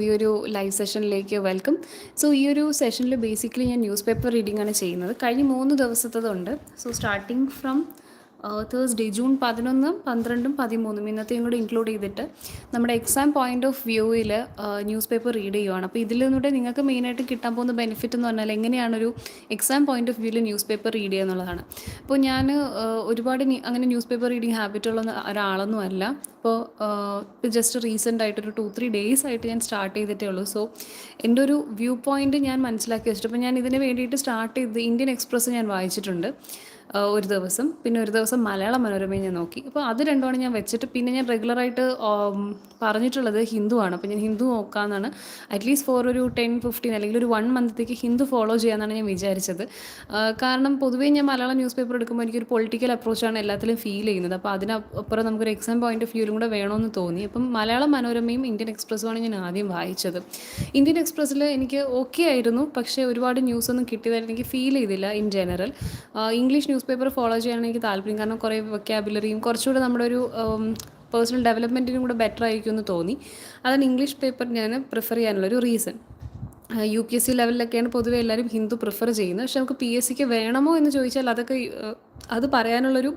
ഈ ഒരു ലൈവ് സെഷനിലേക്ക് വെൽക്കം. സോ ഈ ഒരു സെഷനിൽ ബേസിക്കലി ഞാൻ ന്യൂസ് പേപ്പർ റീഡിംഗ് ആണ് ചെയ്യുന്നത്. കഴിഞ്ഞ 3 ദിവസത്തതുണ്ട്. So starting from Thursday June 11, 12, 13 ഇന്നത്തെയും കൂടെ ഇൻക്ലൂഡ് ചെയ്തിട്ട് നമ്മുടെ എക്സാം പോയിന്റ് ഓഫ് വ്യൂവിൽ ന്യൂസ് പേപ്പർ റീഡ് ചെയ്യുവാണ്. അപ്പോൾ ഇതിൽ നിന്നൂടെ നിങ്ങൾക്ക് മെയിനായിട്ട് കിട്ടാൻ പോകുന്ന ബെനിഫിറ്റ് എന്ന് പറഞ്ഞാൽ എങ്ങനെയാണൊരു എക്സാം പോയിന്റ് ഓഫ് വ്യൂവിൽ ന്യൂസ് പേപ്പർ റീഡ് ചെയ്യുക എന്നുള്ളതാണ്. അപ്പോൾ ഞാൻ ഒരുപാട് അങ്ങനെ ന്യൂസ് പേപ്പർ റീഡിങ് ഹാബിറ്റുള്ള ഒരാളൊന്നും അല്ല. അപ്പോൾ ജസ്റ്റ് റീസെൻ്റ് ആയിട്ടൊരു 2-3 ഡേയ്സ് ആയിട്ട് ഞാൻ സ്റ്റാർട്ട് ചെയ്തിട്ടേ ഉള്ളൂ. സോ എൻ്റെ ഒരു വ്യൂ പോയിൻ്റ് ഞാൻ മനസ്സിലാക്കി വെച്ചിട്ട് അപ്പോൾ ഞാൻ ഇതിന് വേണ്ടിയിട്ട് സ്റ്റാർട്ട് ചെയ്ത് ഇന്ത്യൻ എക്സ്പ്രസ് ഞാൻ വായിച്ചിട്ടുണ്ട് ഒരു ദിവസം. പിന്നെ ഒരു ദിവസം മലയാള മനോരമയും ഞാൻ നോക്കി. അപ്പോൾ അത് രണ്ടുമാണ് ഞാൻ വെച്ചിട്ട് പിന്നെ ഞാൻ റെഗുലറായിട്ട് പറഞ്ഞിട്ടുള്ളത് ഹിന്ദുവാണ്. അപ്പോൾ ഞാൻ ഹിന്ദു നോക്കാമെന്നാണ് അറ്റ്ലീസ്റ്റ് ഫോർ ഒരു 10-15 അല്ലെങ്കിൽ ഒരു 1 മന്ത്ത്തേക്ക് ഹിന്ദു ഫോളോ ചെയ്യാമെന്നാണ് ഞാൻ വിചാരിച്ചത്. കാരണം പൊതുവേ ഞാൻ മലയാളം ന്യൂസ് പേപ്പർ എടുക്കുമ്പോൾ എനിക്കൊരു പൊളിറ്റിക്കൽ അപ്രോച്ചാണ് എല്ലാത്തിലും ഫീൽ ചെയ്യുന്നത്. അപ്പോൾ അതിനപ്പുറം നമുക്കൊരു എക്സാം പോയിന്റ് ഓഫ് വ്യൂവിലും കൂടെ വേണമെന്ന് തോന്നി. അപ്പം മലയാള മനോരമയും ഇന്ത്യൻ എക്സ്പ്രസ്സുമാണ് ഞാൻ ആദ്യം വായിച്ചത്. ഇന്ത്യൻ എക്സ്പ്രസ്സിൽ എനിക്ക് ഓക്കെ ആയിരുന്നു, പക്ഷേ ഒരുപാട് ന്യൂസൊന്നും കിട്ടിയതായിട്ട് എനിക്ക് ഫീൽ ചെയ്തില്ല in general. English news paper follow ചെയ്യാനാണ് എനിക്ക് താല്പര്യം. കാരണം കുറേ വൊക്കാബുലറിയും കുറച്ചുകൂടെ നമ്മുടെ ഒരു പേഴ്സണൽ ഡെവലപ്മെൻറ്റിനും കൂടെ ബെറ്റർ ആയിരിക്കും എന്ന് തോന്നി. അതാണ് ഇംഗ്ലീഷ് പേപ്പർ ഞാൻ പ്രിഫർ ചെയ്യാനുള്ളൊരു റീസൺ. UPSC ലെവലിലൊക്കെയാണ് പൊതുവെ എല്ലാവരും ഹിന്ദു പ്രിഫർ ചെയ്യുന്നത്. പക്ഷെ നമുക്ക് PSCക്ക് വേണമോ എന്ന് ചോദിച്ചാൽ അത് പറയാനുള്ളൊരു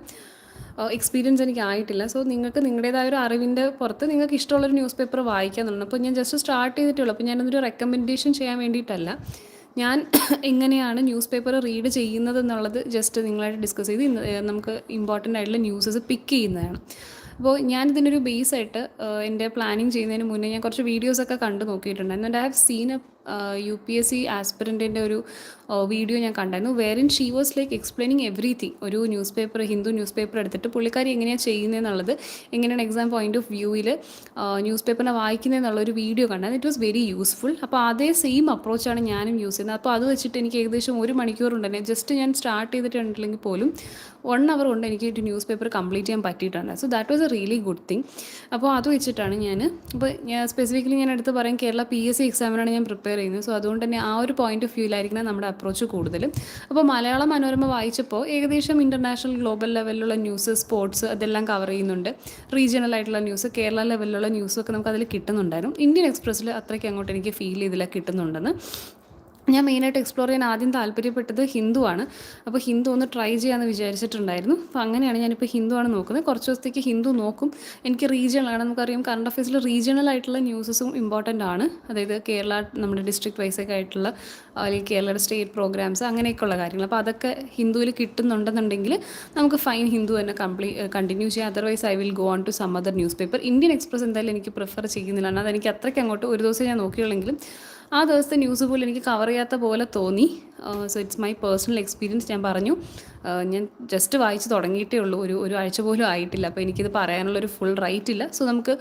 എക്സ്പീരിയൻസ് എനിക്ക് ആയിട്ടില്ല. സോ നിങ്ങൾക്ക് നിങ്ങളുടേതായ ഒരു അറിവിൻ്റെ പുറത്ത് നിങ്ങൾക്ക് ഇഷ്ടമുള്ളൊരു ന്യൂസ് പേപ്പർ വായിക്കാന്നുള്ളത്. അപ്പോൾ ഞാൻ ജസ്റ്റ് സ്റ്റാർട്ട് ചെയ്തിട്ടുള്ളൂ. അപ്പോൾ ഞാനതൊരു റെക്കമെൻഡേഷൻ ചെയ്യാൻ വേണ്ടിയിട്ടല്ല, ഞാൻ എങ്ങനെയാണ് ന്യൂസ് പേപ്പർ റീഡ് ചെയ്യുന്നത് എന്നുള്ളത് ജസ്റ്റ് നിങ്ങളായിട്ട് ഡിസ്കസ് ചെയ്ത് നമുക്ക് ഇമ്പോർട്ടൻ്റ് ആയിട്ടുള്ള ന്യൂസസ് പിക്ക് ചെയ്യുന്നതാണ്. അപ്പോൾ ഞാനിതിനൊരു ബേസായിട്ട് എൻ്റെ പ്ലാനിങ് ചെയ്യുന്നതിന് മുന്നേ ഞാൻ കുറച്ച് വീഡിയോസൊക്കെ കണ്ടു നോക്കിയിട്ടുണ്ടായിരുന്നു. And I have seen UPSC ആസ്പിറൻറ്റിൻ്റെ ഒരു വീഡിയോ ഞാൻ കണ്ടായിരുന്നു. Wherein she was like explaining everything. ഒരു newspaper, Hindu newspaper എടുത്തിട്ട് പുള്ളിക്കാരി എങ്ങനെയാണ് ചെയ്യുന്നതെന്നുള്ളത്, എങ്ങനെയാണ് എക്സാം പോയിന്റ് ഓഫ് വ്യൂവിൽ ന്യൂസ് പേപ്പറിനെ വായിക്കുന്നതെന്നുള്ളൊരു വീഡിയോ കണ്ടായിരുന്നു. It was very useful. അപ്പോൾ അതേ സെയിം അപ്രോച്ചാണ് ഞാനും യൂസ് ചെയ്യുന്നത്. അപ്പോൾ അത് വെച്ചിട്ട് എനിക്ക് ഏകദേശം 1 മണിക്കൂറുണ്ട് തന്നെ ജസ്റ്റ് ഞാൻ സ്റ്റാർട്ട് ചെയ്തിട്ടുണ്ടെങ്കിൽ പോലും 1 അവർ കൊണ്ട് എനിക്ക് ഒരു ന്യൂസ് പേപ്പർ കംപ്ലീറ്റ് ചെയ്യാൻ പറ്റിയിട്ടുണ്ട്. So that was A really good thing. അപ്പോൾ അത് വെച്ചിട്ടാണ് അപ്പോൾ ഞാൻ സ്പെസിഫിക്കലി ഞാൻ എടുത്ത് പറയാം, കേരള PSC എക്സാമിനാണ് ഞാൻ പ്രിപ്പയർ ചെയ്യുന്നത്. സോ അതുകൊണ്ട് തന്നെ ആ ഒരു പോയിന്റ് ഓഫ് വ്യൂവിലായിരിക്കണം നമ്മുടെ അപ്രോച്ച് കൂടുതലും. അപ്പോൾ മലയാള മനോരമ വായിച്ചപ്പോൾ ഏകദേശം ഇൻ്റർനാഷണൽ ഗ്ലോബൽ ലെവലിലുള്ള ന്യൂസ്, സ്പോർട്സ് അതെല്ലാം കവർ ചെയ്യുന്നുണ്ട്. റീജിയണൽ ആയിട്ടുള്ള ന്യൂസ്, കേരള ലെവലിലുള്ള ന്യൂസൊക്കെ നമുക്ക് അതിൽ കിട്ടുന്നുണ്ടായിരുന്നു. ഇന്ത്യൻ എക്സ്പ്രസ്സിൽ അത്രയ്ക്ക് അങ്ങോട്ട് എനിക്ക് ഫീൽ ചെയ്തില്ല കിട്ടുന്നുണ്ടെന്ന്. ഞാൻ മെയിനായിട്ട് എക്സ്പ്ലോർ ചെയ്യാൻ ആദ്യം താല്പര്യപ്പെട്ടത് ഹിന്ദുവാണ്. അപ്പോൾ ഹിന്ദു ഒന്ന് ട്രൈ ചെയ്യാമെന്ന് വിചാരിച്ചിട്ടുണ്ടായിരുന്നു. അപ്പോൾ അങ്ങനെയാണ് ഞാനിപ്പോൾ ഹിന്ദുവാണ് നോക്കുന്നത്. കുറച്ച് ദിവസത്തേക്ക് ഹിന്ദു നോക്കും. എനിക്ക് റീജിയണലാണ്, നമുക്കറിയാം കറണ്ട് അഫയേഴ്സിൽ റീജിയണൽ ആയിട്ടുള്ള ന്യൂസസും ഇമ്പോർട്ടൻ്റ് ആണ്. അതായത് കേരള നമ്മുടെ ഡിസ്ട്രിക്ട് വൈസൊക്കെ ആയിട്ടുള്ള അല്ലെങ്കിൽ കേരളയുടെ സ്റ്റേറ്റ് പ്രോഗ്രാംസ് അങ്ങനെയൊക്കെയുള്ള കാര്യങ്ങൾ. അപ്പോൾ അതൊക്കെ ഹിന്ദുവിൽ കിട്ടുന്നുണ്ടെന്നുണ്ടെങ്കിൽ നമുക്ക് ഫൈൻ ഹിന്ദു തന്നെ കണ്ടിന്യൂ ചെയ്യാം. Otherwise I will go on to some other newspaper. Indian Express എന്തായാലും എനിക്ക് പ്രിഫർ ചെയ്യുന്നില്ല. അതെനിക്ക് അത്രയ്ക്ക് അങ്ങോട്ട് ഒരു ദിവസം ഞാൻ നോക്കിയുള്ളെങ്കിലും ആ ദിവസത്തെ ന്യൂസ് പോലും എനിക്ക് കവർ ചെയ്യാത്ത പോലെ തോന്നി. So it's my personal experience. ഞാൻ പറഞ്ഞു, ഞാൻ ജസ്റ്റ് വായിച്ച് തുടങ്ങിയിട്ടേ ഉള്ളൂ, ഒരു ആഴ്ച പോലും ആയിട്ടില്ല. അപ്പോൾ എനിക്കിത് പറയാനുള്ളൊരു ഫുൾ റൈറ്റ് ഇല്ല. സോ നമുക്ക്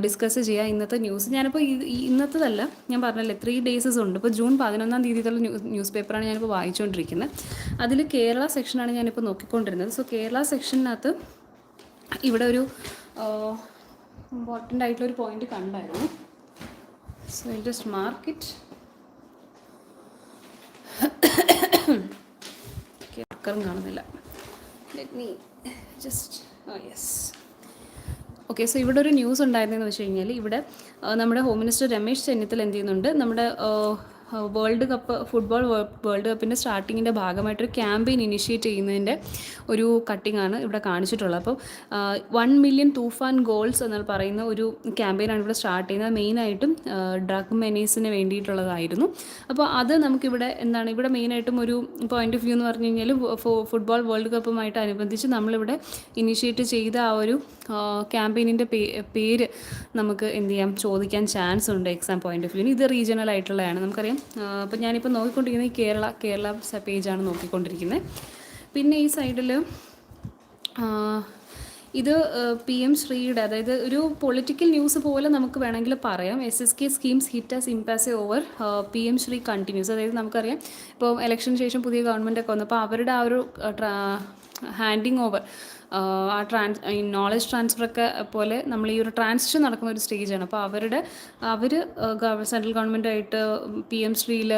ഡിസ്കസ് ചെയ്യാം ഇന്നത്തെ ന്യൂസ്. ഞാനിപ്പോൾ ഇന്നത്തതല്ല, ഞാൻ പറഞ്ഞല്ലേ 3 ഡേയ്സസ് ഉണ്ട്. ഇപ്പോൾ ജൂൺ 11 തീയതിയിലുള്ള ന്യൂസ് പേപ്പറാണ് ഞാനിപ്പോൾ വായിച്ചുകൊണ്ടിരിക്കുന്നത്. അതിൽ കേരള സെക്ഷനാണ് ഞാനിപ്പോൾ നോക്കിക്കൊണ്ടിരുന്നത്. സോ കേരള സെക്ഷനകത്ത് ഇവിടെ ഒരു ഇമ്പോർട്ടൻ്റ് ആയിട്ടുള്ളൊരു പോയിന്റ് കണ്ടായിരുന്നു. So I'll just mark it. Okay, കാണുന്നില്ല. Let me just, yes. Okay, so ഇവിടെ ഒരു ന്യൂസ് ഉണ്ടായിരുന്നതെന്ന് വെച്ച് കഴിഞ്ഞാൽ ഇവിടെ നമ്മുടെ ഹോം മിനിസ്റ്റർ രമേശ് ചെന്നിത്തല എന്ത് ചെയ്യുന്നുണ്ട്, നമ്മുടെ വേൾഡ് കപ്പ് ഫുട്ബോൾ വേൾഡ് കപ്പിൻ്റെ സ്റ്റാർട്ടിങ്ങിൻ്റെ ഭാഗമായിട്ടൊരു ക്യാമ്പയിൻ ഇനിഷ്യേറ്റ് ചെയ്യുന്നതിൻ്റെ ഒരു കട്ടിങ്ങാണ് ഇവിടെ കാണിച്ചിട്ടുള്ളത്. അപ്പോൾ 1 മില്യൺ തൂഫാൻ ഗോൾസ് എന്ന് പറയുന്ന ഒരു ക്യാമ്പയിനാണ് ഇവിടെ സ്റ്റാർട്ട് ചെയ്യുന്നത്. മെയിനായിട്ടും ഡ്രഗ് മെനീസിന് വേണ്ടിയിട്ടുള്ളതായിരുന്നു. അപ്പോൾ അത് നമുക്കിവിടെ എന്താണ്, ഇവിടെ മെയിനായിട്ടും ഒരു പോയിന്റ് ഓഫ് വ്യൂ എന്ന് പറഞ്ഞു കഴിഞ്ഞാൽ ഫുട്ബോൾ വേൾഡ് കപ്പുമായിട്ട് അനുബന്ധിച്ച് നമ്മളിവിടെ ഇനിഷ്യേറ്റ് ചെയ്ത ആ ഒരു ക്യാമ്പയിനിൻ്റെ പേര് നമുക്ക് എന്ത് ചെയ്യാം, ചോദിക്കാൻ ചാൻസ് ഉണ്ട് എക്സാം പോയിന്റ് ഓഫ് വ്യൂ. ഇത് റീജിയണൽ ആയിട്ടുള്ളതാണ്, നമുക്കറിയാം. അപ്പോൾ ഞാനിപ്പോൾ നോക്കിക്കൊണ്ടിരിക്കുന്നത് കേരള പേജാണ് നോക്കിക്കൊണ്ടിരിക്കുന്നത്. പിന്നെ ഈ സൈഡിൽ ഇത് PM ശ്രീയുടെ, അതായത് ഒരു പൊളിറ്റിക്കൽ ന്യൂസ് പോലെ നമുക്ക് വേണമെങ്കിൽ പറയാം. SSK schemes hit as impasse over PM Shri continues. അതായത് നമുക്കറിയാം ഇപ്പോൾ ഇലക്ഷന് ശേഷം പുതിയ ഗവൺമെൻറ്റൊക്കെ വന്നപ്പോൾ അവരുടെ ആ ഒരു ഹാൻഡിങ് ഓവർ ആ നോളജ് ട്രാൻസ്ഫറൊക്കെ പോലെ നമ്മൾ ഈ ഒരു ട്രാൻസിഷൻ നടക്കുന്ന ഒരു സ്റ്റേജാണ്. അപ്പോൾ അവർ സെൻട്രൽ ഗവൺമെൻറ്റായിട്ട് PM-SHRIയിൽ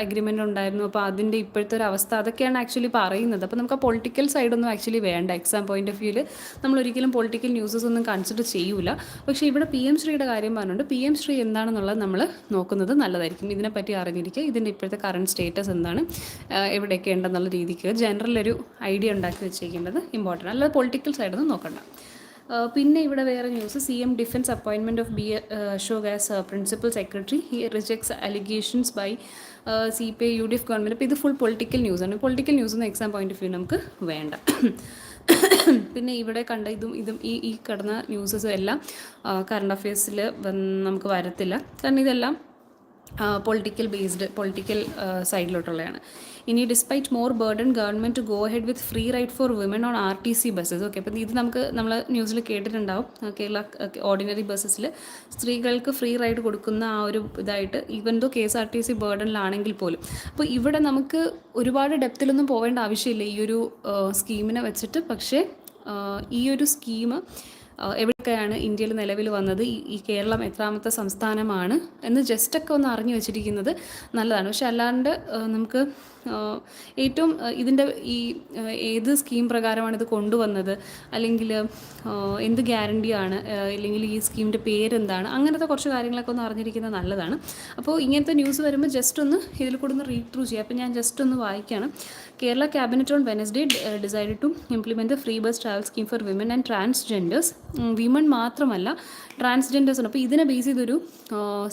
അഗ്രിമെൻ്റ് ഉണ്ടായിരുന്നു. അപ്പോൾ അതിൻ്റെ ഇപ്പോഴത്തെ ഒരു അവസ്ഥ അതൊക്കെയാണ് ആക്ച്വലി പറയുന്നത്. അപ്പോൾ നമുക്ക് ആ പൊളിറ്റിക്കൽ സൈഡൊന്നും ആക്ച്വലി വേണ്ട. എക്സാം പോയിന്റ് ഓഫ് വ്യൂവിൽ നമ്മൾ ഒരിക്കലും പൊളിറ്റിക്കൽ ന്യൂസസ് ഒന്നും കൺസിഡർ ചെയ്യൂല. പക്ഷേ ഇവിടെ PM-SHRIയുടെ കാര്യം പറഞ്ഞുകൊണ്ട് PM-SHRI എന്താണെന്നുള്ളത് നമ്മൾ നോക്കുന്നത് നല്ലതായിരിക്കും. ഇതിനെപ്പറ്റി അറിഞ്ഞിരിക്കുക, ഇതിൻ്റെ ഇപ്പോഴത്തെ കറണ്ട് സ്റ്റേറ്റസ് എന്താണ്, എവിടെയൊക്കെ ഉണ്ടെന്നുള്ള രീതിക്ക് ജനറൽ ഒരു ഐഡിയ ഉണ്ടാക്കി വെച്ചേക്കേണ്ടത് ഇമ്പോർട്ടൻ്റ്. അല്ലാതെ പൊളിറ്റിക്കൽ സൈഡൊന്നും നോക്കണ്ട. പിന്നെ ഇവിടെ വേറെ news, CM defends appointment of Ashok as principal secretary. He rejects allegations by CPI UDF government. അപ്പോൾ ഇത് ഫുൾ പൊളിറ്റിക്കൽ ന്യൂസാണ്. പൊളിറ്റിക്കൽ ന്യൂസൊന്നും എക്സാം പോയിന്റ് ഓഫ് വ്യൂ നമുക്ക് വേണ്ട. പിന്നെ ഇവിടെ കണ്ട ഇതും ഈ കിടന്ന ന്യൂസസ് എല്ലാം കറണ്ട് അഫയേഴ്സിൽ നമുക്ക് വരത്തില്ല. കാരണം ഇതെല്ലാം പൊളിറ്റിക്കൽ സൈഡിലോട്ടുള്ളതാണ്. ഇനി despite more burden government to go head with free ride for women on RTC buses. Okay, അപ്പോൾ ഇത് നമ്മൾ ന്യൂസിൽ കേട്ടിട്ടുണ്ടാവും. കേരള ഓർഡിനറി ബസ്സസിൽ സ്ത്രീകൾക്ക് ഫ്രീ റൈഡ് കൊടുക്കുന്ന ആ ഒരു ഇതായിട്ട്, ഈവൻ ദോ KSRTC ബേർഡനിലാണെങ്കിൽ പോലും. അപ്പോൾ ഇവിടെ നമുക്ക് ഒരുപാട് ഡെപ്തിലൊന്നും പോകേണ്ട ആവശ്യമില്ല ഈ ഒരു സ്കീമിനെ വെച്ചിട്ട്. പക്ഷേ ഈ ഒരു സ്കീം എവിടെയൊക്കെയാണ് ഇന്ത്യയിൽ നിലവിൽ വന്നത്, ഈ കേരളം എത്രാമത്തെ സംസ്ഥാനമാണ് എന്ന് ജസ്റ്റൊക്കെ ഒന്ന് അറിഞ്ഞു വെച്ചിരിക്കുന്നത് നല്ലതാണ്. പക്ഷെ അല്ലാണ്ട് നമുക്ക് ഏറ്റവും ഇതിൻ്റെ ഏത് സ്കീം പ്രകാരമാണ് ഇത് കൊണ്ടുവന്നത്, അല്ലെങ്കിൽ എന്ത് ഗ്യാരണ്ടിയാണ്, അല്ലെങ്കിൽ ഈ സ്കീമിൻ്റെ പേരെന്താണ്, അങ്ങനത്തെ കുറച്ച് കാര്യങ്ങളൊക്കെ ഒന്ന് അറിഞ്ഞിരിക്കുന്നത് നല്ലതാണ്. അപ്പോൾ ഇങ്ങനത്തെ ന്യൂസ് വരുമ്പോൾ ജസ്റ്റ് ഒന്ന് ഇതിൽ കൂടെ ഒന്ന് റീഡ് ത്രൂ ചെയ്യുക. അപ്പോൾ ഞാൻ ജസ്റ്റ് ഒന്ന് വായിക്കുകയാണ്. Kerala cabinet on Wednesday decided to implement the free bus travel scheme for women and transgenders. Women മാത്രമല്ല ട്രാൻസ്ജെൻഡേഴ്സാണ്. അപ്പോൾ ഇതിനെ ബേസ് ചെയ്തൊരു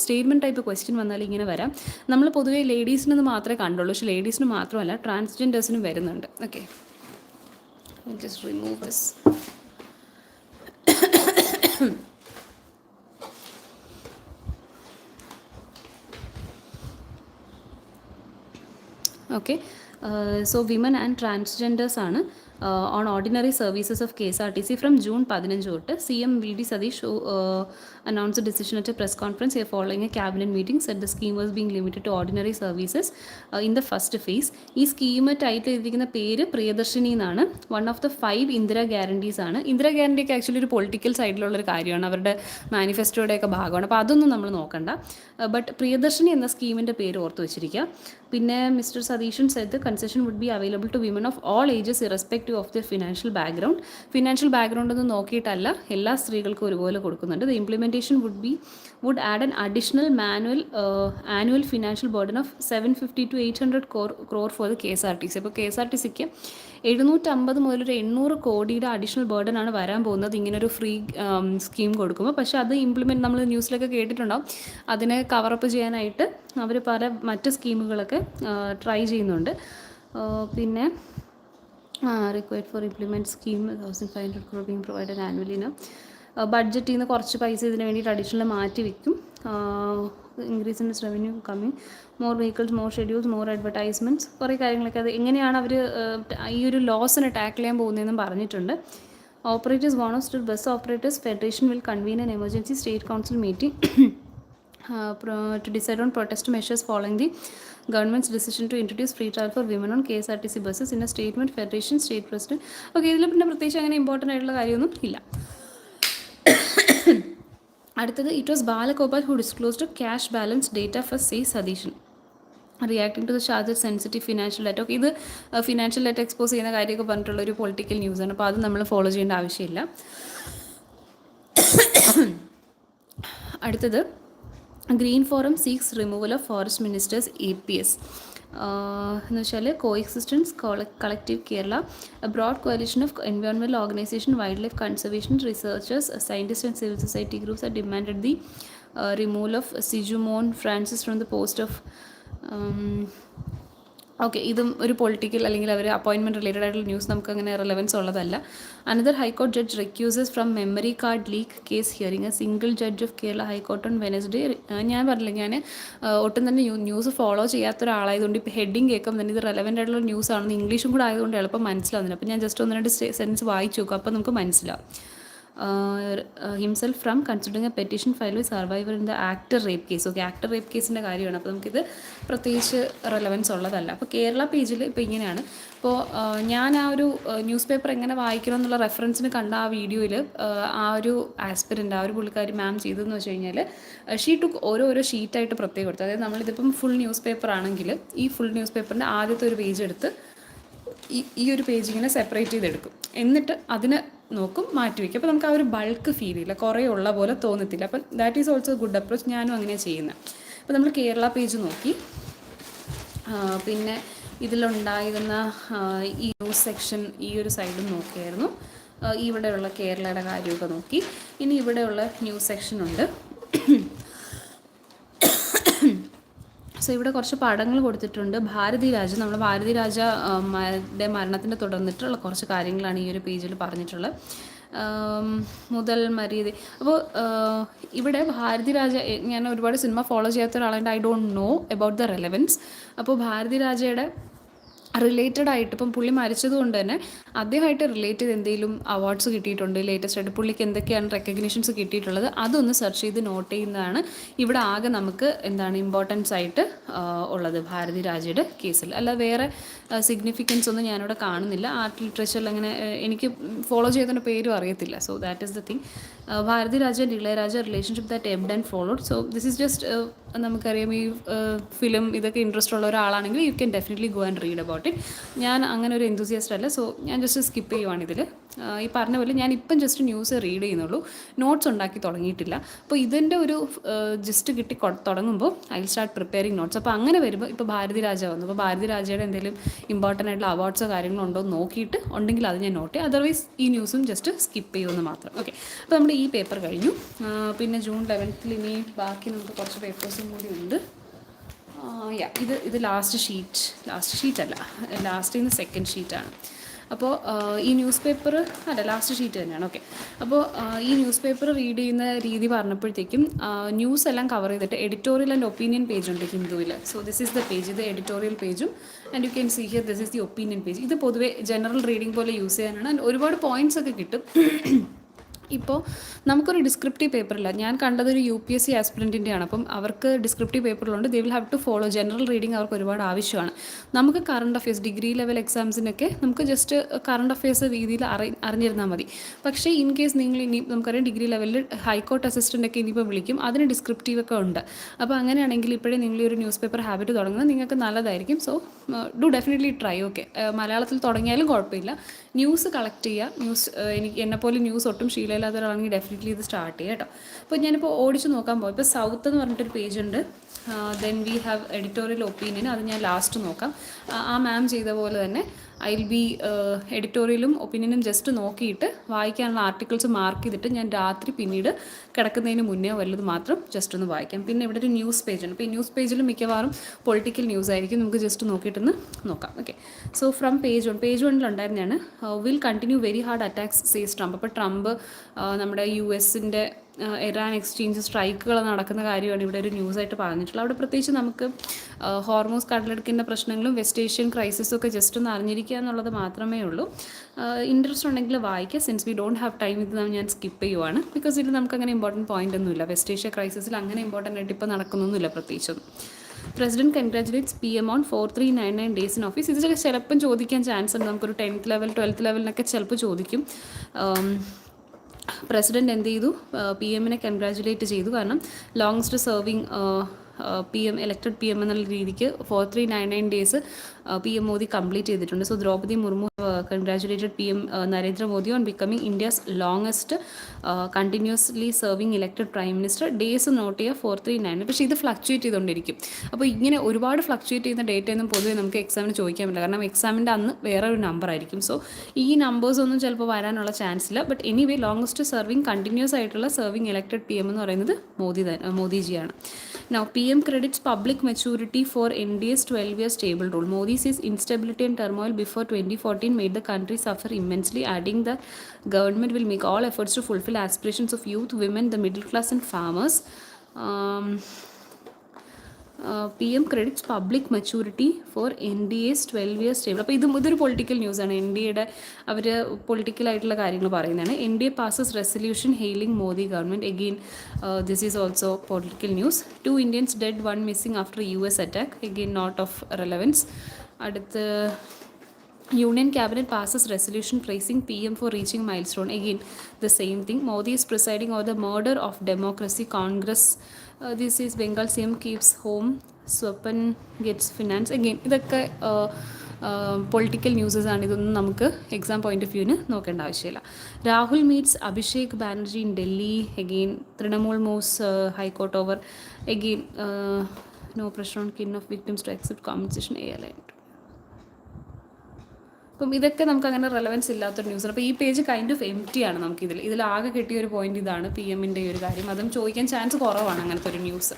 സ്റ്റേറ്റ്മെൻറ്റ് ടൈപ്പ് ക്വസ്റ്റ്യൻ വന്നാൽ ഇങ്ങനെ വരാം. നമ്മൾ പൊതുവേ ലേഡീസിനെന്ന് മാത്രമേ കണ്ടുള്ളൂ, പക്ഷേ ലേഡീസിന് മാത്രമല്ല ട്രാൻസ്ജെൻഡേഴ്സിനും വരുന്നുണ്ട്. Okay, just remove this. Okay, so women and transgenders ആണ് on ordinary services of KSRTC from June 15 തൊട്ട്. CM VD Satish announced a decision at a press conference here following a cabinet meeting said the scheme was being limited to ordinary services in the first phase. ഈ scheme title ചെയ്തിരിക്കുന്ന പേര് പ്രിയദർശിനി എന്നാണ്. One of the 5 Indira guarantees ആണ്. Indira ഗ്യാരണ്ടിയൊക്കെ actually ഒരു political സൈഡിലുള്ളൊരു കാര്യമാണ്, അവരുടെ മാനിഫെസ്റ്റോയുടെയൊക്കെ ഭാഗമാണ്. അപ്പോൾ അതൊന്നും നമ്മൾ നോക്കണ്ട. ബട്ട് പ്രിയദർശിനി എന്ന സ്കീമിൻ്റെ പേര് ഓർത്ത് വെച്ചിരിക്കുക. പിന്നെ mister Satheesan said the concession would be available to women of all ages irrespective of their financial background. Financial background ഒന്നും നോക്കിയിട്ടല്ല, എല്ലാ സ്ത്രീകൾക്കും ഒരുപോലെ കൊടുക്കുന്നുണ്ട്. The implementation would add an additional annual financial burden of 750 to 800 crore for the KSRTC. അപ്പോൾ KSRTCക്ക് 750 മുതൽ 800 കോടിയുടെ additional burden ആണ് വരാൻ പോകുന്നത് ഇങ്ങനൊരു ഫ്രീ സ്കീം കൊടുക്കുമ്പോൾ. പക്ഷേ അത് ഇംപ്ലിമെൻറ്റ് നമ്മൾ ന്യൂസിലൊക്കെ കേട്ടിട്ടുണ്ടാവും, അതിനെ കവറപ്പ് ചെയ്യാനായിട്ട് അവർ പല മറ്റ് സ്കീമുകളൊക്കെ ട്രൈ ചെയ്യുന്നുണ്ട്. പിന്നെ required for implement scheme 1500 crore being provided annually. ബഡ്ജറ്റിൽ നിന്ന് കുറച്ച് പൈസ ഇതിന് വേണ്ടിയിട്ട് അഡീഷണൽ മാറ്റി വയ്ക്കും. Increase in revenue coming, more vehicles, more schedules, more advertisements, കുറേ കാര്യങ്ങളൊക്കെ. അത് എങ്ങനെയാണ് അവർ ഈ ഒരു ലോസിനെ ടാക്കിൾ ചെയ്യാൻ പോകുന്നതെന്നും പറഞ്ഞിട്ടുണ്ട്. Operators want of state bus operators federation will convene an emergency state council meeting to decide on protest measures following the government's decision to introduce free travel for women on KSRTC buses. In a statement, Federation State President. Okay, ഇതിൽ പിന്നെ പ്രത്യേകിച്ച് അങ്ങനെ important ആയിട്ടുള്ള കാര്യമൊന്നും ഇല്ല. അടുത്തത്, it was Balagopal who disclosed cash balance data for C. Satheesan reacting to the charges sensitive financial data. Okay, ഇത് financial data expose ചെയ്യുന്ന കാര്യമൊക്കെ പറഞ്ഞിട്ടുള്ള ഒരു പൊളിറ്റിക്കൽ ന്യൂസാണ്. അപ്പോൾ അത് നമ്മൾ ഫോളോ ചെയ്യേണ്ട ആവശ്യമില്ല. അടുത്തത്, green forum seeks removal of forest ministers APS എന്ന് വെച്ചാൽ coexistence collective Kerala, broad coalition of environmental organisation, wildlife conservation researchers, scientist and civil society groups are demanded the removal of Sijumon Francis from the post of. Okay, ഇതും ഒരു political അല്ലെങ്കിൽ അവർ appointment related ആയിട്ടുള്ള news, നമുക്ക് അങ്ങനെ relevance ഉള്ളതല്ല. Another high court judge recuses from memory card leak case hearing. A single judge of Kerala high court on Wednesday. ഞാൻ പറഞ്ഞില്ല, ഞാൻ ഒട്ടും തന്നെ ന്യൂസ് ഫോളോ ചെയ്യാത്ത ഒരാളായതുകൊണ്ട് ഇപ്പോൾ ഹെഡിങ് കേൾക്കുമ്പോൾ തന്നെ ഇത് റെലവൻ്റ് ആയിട്ടുള്ള ന്യൂസ് ആണെന്ന് ഇംഗ്ലീഷും കൂടെ ആയതുകൊണ്ട് എളുപ്പം മനസ്സിലാവുന്നില്ല. അപ്പോൾ ഞാൻ ജസ്റ്റ് ഒന്ന് രണ്ട് സെൻറ്റൻസ് വായിച്ചു നോക്കും, അപ്പോൾ നമുക്ക് മനസ്സിലാവും. Himself from considering A petition file with survivor in the actor rape case. Okay, actor rape കേസിൻ്റെ കാര്യമാണ്. അപ്പോൾ നമുക്കിത് പ്രത്യേകിച്ച് റെലവൻസ് ഉള്ളതല്ല. അപ്പോൾ കേരള പേജിൽ ഇപ്പോൾ ഇങ്ങനെയാണ്. അപ്പോൾ ഞാൻ ആ ഒരു ന്യൂസ് പേപ്പർ എങ്ങനെ വായിക്കണം എന്നുള്ള റെഫറൻസിന് കണ്ട ആ വീഡിയോയിൽ ആ ഒരു ആസ്പിരൻ്റ്, ആ ഒരു പുള്ളിക്കാരി മാം ചെയ്തതെന്ന് വെച്ച് കഴിഞ്ഞാൽ ഷീ ടുക്ക് ഓരോ ഷീറ്റായിട്ട് പ്രത്യേകം കൊടുത്തു. അതായത് നമ്മളിതിപ്പം ഫുൾ ന്യൂസ് പേപ്പർ ആണെങ്കിൽ ഈ ഫുൾ ന്യൂസ് പേപ്പറിൻ്റെ ആദ്യത്തെ ഒരു പേജ് എടുത്ത് ഈ ഒരു പേജ് ഇങ്ങനെ സെപ്പറേറ്റ് ചെയ്തെടുക്കും. എന്നിട്ട് അതിന് നോക്കും, മാറ്റി വയ്ക്കും. അപ്പോൾ നമുക്ക് ആ ഒരു ബൾക്ക് ഫീൽ ചെയ്യില്ല, കുറേ ഉള്ള പോലെ തോന്നത്തില്ല. അപ്പം that is also good approach. ഞാനും അങ്ങനെയാണ് ചെയ്യുന്നത്. അപ്പോൾ നമ്മൾ കേരള പേജ് നോക്കി. പിന്നെ ഇതിലുണ്ടായിരുന്ന ഈ ന്യൂസ് സെക്ഷൻ ഈ ഒരു സൈഡും നോക്കിയായിരുന്നു. ഇവിടെയുള്ള കേരളയുടെ കാര്യമൊക്കെ നോക്കി. ഇനി ഇവിടെയുള്ള ന്യൂസ് സെക്ഷനുണ്ട്. സോ ഇവിടെ കുറച്ച് പടങ്ങൾ കൊടുത്തിട്ടുണ്ട്. ഭാരതി രാജ, നമ്മുടെ ഭാരതി രാജയുടെ മരണത്തിൻ്റെ തുടർന്നിട്ടുള്ള കുറച്ച് കാര്യങ്ങളാണ് ഈ ഒരു പേജിൽ പറഞ്ഞിട്ടുള്ളത്. മുതൽ മര്യാദ. അപ്പോൾ ഇവിടെ ഭാരതി രാജ, ഞാൻ ഒരുപാട് സിനിമ ഫോളോ ചെയ്യാത്ത ഒരാളായിട്ട് I don't know about the relevance. അപ്പോൾ ഭാരതി രാജയുടെ റിലേറ്റഡ് ആയിട്ട് ഇപ്പം പുള്ളി മരിച്ചതുകൊണ്ട് തന്നെ അദ്ദേഹമായിട്ട് റിലേറ്റ് ചെയ്ത് എന്തെങ്കിലും അവാർഡ്സ് കിട്ടിയിട്ടുണ്ട് ലേറ്റസ്റ്റ് ആയിട്ട്, പുള്ളിക്ക് എന്തൊക്കെയാണ് റെക്കഗ്നീഷൻസ് കിട്ടിയിട്ടുള്ളത്, അതൊന്ന് സെർച്ച് ചെയ്ത് നോട്ട് ചെയ്യുന്നതാണ് ഇവിടെ ആകെ നമുക്ക് ഇമ്പോർട്ടൻസ് ആയിട്ട് ഉള്ളത് ഭാരതി രാജയുടെ കേസിൽ. അല്ല വേറെ സിഗ്നിഫിക്കൻസ് ഒന്നും ഞാനിവിടെ കാണുന്നില്ല. ആർട്ട് ലിറ്ററേച്ചറിൽ അങ്ങനെ എനിക്ക് ഫോളോ ചെയ്തതിൻ്റെ പേരും അറിയത്തില്ല. So that is the thing. Bharathi Raja and Ilaiyaraaja relationship that ebbed and followed. So this is just, നമുക്കറിയാം ഈ ഫിലിം ഇതൊക്കെ ഇൻട്രസ്റ്റ് ഉള്ള ഒരാളാണെങ്കിൽ you can definitely go and read about it. ഞാൻ അങ്ങനെ ഒരു എന്തൂസിയാസ്റ്റ് അല്ല. സോ ഞാൻ ജസ്റ്റ് സ്കിപ്പ് ചെയ്യുവാണ് ഇതിൽ. ഈ പറഞ്ഞ പോലെ ഞാൻ ഇപ്പം ജസ്റ്റ് ന്യൂസ് റീഡ് ചെയ്യുന്നുള്ളൂ, നോട്ട്സ് ഉണ്ടാക്കി തുടങ്ങിയിട്ടില്ല. അപ്പോൾ ഇതിൻ്റെ ഒരു ജസ്റ്റ് കിട്ടി തുടങ്ങുമ്പോൾ I will start preparing notes. അപ്പോൾ അങ്ങനെ വരുമ്പോൾ ഇപ്പോൾ ഭാരതി രാജ വന്നു. അപ്പോൾ ഭാരതി രാജയുടെ എന്തെങ്കിലും ഇമ്പോർട്ടൻ്റ് ആയിട്ടുള്ള അവാർഡ്സോ കാര്യങ്ങളോ ഉണ്ടോ എന്ന് നോക്കിയിട്ട് ഉണ്ടെങ്കിൽ അത് ഞാൻ നോട്ട് ചെയ്യും. അതർവൈസ് ഈ ന്യൂസും ജസ്റ്റ് സ്കിപ്പ് ചെയ്യുമെന്ന് മാത്രം. ഓക്കെ, അപ്പോൾ നമ്മുടെ ഈ പേപ്പർ കഴിഞ്ഞു. പിന്നെ ജൂൺ 11 ഇനി ബാക്കി നമുക്ക് കുറച്ച് പേപ്പേഴ്സും കൂടി ഉണ്ട്. ഇത് ലാസ്റ്റ് ഷീറ്റ് അല്ല, ലാസ്റ്റ് ഇന്ന് സെക്കൻഡ് ഷീറ്റാണ്. അപ്പോൾ ഈ ന്യൂസ് പേപ്പർ അല്ല, ലാസ്റ്റ് ഷീറ്റ് തന്നെയാണ്. ഓക്കെ, അപ്പോൾ ഈ ന്യൂസ് പേപ്പർ റീഡ് ചെയ്യുന്ന രീതി പറഞ്ഞപ്പോഴത്തേക്കും ന്യൂസ് എല്ലാം കവർ ചെയ്തിട്ട് എഡിറ്റോറിയൽ ആൻഡ് ഒപ്പീനിയൻ പേജ് ഉണ്ട് ഹിന്ദുവിൽ. So this is the page, ഇത് എഡിറ്റോറിയൽ പേജും and you can see here this is the opinion page. ഇത് പൊതുവേ ജനറൽ റീഡിംഗ് പോലെ യൂസ് ചെയ്യാനാണ്. ആൻഡ് ഒരുപാട് പോയിൻറ്റ്സ് ഒക്കെ കിട്ടും. ഇപ്പോൾ നമുക്കൊരു ഡിസ്ക്രിപ്റ്റീവ് പേപ്പറില്ല. ഞാൻ കണ്ടതൊരു UPSC ആസ്പിരൻറ്റിൻ്റെയാണ്. അപ്പം അവർക്ക് ഡിസ്ക്രിപ്റ്റീവ് പേപ്പറിലുണ്ട്. They will have to follow general reading. അവർക്ക് ഒരുപാട് ആവശ്യമാണ്. നമുക്ക് കറണ്ട് അഫയേഴ്സ് ഡിഗ്രി ലെവൽ എക്സാംസിനൊക്കെ നമുക്ക് ജസ്റ്റ് കറണ്ട് അഫയേഴ്സ് രീതിയിൽ അറിഞ്ഞിരുന്നാൽ മതി. പക്ഷേ ഇൻ കേസ് നിങ്ങൾ ഇനി നമുക്കറിയാം ഡിഗ്രി ലെവലിൽ ഹൈക്കോർട്ട് അസിസ്റ്റൻ്റ് ഒക്കെ ഇനിയിപ്പോൾ വിളിക്കും, അതിന് ഡിസ്ക്രിപ്റ്റീവ് ഒക്കെ ഉണ്ട്. അപ്പോൾ അങ്ങനെയാണെങ്കിൽ ഇപ്പോഴേ നിങ്ങൾ ഈ ഒരു ന്യൂസ് പേപ്പർ ഹാബിറ്റ് തുടങ്ങുന്നത് നിങ്ങൾക്ക് നല്ലതായിരിക്കും. So do definitely try. Okay, മലയാളത്തിൽ തുടങ്ങിയാലും കുഴപ്പമില്ല. ന്യൂസ് കളക്ട് ചെയ്യുക. എന്നെപ്പോലെ ന്യൂസ് ഒട്ടും ശീലമില്ലാത്ത ഒരാളാണെങ്കിൽ ഡെഫിനറ്റ്ലി ഇത് സ്റ്റാർട്ട് ചെയ്യുക കേട്ടോ. അപ്പോൾ ഞാനിപ്പോൾ ഓടിച്ച് നോക്കാൻ പോകും. ഇപ്പോൾ സൗത്ത് എന്ന് പറഞ്ഞിട്ടൊരു പേജ് ഉണ്ട്. Then we have editorial opinion. അത് ഞാൻ ലാസ്റ്റ് നോക്കാം. ആ മാം ചെയ്ത പോലെ തന്നെ ഐ വിൽ ബി എഡിറ്റോറിയലും ഒപ്പീനിയനും ജസ്റ്റ് നോക്കിയിട്ട് വായിക്കാനുള്ള ആർട്ടിക്കിൾസ് മാർക്ക് ചെയ്തിട്ട് ഞാൻ രാത്രി പിന്നീട് കിടക്കുന്നതിന് മുന്നേ വല്ലത് മാത്രം ജസ്റ്റ് ഒന്ന് വായിക്കാം. പിന്നെ ഇവിടെ ഒരു ന്യൂസ് പേജുണ്ട്. അപ്പോൾ ഈ ന്യൂസ് പേജിൽ മിക്കവാറും പൊളിറ്റിക്കൽ ന്യൂസ് ആയിരിക്കും. നമുക്ക് ജസ്റ്റ് നോക്കിയിട്ടൊന്ന് നോക്കാം. Okay, so from page 1 will continue very hard attacks says Trump. അപ്പോൾ ട്രംപ് നമ്മുടെ US-ൻ്റെ ഇറാൻ എക്സ്ചേഞ്ച് സ്ട്രൈക്കുകൾ നടക്കുന്ന കാര്യമാണ് ഇവിടെ ഒരു ന്യൂസായിട്ട് പറഞ്ഞിട്ടുള്ളത്. അവിടെ പ്രത്യേകിച്ച് നമുക്ക് ഹോർമോസ് കടലെടുക്കിൻ്റെ പ്രശ്നങ്ങളും വെസ്റ്റ് ഏഷ്യൻ ക്രൈസിസും ഒക്കെ ജസ്റ്റ് ഒന്ന് അറിഞ്ഞിരിക്കുക എന്നുള്ളത് മാത്രമേ ഉള്ളൂ. ഇൻട്രസ്റ്റ് ഉണ്ടെങ്കിൽ വായിക്കുക. Since we don't have time, ഇത് ഞാൻ സ്കിപ്പ് ചെയ്യുവാണ്. ബിക്കോസ് ഇതിൽ നമുക്ക് അങ്ങനെ ഇമ്പോർട്ടൻറ്റ് പോയിൻ്റ് ഒന്നുമില്ല. വെസ്റ്റ് ഏഷ്യ ക്രൈസിസിൽ അങ്ങനെ ഇമ്പോർട്ടൻ്റ് ആയിട്ട് ഇപ്പോൾ നടക്കുന്നൊന്നുമില്ല പ്രത്യേകിച്ചൊന്നും. President congratulates PM on 4399 days in office. ഇത് ചിലപ്പം ചോദിക്കാൻ ചാൻസ് ഉണ്ട്. നമുക്കൊരു 10th ലെവൽ 12th ലെവലിനൊക്കെ ചിലപ്പോൾ ചോദിക്കും. പ്രസിഡൻറ്റ് എന്ത് ചെയ്തു? PM-നെ കൺഗ്രാജുലേറ്റ് ചെയ്തു. കാരണം ലോങ്സ്റ്റ് സെർവിങ് ഇലക്റ്റഡ് PM എന്നുള്ള രീതിക്ക് 4399 ഡേയ്സ് PM മോദി കംപ്ലീറ്റ് ചെയ്തിട്ടുണ്ട്. So Draupadi Murmu congratulated PM Narendra Modi on becoming India's longest continuously serving elected prime minister. Days not ചെയ്യുക 439. പക്ഷേ ഇത് ഫ്ലക്ച്വേറ്റ് ചെയ്തുകൊണ്ടിരിക്കും. അപ്പോൾ ഇങ്ങനെ ഒരുപാട് ഫ്ലക്ച്വേറ്റ് ചെയ്യുന്ന ഡേറ്റ ഒന്നും പൊതുവെ നമുക്ക് എക്സാമിന് ചോദിക്കാൻ പറ്റില്ല. കാരണം എക്സാമിൻ്റെ അന്ന് വേറെ ഒരു നമ്പർ ആയിരിക്കും. സോ ഈ നമ്പേഴ്സ് ഒന്നും ചിലപ്പോൾ വരാനുള്ള ചാൻസ് ഇല്ല. But anyway longest serving continuous ആയിട്ടുള്ള സെർവിങ് ഇലക്റ്റഡ് PM എന്ന് പറയുന്നത് മോദിജിയാണ്. Now, PM credits public maturity for NDA's 12-year stable rule. Modi says instability and turmoil before 2014 made the country suffer immensely, adding the government will make all efforts to fulfill aspirations of youth, women, the middle class and farmers. PM credits public maturity for NDA's 12-year stable. അപ്പോൾ ഇതൊരു political ന്യൂസാണ്. N D എയുടെ അവർ പൊളിറ്റിക്കലായിട്ടുള്ള കാര്യങ്ങൾ പറയുന്നതാണ്. NDA passes resolution hailing Modi government. Again, this is also political news. 2 Indians dead, 1 missing after US attack. Again, not of relevance. അടുത്ത് Union Cabinet passes resolution praising PM for reaching milestone. Again, the same thing. Modi is presiding over the murder of democracy. Congress. This is Bengal CM keeps home. Swapan gets finance. Again, ഇതൊക്കെ political newses ആണ്. ഇതൊന്നും നമുക്ക് exam point of വ്യൂവിന് നോക്കേണ്ട ആവശ്യമില്ല. Rahul meets Abhishek Banerjee in Delhi. Again Trinamool moves high court over. Again no pressure on kin of victims to accept compensation airline. അപ്പം ഇതൊക്കെ നമുക്ക് അങ്ങനെ റെലവൻസ് ഇല്ലാത്തൊരു ന്യൂസാണ്. അപ്പോൾ ഈ പേജ് കൈൻഡ് ഓഫ് എംപ്റ്റി ആണ്. ഇതിലാകെ കിട്ടിയ ഒരു പോയിന്റ് ഇതാണ്, PM ൻ്റെ ഒരു കാര്യം. അതും ചോദിക്കാൻ ചാൻസ് കുറവാണ് അങ്ങനത്തെ ഒരു ന്യൂസ്.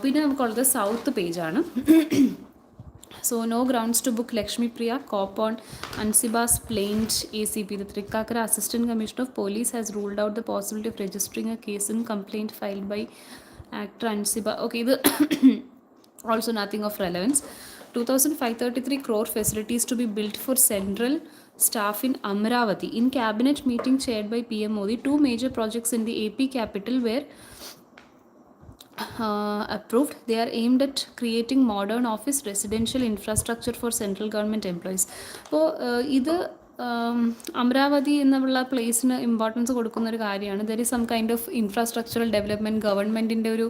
പിന്നെ നമുക്കുള്ളത് south പേജാണ്. So, no grounds to book Lakshmi Priya, cop on Ansiba's plaint ACP. The Secretariat Assistant Commissioner of Police has ruled out the possibility of registering a case in complaint filed by actor Ansiba. Okay, also nothing of relevance. 2,533 crore facilities to be built for central staff in Amravati. In cabinet meeting chaired by PM Modi, 2 major projects in the AP capital were approved. They are aimed at creating modern office residential infrastructure for central government employees. അപ്പോൾ ഇത് അമരാവതി എന്നുള്ള പ്ലേസിന് importance കൊടുക്കുന്ന ഒരു കാര്യമാണ്. There is some kind of infrastructural development, ഗവൺമെൻറ്റിൻ്റെ ഒരു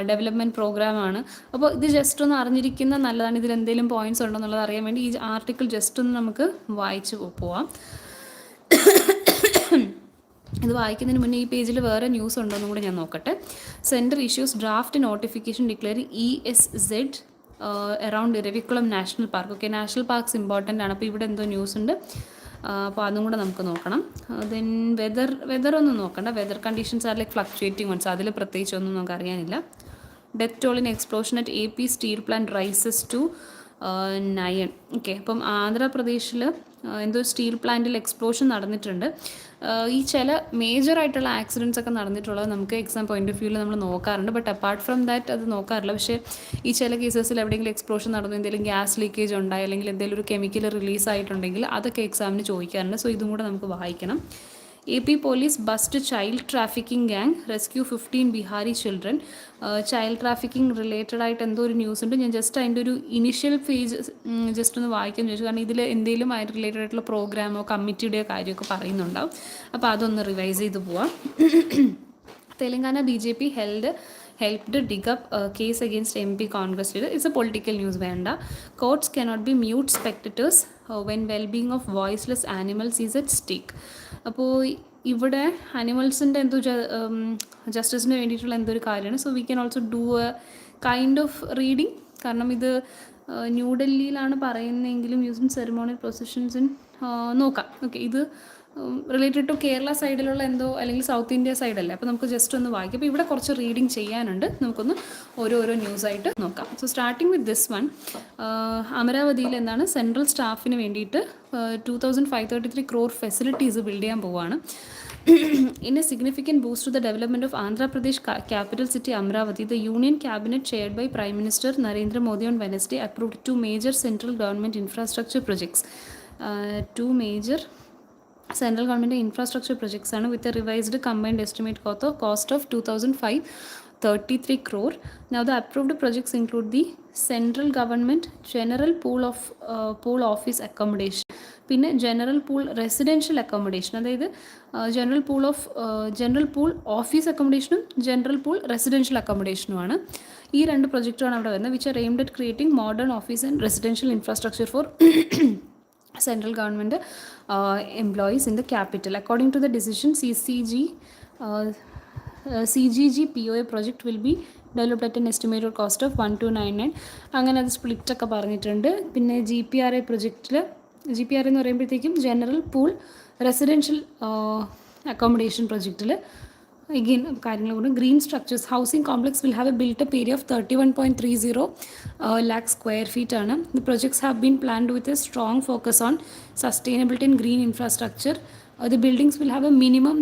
development പ്രോഗ്രാമാണ്. അപ്പോൾ ഇത് ജസ്റ്റ് ഒന്ന് അറിഞ്ഞിരിക്കുന്ന നല്ലതാണ്. ഇതിൽ എന്തെങ്കിലും പോയിൻറ്റ്സ് ഉണ്ടോ എന്നുള്ളത് അറിയാൻ വേണ്ടി ഈ ആർട്ടിക്കിൾ ജസ്റ്റ് ഒന്ന് നമുക്ക് വായിച്ച് പോവാം. ഇത് വായിക്കുന്നതിന് മുന്നേ ഈ പേജിൽ വേറെ ന്യൂസ് ഉണ്ടോ എന്നും കൂടെ ഞാൻ നോക്കട്ടെ. Centre issues draft notification declare ESZ around Eravikulam national park. Okay, national parks important ആണ്. അപ്പോൾ ഇവിടെ എന്തോ ന്യൂസ് ഉണ്ട്. അപ്പോൾ അതും കൂടെ നമുക്ക് നോക്കണം. ദെൻ വെതർ ഒന്നും നോക്കണ്ട. Weather conditions are like fluctuating ones. അതിൽ പ്രത്യേകിച്ച് ഒന്നും നമുക്ക് അറിയാനില്ല. Death toll in explosion at AP steel plant rises to 9. Okay, അപ്പം ആന്ധ്രാപ്രദേശിൽ എന്തോ സ്റ്റീൽ പ്ലാന്റിൽ എക്സ്പ്ലോഷൻ നടന്നിട്ടുണ്ട്. ഈ ചില മേജറായിട്ടുള്ള ആക്സിഡൻറ്റ്സ് ഒക്കെ നടന്നിട്ടുള്ളത് നമുക്ക് എക്സാം പോയിന്റ് ഓഫ് വ്യൂവിൽ നമ്മൾ നോക്കാറുണ്ട്. ബട്ട് അപ്പാർട്ട് ഫ്രം ദാറ്റ് അത് നോക്കാറില്ല. പക്ഷേ ഈ ചില കേസസിൽ എവിടെയെങ്കിലും എക്സ്പ്ലോഷൻ നടന്നു, എന്തെങ്കിലും ഗ്യാസ് ലീക്കേജ് ഉണ്ടായി, അല്ലെങ്കിൽ എന്തെങ്കിലും ഒരു കെമിക്കൽ റിലീസ് ആയിട്ടുണ്ടെങ്കിൽ അതൊക്കെ എക്സാമിന് ചോദിക്കാറുണ്ട്. സോ ഇതും കൂടെ നമുക്ക് വായിക്കണം. AP police bust child trafficking gang, rescue 15 Bihari children. Child trafficking related ആയിട്ട് എന്തോ ഒരു ന്യൂസ് ഉണ്ട്. ഞാൻ ജസ്റ്റ് അതിൻ്റെ ഒരു ഇനിഷ്യൽ പേജ് ജസ്റ്റ് ഒന്ന് വായിക്കാൻ ചോദിച്ചു. കാരണം ഇതിൽ എന്തെങ്കിലും അതിന് റിലേറ്റഡ് ആയിട്ടുള്ള പ്രോഗ്രാമോ കമ്മിറ്റിയുടെയോ കാര്യമൊക്കെ പറയുന്നുണ്ടാവും. അപ്പോൾ അതൊന്ന് റിവൈസ് ചെയ്ത് പോവാം. Telangana BJP helped dig up a case against MP Congress leader. It's a political news. Venda. Courts cannot be mute spectators when well-being of voiceless animals is at stake. അപ്പോൾ ഇവിടെ അനിമൽസിൻ്റെ എന്തോ ജസ്റ്റിസിന് വേണ്ടിയിട്ടുള്ള എന്തൊരു കാര്യമാണ്. So we can also do A kind of reading. കാരണം ഇത് ന്യൂഡൽഹിയിലാണ് പറയുന്നതെങ്കിലും using ceremonial processions in നോക്കാം. Okay, ഇത് റിലേറ്റഡ് ടു കേരള സൈഡിലുള്ള എന്തോ അല്ലെങ്കിൽ സൗത്ത് ഇന്ത്യ സൈഡല്ലേ. അപ്പോൾ നമുക്ക് ജസ്റ്റ് ഒന്ന് വായിക്കാം. അപ്പോൾ ഇവിടെ കുറച്ച് റീഡിങ് ചെയ്യാനുണ്ട്. നമുക്കൊന്ന് ഓരോരോ ന്യൂസായിട്ട് നോക്കാം. So starting with this one. അമരാവതിയിൽ എന്താണ് സെൻട്രൽ സ്റ്റാഫിന് വേണ്ടിയിട്ട് 2,533 crore ഫെസിലിറ്റീസ് ബിൽഡ് ചെയ്യാൻ പോവുകയാണ്. In a significant boost to the development of Andhra Pradesh capital city Amravati, the Union Cabinet chaired by Prime Minister Narendra Modi on Wednesday approved 2 major central government infrastructure projects. 2 major central government infrastructure projects ആണ് with a revised combined estimate cost of 2,533 crore. Now the approved projects include the central government general pool office accommodation, പിന്നെ general pool residential accommodation, അതായത് general pool office അക്കോമഡേഷനും general pool residential അക്കോമഡേഷനുമാണ്. ഈ 2 പ്രൊജക്റ്റാണ് അവിടെ വരുന്നത്. Which are aimed at creating modern office and residential infrastructure four central government employees in the capital. According to the decision, CGG POA project will be developed at an estimated cost of 1,299. അങ്ങനെ അത് സ്പ്ലിറ്റൊക്കെ പറഞ്ഞിട്ടുണ്ട്. പിന്നെ GPRA പ്രൊജക്റ്റിൽ GPRA എന്ന് പറയുമ്പോഴത്തേക്കും general pool residential accommodation പ്രൊജക്റ്റിൽ again കാര്യങ്ങൾ കൊണ്ട് green structures housing complex will have a built area of 31.30 lakh square feet ആണ്. The projects have been planned with a strong focus on sustainability and green infrastructure. The buildings will have a minimum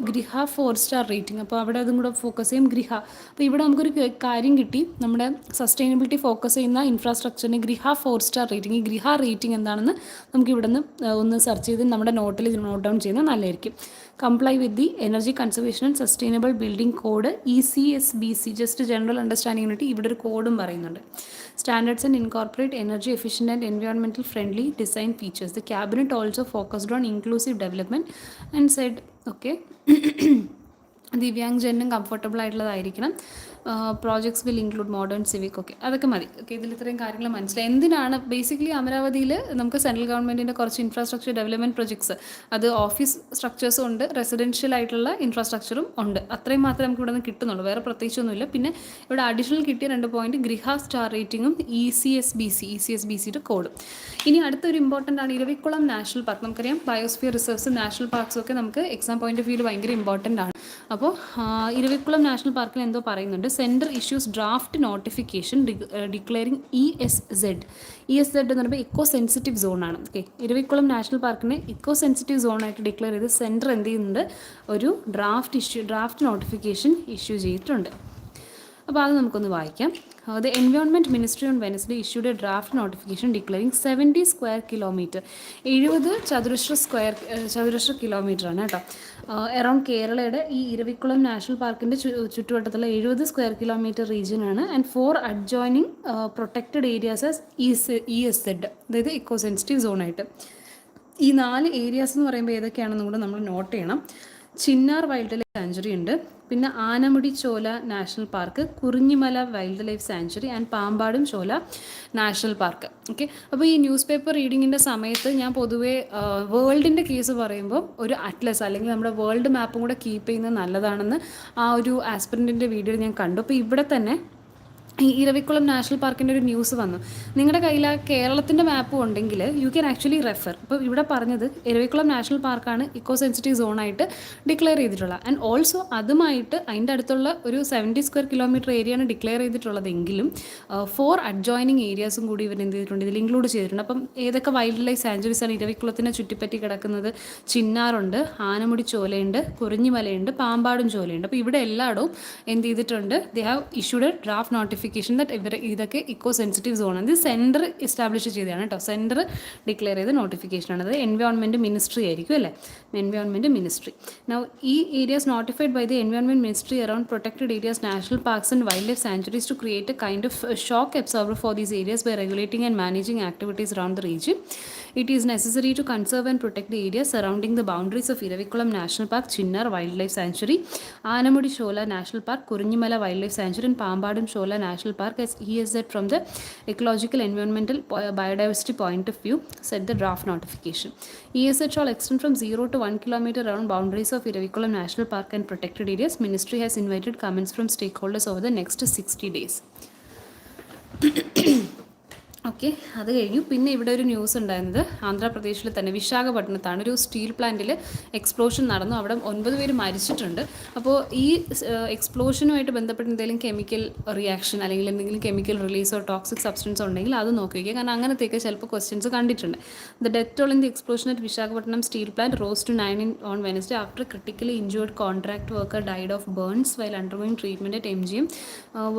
ഗൃഹ 4-star rating. അപ്പോൾ അവിടെ അതും കൂടെ focus ചെയ്യും ഗൃഹ. അപ്പോൾ ഇവിടെ നമുക്കൊരു കാര്യം കിട്ടി, നമ്മുടെ സസ്റ്റൈനബിലിറ്റി ഫോക്കസ് ചെയ്യുന്ന ഇൻഫ്രാസ്ട്രക്ചറിന് ഗൃഹ 4-star റേറ്റിംഗ്. ഈ ഗൃഹ റേറ്റിംഗ് എന്താണെന്ന് നമുക്ക് ഇവിടെ നിന്ന് ഒന്ന് സെർച്ച് ചെയ്ത് നമ്മുടെ നോട്ടിൽ നോട്ട് ഡൗൺ ചെയ്യുന്നത് നല്ലതായിരിക്കും. Comply with the energy conservation and sustainable building code ECSBC. Just general അണ്ടർസ്റ്റാൻഡിങ്ങിന് വേണ്ടി ഇവിടെ ഒരു കോഡും പറയുന്നുണ്ട്. Standards and incorporate energy efficient and environmental friendly design features. The cabinet also focused on inclusive development and said, okay, ദിവ്യാംഗജനും comfortable ആയിട്ടുള്ളതായിരിക്കണം. Projects will include modern civic. Okay, അതൊക്കെ മതി. ഓക്കെ, ഇതിൽ ഇത്രയും കാര്യങ്ങൾ മനസ്സിലായി. എന്തിനാണ് ബേസിക്കലി അമരാവതിയിൽ നമുക്ക് സെൻട്രൽ ഗവൺമെൻറ്റിൻ്റെ കുറച്ച് ഇൻഫ്രാസ്ട്രക്ചർ ഡെവലപ്മെൻറ്റ് പ്രൊജക്ട്സ്, അത് ഓഫീസ് സ്ട്രക്ചേഴ്സും ഉണ്ട്, റെസിഡൻഷ്യൽ ആയിട്ടുള്ള ഇൻഫ്രാസ്ട്രക്ചറും ഉണ്ട്. അത്രയും മാത്രമേ നമുക്ക് ഇവിടെ നിന്ന് കിട്ടുന്നുള്ളൂ, വേറെ പ്രത്യേകിച്ചൊന്നുമില്ല. പിന്നെ ഇവിടെ അഡീഷണൽ കിട്ടിയ 2 പോയിന്റ് ഗൃഹ സ്റ്റാർ റേറ്റിംഗും ECSBCയുടെ കോഡും. ഇനി അടുത്തൊരു ഇമ്പോർട്ടൻ്റ് ആണ് ഇരവിക്കുളം നാഷണൽ പാർക്ക്. നമുക്കറിയാം ബയോസ്ഫിയർ റിസർവ്സ്, നാഷണൽ പാർക്സും ഒക്കെ നമുക്ക് എക്സാം പോയിന്റ് ഓഫ് വ്യൂവിൽ ഭയങ്കര ഇമ്പോർട്ടൻ്റ് ആണ്. അപ്പോൾ ഇരവിക്കുളം നാഷണൽ പാർക്കിൽ എന്തോ പറയുന്നുണ്ട്, centre issues draft notification declaring ESZ എന്ന് പറയുമ്പോൾ ഇക്കോ സെൻസിറ്റീവ് സോണാണ്. ഓക്കെ, ഇരവിക്കുളം നാഷണൽ പാർക്കിനെ ഇക്കോ സെൻസിറ്റീവ് സോണായിട്ട് ഡിക്ലെയർ ചെയ്ത് സെൻറ്റർ എന്ത് ചെയ്യുന്നുണ്ട്, ഒരു ഡ്രാഫ്റ്റ് നോട്ടിഫിക്കേഷൻ ഇഷ്യൂ ചെയ്തിട്ടുണ്ട്. അപ്പോൾ അത് നമുക്കൊന്ന് വായിക്കാം. The Environment Ministry on Wednesday issued a draft notification declaring 70 square kilometer, 70 ചതുരശ്ര കിലോമീറ്റർ ആണ് കേട്ടോ, അറൗണ്ട് കേരളയുടെ ഈ ഇരവിക്കുളം നാഷണൽ പാർക്കിൻ്റെ ചുറ്റുവട്ടത്തുള്ള 70 സ്ക്വയർ കിലോമീറ്റർ റീജിയനാണ്. And 4 adjoining protected areas ESZ, അതായത് ഇക്കോ സെൻസിറ്റീവ് സോണായിട്ട്. ഈ 4 ഏരിയാസ് എന്ന് പറയുമ്പോൾ ഏതൊക്കെയാണെന്നും കൂടെ നമ്മൾ നോട്ട് ചെയ്യണം. ചിന്നാർ വൈൽഡ് ലൈഫ് സാഞ്ചുറി ഉണ്ട്, പിന്നെ Anamudi Shola national park, Kurinjimala wildlife sanctuary and Pambadum Shola national park. Okay, അപ്പോൾ ഈ ന്യൂസ് പേപ്പർ റീഡിങ്ങിൻ്റെ സമയത്ത് ഞാൻ പൊതുവേ വേൾഡിൻ്റെ കേസ് പറയുമ്പോൾ ഒരു അറ്റ്ലസ് അല്ലെങ്കിൽ നമ്മുടെ വേൾഡ് മാപ്പും കൂടെ കീപ്പ് ചെയ്യുന്നത് നല്ലതാണെന്ന് ആ ഒരു ആസ്പിറൻറ്റിൻ്റെ വീഡിയോയിൽ ഞാൻ കണ്ടു. അപ്പോൾ ഇവിടെ തന്നെ ഈ ഇരവിക്കുളം നാഷണൽ പാർക്കിൻ്റെ ഒരു ന്യൂസ് വന്നു. നിങ്ങളുടെ കയ്യിൽ ആ കേരളത്തിൻ്റെ മാപ്പും ഉണ്ടെങ്കിൽ യു ക്യാൻ ആക്ച്വലി റെഫർ. അപ്പോൾ ഇവിടെ പറഞ്ഞത് ഇരവിക്കുളം നാഷണൽ പാർക്കാണ് ഇക്കോ സെൻസിറ്റീവ് സോണായിട്ട് ഡിക്ലെയർ ചെയ്തിട്ടുള്ളത്. ആൻഡ് ഓൾസോ അതുമായിട്ട് അതിൻ്റെ അടുത്തുള്ള ഒരു 70 സ്ക്വയർ കിലോമീറ്റർ ഏരിയയാണ് ഡിക്ലെയർ ചെയ്തിട്ടുള്ളതെങ്കിലും 4 അഡ്ജോയിനിങ് ഏരിയാസും കൂടി ഇവർ എന്ത് ചെയ്തിട്ടുണ്ട്, ഇതിൽ ഇൻക്ലൂഡ് ചെയ്തിട്ടുണ്ട്. അപ്പം ഏതൊക്കെ വൈൽഡ് ലൈഫ് സാഞ്ചുറീസാണ് ഇരവിക്കുളത്തിനെ ചുറ്റിപ്പറ്റി കിടക്കുന്നത്? ചിന്നാറുണ്ട്, ആനമുടി ചോലയുണ്ട്, കുറിഞ്ഞിമലയുണ്ട്, പാമ്പാടും ചോലയുണ്ട്. അപ്പോൾ ഇവിടെ എല്ലായിടവും എന്ത് ചെയ്തിട്ടുണ്ട്, they have issued A draft notification that ഇതൊക്കെ ഇക്കോ സെൻസിറ്റീവ് സോണാണ്. ഇത് സെൻറ്റർ എസ്റ്റാബ്ലിഷ് ചെയ്തതാണ് കേട്ടോ, സെൻറ്റർ ഡിക്ലെയർ ചെയ്ത നോട്ടിഫിക്കേഷനാണ്. അത് എൻവയോൺമെൻറ്റ് മിനിസ്ട്രി ആയിരിക്കും അല്ലേ, എൻവയോൺമെൻറ്റ് മിനിസ്ട്രി. നൗ ഈ areas notified by the environment ministry around protected areas, national parks and wildlife sanctuaries to create a kind of shock absorber for these areas by regulating and managing activities around the region. It is necessary to conserve and protect the areas surrounding the boundaries of Iravikulam National Park, Chinnar Wildlife Sanctuary, Anamudi Shola National Park, Kurinyimala Wildlife Sanctuary and Pambadum Shola National Park as ESZ from the ecological, environmental, biodiversity point of view, said the draft notification. ESZ shall extend from 0 to 1 kilometer around boundaries of Iravikulam National Park and protected areas. Ministry has invited comments from stakeholders over the next 60 days. Okay, അത് കഴിഞ്ഞു. പിന്നെ ഇവിടെ ഒരു news ഉണ്ടായിരുന്നത് ആന്ധ്രാപ്രദേശിൽ തന്നെ വിശാഖപട്ടണത്താണ് ഒരു steel പ്ലാന്റിൽ എക്സ്പ്ലോഷൻ നടന്നു. അവിടെ 9 പേര് മരിച്ചിട്ടുണ്ട്. അപ്പോൾ ഈ എക്സ്പ്ലോഷനുമായിട്ട് ബന്ധപ്പെട്ട് എന്തെങ്കിലും കെമിക്കൽ റിയാക്ഷൻ അല്ലെങ്കിൽ എന്തെങ്കിലും കെമിക്കൽ റിലീസോ ടോക്സിക് സബ്സ്റ്റൻസോ ഉണ്ടെങ്കിൽ അത് നോക്കി വയ്ക്കുക, കാരണം അങ്ങനത്തെയൊക്കെ ചിലപ്പോൾ ക്വസ്റ്റ്യൻസ് കണ്ടിട്ടുണ്ട്. The death toll in the explosion at Visakhapatnam steel plant rose to 9 on Wednesday after critically injured contract worker died of burns while undergoing treatment at MGM.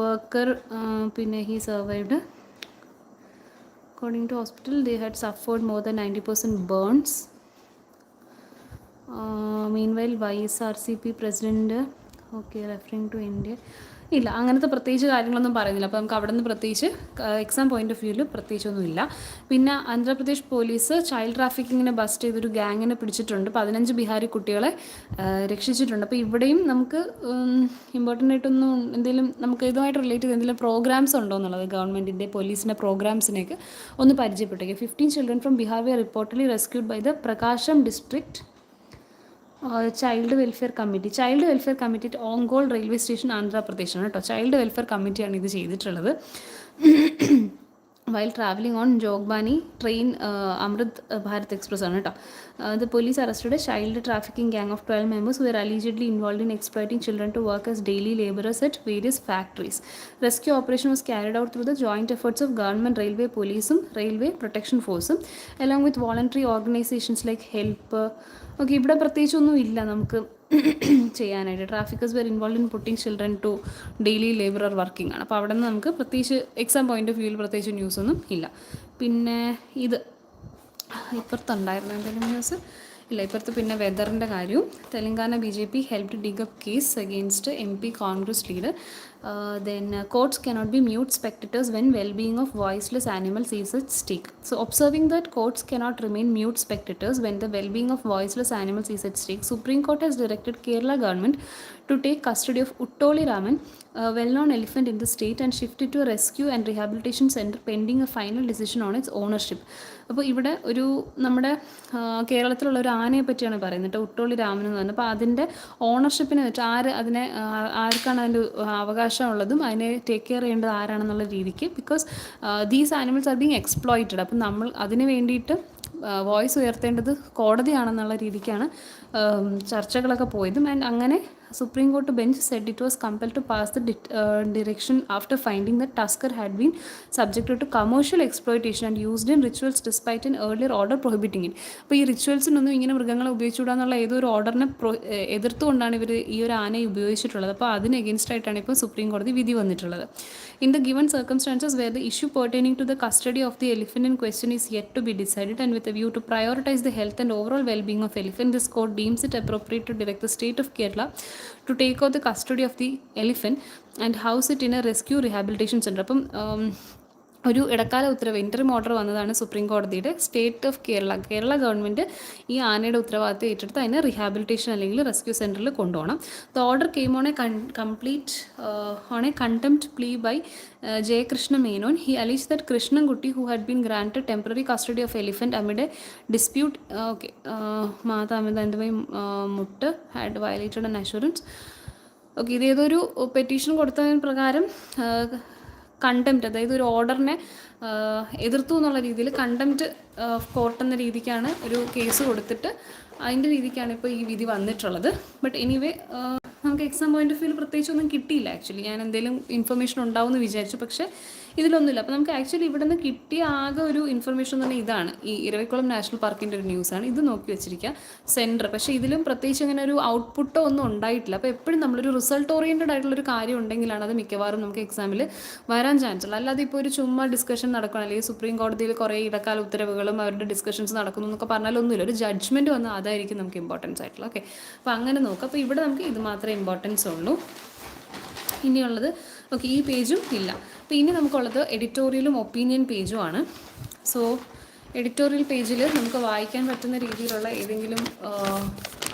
Worker പിന്നെ he survived. According to hospital, they had suffered more than 90% burns. Meanwhile, YSRCP president, okay, referring to India. ഇല്ല, അങ്ങനത്തെ പ്രത്യേകിച്ച് കാര്യങ്ങളൊന്നും പറയുന്നില്ല. അപ്പോൾ നമുക്ക് അവിടെ നിന്ന് പ്രത്യേകിച്ച് എക്സാം പോയിന്റ് ഓഫ് വ്യൂവിൽ പ്രത്യേകിച്ചൊന്നുമില്ല. പിന്നെ ആന്ധ്രാപ്രദേശ് പോലീസ് ചൈൽഡ് ട്രാഫിക്കിങ്ങിനെ ബസ്റ്റ് ചെയ്തൊരു ഗ്യാങ്ങിനെ പിടിച്ചിട്ടുണ്ട്. 15 ബിഹാരി കുട്ടികളെ രക്ഷിച്ചിട്ടുണ്ട്. അപ്പോൾ ഇവിടെയും നമുക്ക് ഇമ്പോർട്ടൻ്റ് ആയിട്ടൊന്നും എന്തെങ്കിലും നമുക്ക് ഇതുമായിട്ട് റിലേറ്റ് ചെയ്ത് എന്തെങ്കിലും പ്രോഗ്രാംസ് ഉണ്ടോ എന്നുള്ളത് ഗവൺമെൻറ്റിൻ്റെ പോലീസിൻ്റെ പ്രോഗ്രാംസിനെയൊക്കെ ഒന്ന് പരിചയപ്പെട്ടേക്കുക. 15 children from Bihar were reportedly rescued by the Prakasham district child welfare committee Ongole railway station ആന്ധ്രാപ്രദേശാണ് കേട്ടോ. ചൈൽഡ് വെൽഫെയർ കമ്മിറ്റിയാണ് ഇത് ചെയ്തിട്ടുള്ളത്. while traveling on Jogbani train Amrit Bharat Express ആണ് കേട്ടോ. The police arrested a child trafficking gang of 12 members who were allegedly involved in exploiting children to work as daily laborers at various factories. Rescue operation was carried out through the joint efforts of government railway policeum, railway protection forceum, along with voluntary organizations like Help. ഓക്കെ, ഇവിടെ പ്രത്യേകിച്ചൊന്നും ഇല്ല നമുക്ക് ചെയ്യാനായിട്ട്. Traffickers were involve in putting children to daily labourer working ആണ്. അപ്പോൾ അവിടെ നിന്ന് നമുക്ക് പ്രത്യേകിച്ച് എക്സാം പോയിന്റ് ഓഫ് വ്യൂവിൽ പ്രത്യേകിച്ച് ന്യൂസൊന്നും ഇല്ല. പിന്നെ ഇത് ഇപ്പുറത്തുണ്ടായിരുന്നു എന്തെങ്കിലും ന്യൂസ് ഇല്ല. ഇപ്പുറത്ത് പിന്നെ വെതറിൻ്റെ കാര്യവും Telangana BJP helped dig up case against MP Congress leader. Then courts cannot be mute spectators when well-being of voiceless animals is at stake. So observing that courts cannot remain mute spectators when the well-being of voiceless animals is at stake, Supreme Court has directed Kerala government to take custody of Uttoli Raman, a well-known elephant in the state, and shift it to a rescue and rehabilitation center pending a final decision on its ownership. അപ്പോൾ ഇവിടെ ഒരു നമ്മുടെ കേരളത്തിലുള്ള ഒരു ആനയെ പറ്റിയാണ് പറയുന്നത്, ഉട്ടോളി രാമൻ എന്ന് പറഞ്ഞത്. അപ്പോൾ അതിൻ്റെ ഓണർഷിപ്പിനെ വെച്ച് ആർക്കാണ് അതിൻ്റെ അവകാശമുള്ളതും അതിനെ ടേക്ക് കെയർ ചെയ്യേണ്ടത് ആരാണെന്നുള്ള രീതിക്ക്, because these animals are being exploited. അപ്പം നമ്മൾ അതിന് വേണ്ടിയിട്ട് വോയിസ് ഉയർത്തേണ്ടത് കോടതിയാണെന്നുള്ള രീതിക്കാണ് ചർച്ചകളൊക്കെ പോയതും. ആൻഡ് അങ്ങനെ supreme court bench said it was compelled to pass the direction after finding that tusker had been subjected to commercial exploitation and used in rituals despite in earlier order prohibiting it. അപ്പോൾ ഈ റിച്വൽസിനൊന്നും ഇങ്ങനെ മൃഗങ്ങളെ ഉപയോഗിച്ചുകൂടാന്നുള്ള ഏതൊരു ഓർഡറിനെ എതിർത്തുകൊണ്ടാണ് ഇവർ ഈ ഒരു ആനയെ ഉപയോഗിച്ചിട്ടുള്ളത്. അപ്പോൾ അതിന് എഗെയിൻസ്റ്റ് ആയിട്ടാണ് ഇപ്പോൾ സുപ്രീം കോടതി വിധി വന്നിട്ടുള്ളത്. In the given circumstances where the issue pertaining to the custody of the elephant in question is yet to be decided, and with a view to prioritize the health and overall well-being of elephant, this court deems it appropriate to direct the state of Kerala to take out the custody of the elephant and house it in a rescue rehabilitation center. അപ്പം ഒരു ഇടക്കാല ഉത്തരവ് interim order വന്നതാണ് supreme കോടതിയുടെ. State of Kerala government ഈ ആനയുടെ ഉത്തരവാദിത്തം ഏറ്റെടുത്ത് അതിനെ റീഹാബിലിറ്റേഷൻ അല്ലെങ്കിൽ റെസ്ക്യൂ സെൻറ്ററിൽ കൊണ്ടുപോകണം. The order came on a complete on a contempt plea by J. Krishna Menon. He alleged that Krishnankutti, who had been granted temporary custody of elephant amid a dispute, Mata Amidandavai Mutta had violated an assurance. Okay, ഇതേതൊരു petition കൊടുത്തതിന് പ്രകാരം contempt, അതായത് ഒരു ഓർഡറിനെ എതിർത്തു എന്നുള്ള രീതിയിൽ contempt of court എന്ന രീതിക്കാണ് ഒരു കേസ് കൊടുത്തിട്ട് അതിൻ്റെ രീതിക്കാണ് ഇപ്പോൾ ഈ വിധി വന്നിട്ടുള്ളത്. ബട്ട് എനിവേ നമുക്ക് എക്സാം പോയിന്റ് ഓഫ് വ്യൂ പ്രത്യേകിച്ചൊന്നും കിട്ടിയില്ല. ആക്ച്വലി ഞാൻ എന്തെങ്കിലും ഇൻഫർമേഷൻ ഉണ്ടാവും എന്ന് വിചാരിച്ചു, പക്ഷേ ഇതിലൊന്നുമില്ല. അപ്പോൾ നമുക്ക് ആക്ച്വലി ഇവിടെ നിന്ന് കിട്ടിയ ആകെ ഒരു ഇൻഫർമേഷൻ തന്നെ ഇതാണ്, ഈ ഇരവിക്കുളം നാഷണൽ പാർക്കിൻ്റെ ഒരു ന്യൂസാണ്. ഇത് നോക്കി വെച്ചിരിക്കുക സെൻറ്റർ. പക്ഷേ ഇതിലും പ്രത്യേകിച്ച് അങ്ങനെ ഒരു ഔട്ട്പുട്ടോ ഒന്നും ഉണ്ടായിട്ടില്ല. അപ്പോൾ എപ്പോഴും നമ്മളൊരു റിസൾട്ട് ഓറിയൻറ്റഡ് ആയിട്ടുള്ളൊരു കാര്യം ഉണ്ടെങ്കിലാണ് അത് മിക്കവാറും നമുക്ക് എക്സാമിൽ വരാൻ ചാൻസ് ഉള്ളൂ. അല്ലാതെ ഇപ്പോൾ ഒരു ചുമ്മാ ഡിസ്കഷൻ നടക്കണം, അല്ലെങ്കിൽ സുപ്രീം കോടതിയിൽ കുറേ ഇടക്കാല ഉത്തരവുകളും അവരുടെ ഡിസ്കഷൻസ് നടക്കുന്നു എന്നൊക്കെ പറഞ്ഞാലൊന്നുമില്ല. ഒരു ജഡ്ജ്മെൻറ്റ് വന്നാൽ അതായിരിക്കും നമുക്ക് ഇമ്പോർട്ടൻസ് ആയിട്ടുള്ള. ഓക്കെ, അപ്പോൾ അങ്ങനെ നോക്കാം. അപ്പോൾ ഇവിടെ നമുക്ക് ഇത് മാത്രമേ ഇമ്പോർട്ടൻസ് ഉള്ളൂ. ഇനിയുള്ളത് ഓക്കെ, ഈ പേജും ഇല്ല. അപ്പോൾ ഇനി നമുക്കുള്ളത് എഡിറ്റോറിയലും ഒപ്പീനിയൻ പേജും ആണ്. സോ എഡിറ്റോറിയൽ പേജിൽ നമുക്ക് വായിക്കാൻ പറ്റുന്ന രീതിയിലുള്ള ഏതെങ്കിലും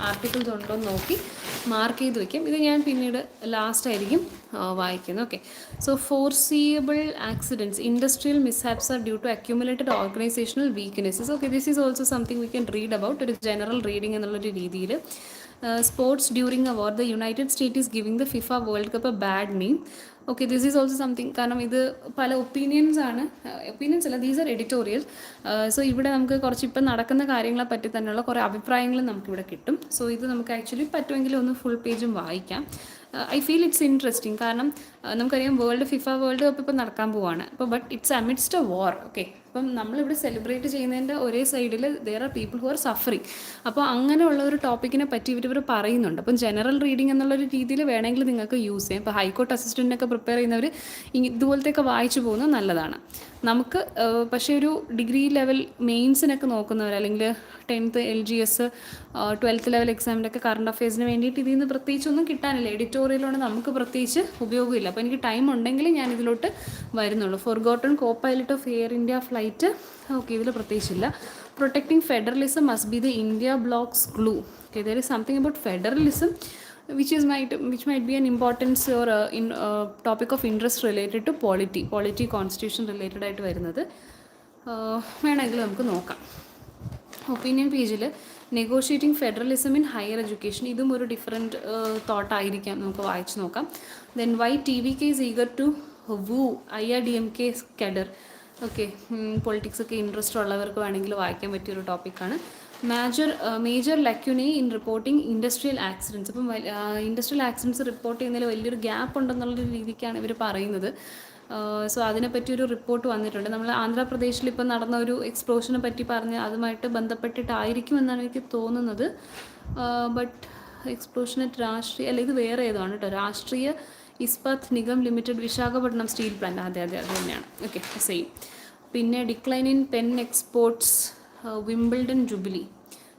ആർട്ടിക്കിൾസ് ഉണ്ടോ എന്ന് നോക്കി മാർക്ക് ചെയ്ത് വയ്ക്കും. ഇത് ഞാൻ പിന്നീട് ലാസ്റ്റ് ആയിരിക്കും വായിക്കുന്നത്. Okay, so foreseeable accidents, industrial mishaps are due to accumulated organisational weaknesses. Okay, this is also something we can read about, ഒരു ജനറൽ റീഡിംഗ് എന്നുള്ളൊരു രീതിയിൽ. Sports during a war, the United State is giving the FIFA world cup a bad name. Okay, this is also something, കാരണം ഇത് പല opinions അല്ല, these are editorial. So ഇവിടെ നമുക്ക് കുറച്ച് ഇപ്പം നടക്കുന്ന കാര്യങ്ങളെ പറ്റി തന്നെയുള്ള കുറേ അഭിപ്രായങ്ങളും നമുക്കിവിടെ കിട്ടും. സോ ഇത് നമുക്ക് ആക്ച്വലി പറ്റുമെങ്കിൽ ഒന്ന് ഫുൾ പേജും വായിക്കാം. ഐ ഫീൽ ഇറ്റ്സ് ഇൻട്രസ്റ്റിംഗ്, കാരണം നമുക്കറിയാം FIFA വേൾഡ് കപ്പ് ഇപ്പം നടക്കാൻ പോവാണ്. അപ്പോൾ but it's amidst a war. Okay, അപ്പം നമ്മളിവിടെ സെലിബ്രേറ്റ് ചെയ്യുന്നതിൻ്റെ ഒരേ സൈഡിൽ there are people who are suffering. അപ്പോൾ അങ്ങനെയുള്ള ഒരു ടോപ്പിക്കിനെ പറ്റി ഇവർ പറയുന്നുണ്ട്. അപ്പം ജനറൽ റീഡിംഗ് എന്നുള്ളൊരു രീതിയിൽ വേണമെങ്കിൽ നിങ്ങൾക്ക് യൂസ് ചെയ്യാം. ഇപ്പോൾ ഹൈക്കോർട്ട് അസിസ്റ്റൻറ്റിനൊക്കെ പ്രിപ്പയർ ചെയ്യുന്നവർ ഇതുപോലത്തെയൊക്കെ വായിച്ചു പോകുന്നത് നല്ലതാണ് നമുക്ക്. പക്ഷേ ഒരു ഡിഗ്രി ലെവൽ മെയിൻസിനൊക്കെ നോക്കുന്നവർ, അല്ലെങ്കിൽ 10th LGS 12th ലെവൽ എക്സാമിൻ്റെ ഒക്കെ കറണ്ട് അഫയേഴ്സിന് വേണ്ടിയിട്ട് ഇതിൽ നിന്ന് പ്രത്യേകിച്ചൊന്നും കിട്ടാനില്ല. എഡിറ്റോറിയലോട് നമുക്ക് പ്രത്യേകിച്ച് ഉപയോഗമില്ല. അപ്പോൾ എനിക്ക് ടൈം ഉണ്ടെങ്കിൽ ഞാൻ ഇതിലോട്ട് വരുന്നുള്ളൂ. Forgotten co pilot of Air India flight, okay, ഇതിൽ പ്രത്യേകിച്ചില്ല. Protecting federalism must be the India bloc's glue. Okay, there is something about federalism which might be an importance or topic of interest related to polity constitution related ആയിട്ട് വരുന്നത് വേണമെങ്കിൽ നമുക്ക് നോക്കാം. Opinion പേജിൽ negotiating federalism in higher education, ഇതും ഒരു different തോട്ടായിരിക്കാം, നമുക്ക് വായിച്ച് നോക്കാം. Then why TVK is eager to woo IRDMK cadre. Okay, പൊളിറ്റിക്സൊക്കെ ഇൻട്രസ്റ്റ് ഉള്ളവർക്ക് വേണമെങ്കിൽ വായിക്കാൻ പറ്റിയൊരു ടോപ്പിക്കാണ്. Major lacunae in reporting industrial accidents. അപ്പം ഇൻഡസ്ട്രിയൽ ആക്സിഡൻസ് റിപ്പോർട്ട് ചെയ്യുന്നതിൽ വലിയൊരു ഗ്യാപ്പ് ഉണ്ടെന്നുള്ള രീതിക്കാണ് ഇവർ പറയുന്നത്. സോ അതിനെപ്പറ്റി ഒരു റിപ്പോർട്ട് വന്നിട്ടുണ്ട്. നമ്മൾ ആന്ധ്രാപ്രദേശിൽ ഇപ്പം നടന്ന ഒരു എക്സ്പ്ലോഷനെ പറ്റി പറഞ്ഞ് അതുമായിട്ട് ബന്ധപ്പെട്ടിട്ടായിരിക്കും എന്നാണ് എനിക്ക് തോന്നുന്നത്. ബട്ട് എക്സ്പ്ലോഷനറ്റ് രാഷ്ട്രീയ അല്ല, ഇത് വേറെ ഏതാണ് കേട്ടോ. Rashtriya Ispat Nigam Limited, Visakhapatnam steel plant. അതെ അത് തന്നെയാണ്. Okay, same. പിന്നെ decline in pen exports, Wimbledon jubilee.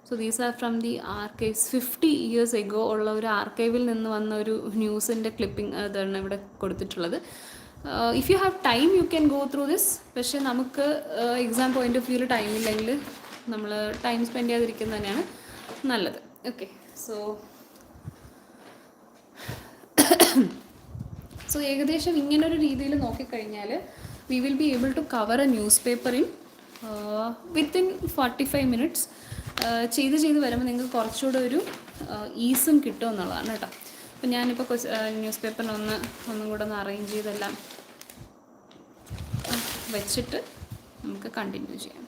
So these are from the archives. 50 years ago ഉള്ള ഒരു ആർക്കൈവിൽ നിന്ന് വന്ന ഒരു ന്യൂസിൻ്റെ ക്ലിപ്പിംഗ് അതാണ് ഇവിടെ കൊടുത്തിട്ടുള്ളത്. If you have time you can go through this. പക്ഷേ നമുക്ക് എക്സാം പോയിൻ്റ് ഓഫ് വ്യൂവിൽ ടൈമില്ലെങ്കിൽ നമ്മൾ ടൈം സ്പെൻഡ് ചെയ്യാതിരിക്കുന്നത് തന്നെയാണ് നല്ലത്. ഓക്കെ, സോ ഏകദേശം ഇങ്ങനൊരു രീതിയിൽ നോക്കിക്കഴിഞ്ഞാൽ we will be able to cover a newspaper in within 45 minutes. ചെയ്ത് വരുമ്പോൾ നിങ്ങൾക്ക് കുറച്ചുകൂടെ ഒരു ഈസും കിട്ടും എന്നുള്ളതാണ് കേട്ടോ. അപ്പോൾ ഞാനിപ്പോൾ ന്യൂസ് പേപ്പറിന് ഒന്നും കൂടെ ഒന്ന് അറേഞ്ച് ചെയ്തെല്ലാം വെച്ചിട്ട് നമുക്ക് കണ്ടിന്യൂ ചെയ്യാം.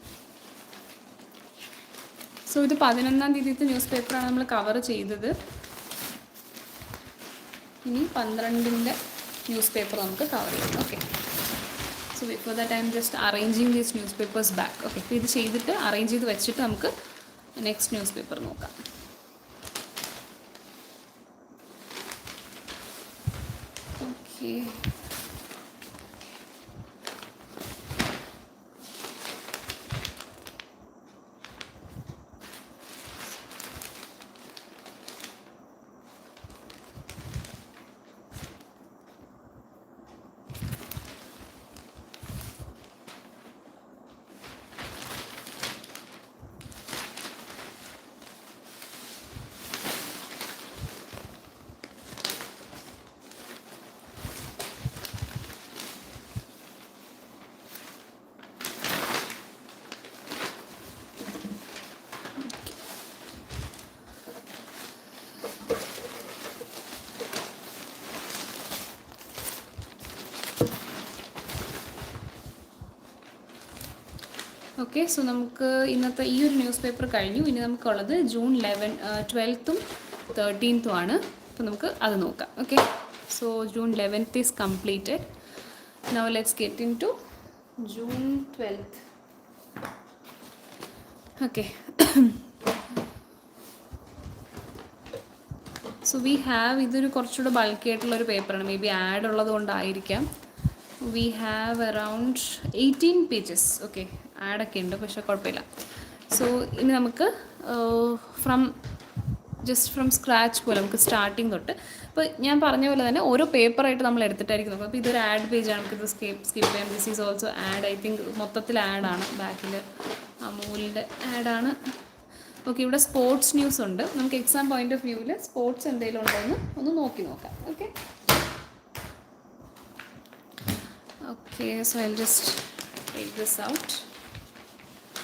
സോ ഇത് 11-ാം തീയതിത്തെ ന്യൂസ് പേപ്പറാണ് നമ്മൾ കവർ ചെയ്തത്. ഇനി 12-ൻ്റെ ന്യൂസ് പേപ്പർ നമുക്ക് കവർ ചെയ്യാം. Okay, so before that I am just arranging these news papers back. Okay, അപ്പോൾ ഇത് ചെയ്തിട്ട് അറേഞ്ച് ചെയ്ത് വെച്ചിട്ട് നമുക്ക് നെക്സ്റ്റ് ന്യൂസ് പേപ്പർ നോക്കാം. ഓക്കെ, ഓക്കെ, സോ നമുക്ക് ഇന്നത്തെ ഈ ഒരു ന്യൂസ് പേപ്പർ കഴിഞ്ഞു. ഇനി നമുക്കുള്ളത് June 12th-ഉം 13th-ഉം ആണ്. അപ്പോൾ നമുക്ക് അത് നോക്കാം. Okay, so June 11th is completed. Now let's get into June 12th. Okay. So we have, ഇതൊരു കുറച്ചുകൂടെ ബൾക്കി ആയിട്ടുള്ളൊരു പേപ്പറാണ്. മേ ബി ആഡ് ഉള്ളത് കൊണ്ടായിരിക്കാം. We have around 18 pages. Okay, ആഡൊക്കെ ഉണ്ട്, പക്ഷേ കുഴപ്പമില്ല. സോ ഇനി നമുക്ക് ഫ്രം സ്ക്രാച്ച് പോലെ നമുക്ക് സ്റ്റാർട്ടിങ് തൊട്ട്, ഇപ്പോൾ ഞാൻ പറഞ്ഞ പോലെ തന്നെ ഓരോ പേപ്പറായിട്ട് നമ്മൾ എടുത്തിട്ടായിരിക്കും നോക്കുക. അപ്പോൾ ഇതൊരു ആഡ് പേജാണ്, നമുക്കിത് സ്കിപ്പ് ചെയ്യാം. This is also add. I think മൊത്തത്തിൽ ആഡാണ്, ബാക്കിൽ അമൂലിൻ്റെ ആഡാണ്. ഓക്കെ, ഇവിടെ സ്പോർട്സ് ന്യൂസ് ഉണ്ട്. നമുക്ക് എക്സാം പോയിന്റ് ഓഫ് വ്യൂവിൽ സ്പോർട്സ് എന്തെങ്കിലും ഉണ്ടോ എന്ന് ഒന്ന് നോക്കി നോക്കാം. Okay, so I just take this out.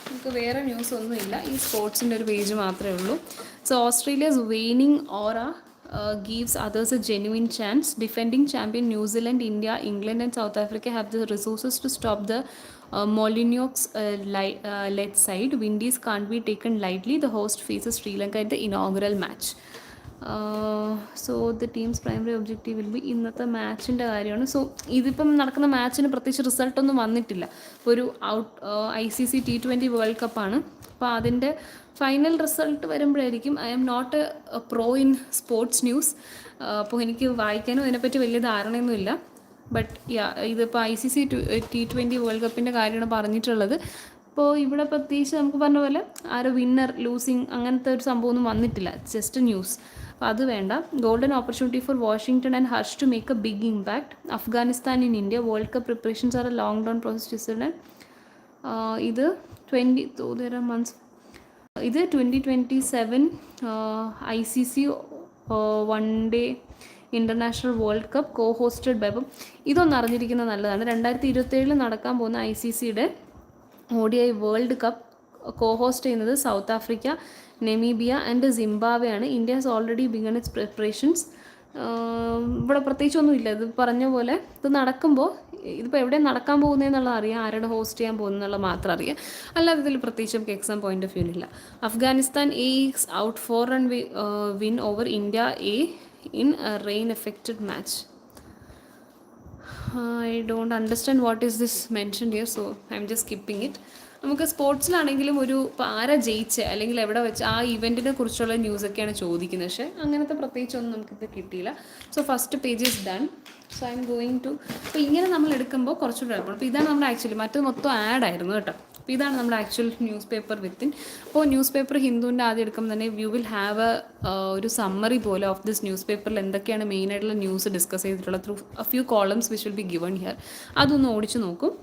നമുക്ക് വേറെ ന്യൂസ് ഒന്നുമില്ല, ഈ സ്പോർട്സിൻ്റെ ഒരു പേജ് മാത്രമേ ഉള്ളൂ. So Australia's waning aura gives others a genuine chance. Defending champion New Zealand, India, England and South Africa have the resources to stop the Molyneux led side. Windies can't be taken lightly. The host faces Sri Lanka at the inaugural match. So the teams primary objective will be, ഇന്നത്തെ മാച്ചിൻ്റെ കാര്യമാണ്. So ഇതിപ്പം നടക്കുന്ന മാച്ചിന് പ്രത്യേകിച്ച് റിസൾട്ടൊന്നും വന്നിട്ടില്ല. ഒരു ICC T20 world കപ്പാണ്. അപ്പോൾ അതിൻ്റെ ഫൈനൽ റിസൾട്ട് വരുമ്പോഴായിരിക്കും. I'm not a pro in sports news, അപ്പോൾ എനിക്ക് വായിക്കാനും അതിനെപ്പറ്റി വലിയ ധാരണയൊന്നുമില്ല. ബട്ട് ഇതിപ്പോൾ ICC T20 വേൾഡ് കപ്പിൻ്റെ കാര്യമാണ് പറഞ്ഞിട്ടുള്ളത്. അപ്പോൾ ഇവിടെ പ്രത്യേകിച്ച് നമുക്ക് പറഞ്ഞ പോലെ ആരോ വിന്നർ ലൂസിങ് അങ്ങനത്തെ ഒരു സംഭവമൊന്നും വന്നിട്ടില്ല, ജസ്റ്റ് ന്യൂസ്. അപ്പോൾ അത് വേണ്ട. Golden opportunity for Washington and Harsh to make a big impact. Afghanistan in India world cup preparations are a long down process. ഇത് 2027 ICC one day international world cup co hosted by. അപ്പം ഇതൊന്നും അറിഞ്ഞിരിക്കുന്നത് നല്ലതാണ്. 2027 നടക്കാൻ പോകുന്ന ICCയുടെ ODI world cup co host ചെയ്യുന്നത് South Africa, Namibia and Zimbabwe ആണ്. India has already begun its preparations ഇവിടെ പ്രത്യേകിച്ചൊന്നുമില്ല. ഇത് പറഞ്ഞ പോലെ ഇത് നടക്കുമ്പോൾ ഇതിപ്പോൾ എവിടെ നടക്കാൻ പോകുന്നതെന്നുള്ളത് അറിയാം, ആരുടെ ഹോസ്റ്റ് ചെയ്യാൻ പോകുന്നതെന്നുള്ളത് മാത്രം അറിയാം. അല്ലാതെ ഇതിൽ പ്രത്യേകിച്ച് നമുക്ക് എക്സാം പോയിന്റ് ഓഫ് വ്യൂവില്ല. Afghanistan A is out 4-run win over India A in rain affected match. I don't understand what is this mentioned here, so I'm just skipping it. നമുക്ക് സ്പോർട്സിലാണെങ്കിലും ഒരു ഇപ്പോൾ ആരാ ജയിച്ച് അല്ലെങ്കിൽ എവിടെ വെച്ച് ആ ഇവൻറ്റിനെ കുറിച്ചുള്ള ന്യൂസൊക്കെയാണ് ചോദിക്കുന്നത്. പക്ഷേ അങ്ങനത്തെ പ്രത്യേകിച്ചൊന്നും നമുക്കിത് കിട്ടിയില്ല. So first page is done. So I'm going to, അപ്പോൾ ഇങ്ങനെ നമ്മൾ എടുക്കുമ്പോൾ കുറച്ചുകൂടെ എളുപ്പമാണ്. അപ്പോൾ ഇതാണ് നമ്മുടെ ആക്ച്വലി, മറ്റത് മൊത്തം ആഡ് ആയിരുന്നു കേട്ടോ. അപ്പോൾ ഇതാണ് നമ്മുടെ ആക്ച്വൽ ന്യൂസ് പേപ്പർ വിത്തിൻ. അപ്പോൾ ന്യൂസ് പേപ്പർ ഹിന്ദുവിൻ്റെ ആദ്യം എടുക്കുമ്പോൾ തന്നെ യു വിൽ ഹാവ് ഒരു സമ്മറി പോലെ ഓഫ് ദിസ് ന്യൂസ് പേപ്പറിൽ എന്തൊക്കെയാണ് മെയിനായിട്ടുള്ള ന്യൂസ് ഡിസ്കസ് ചെയ്തിട്ടുള്ളത് through A few columns which will be given here. അതൊന്ന് ഓടിച്ച് നോക്കും.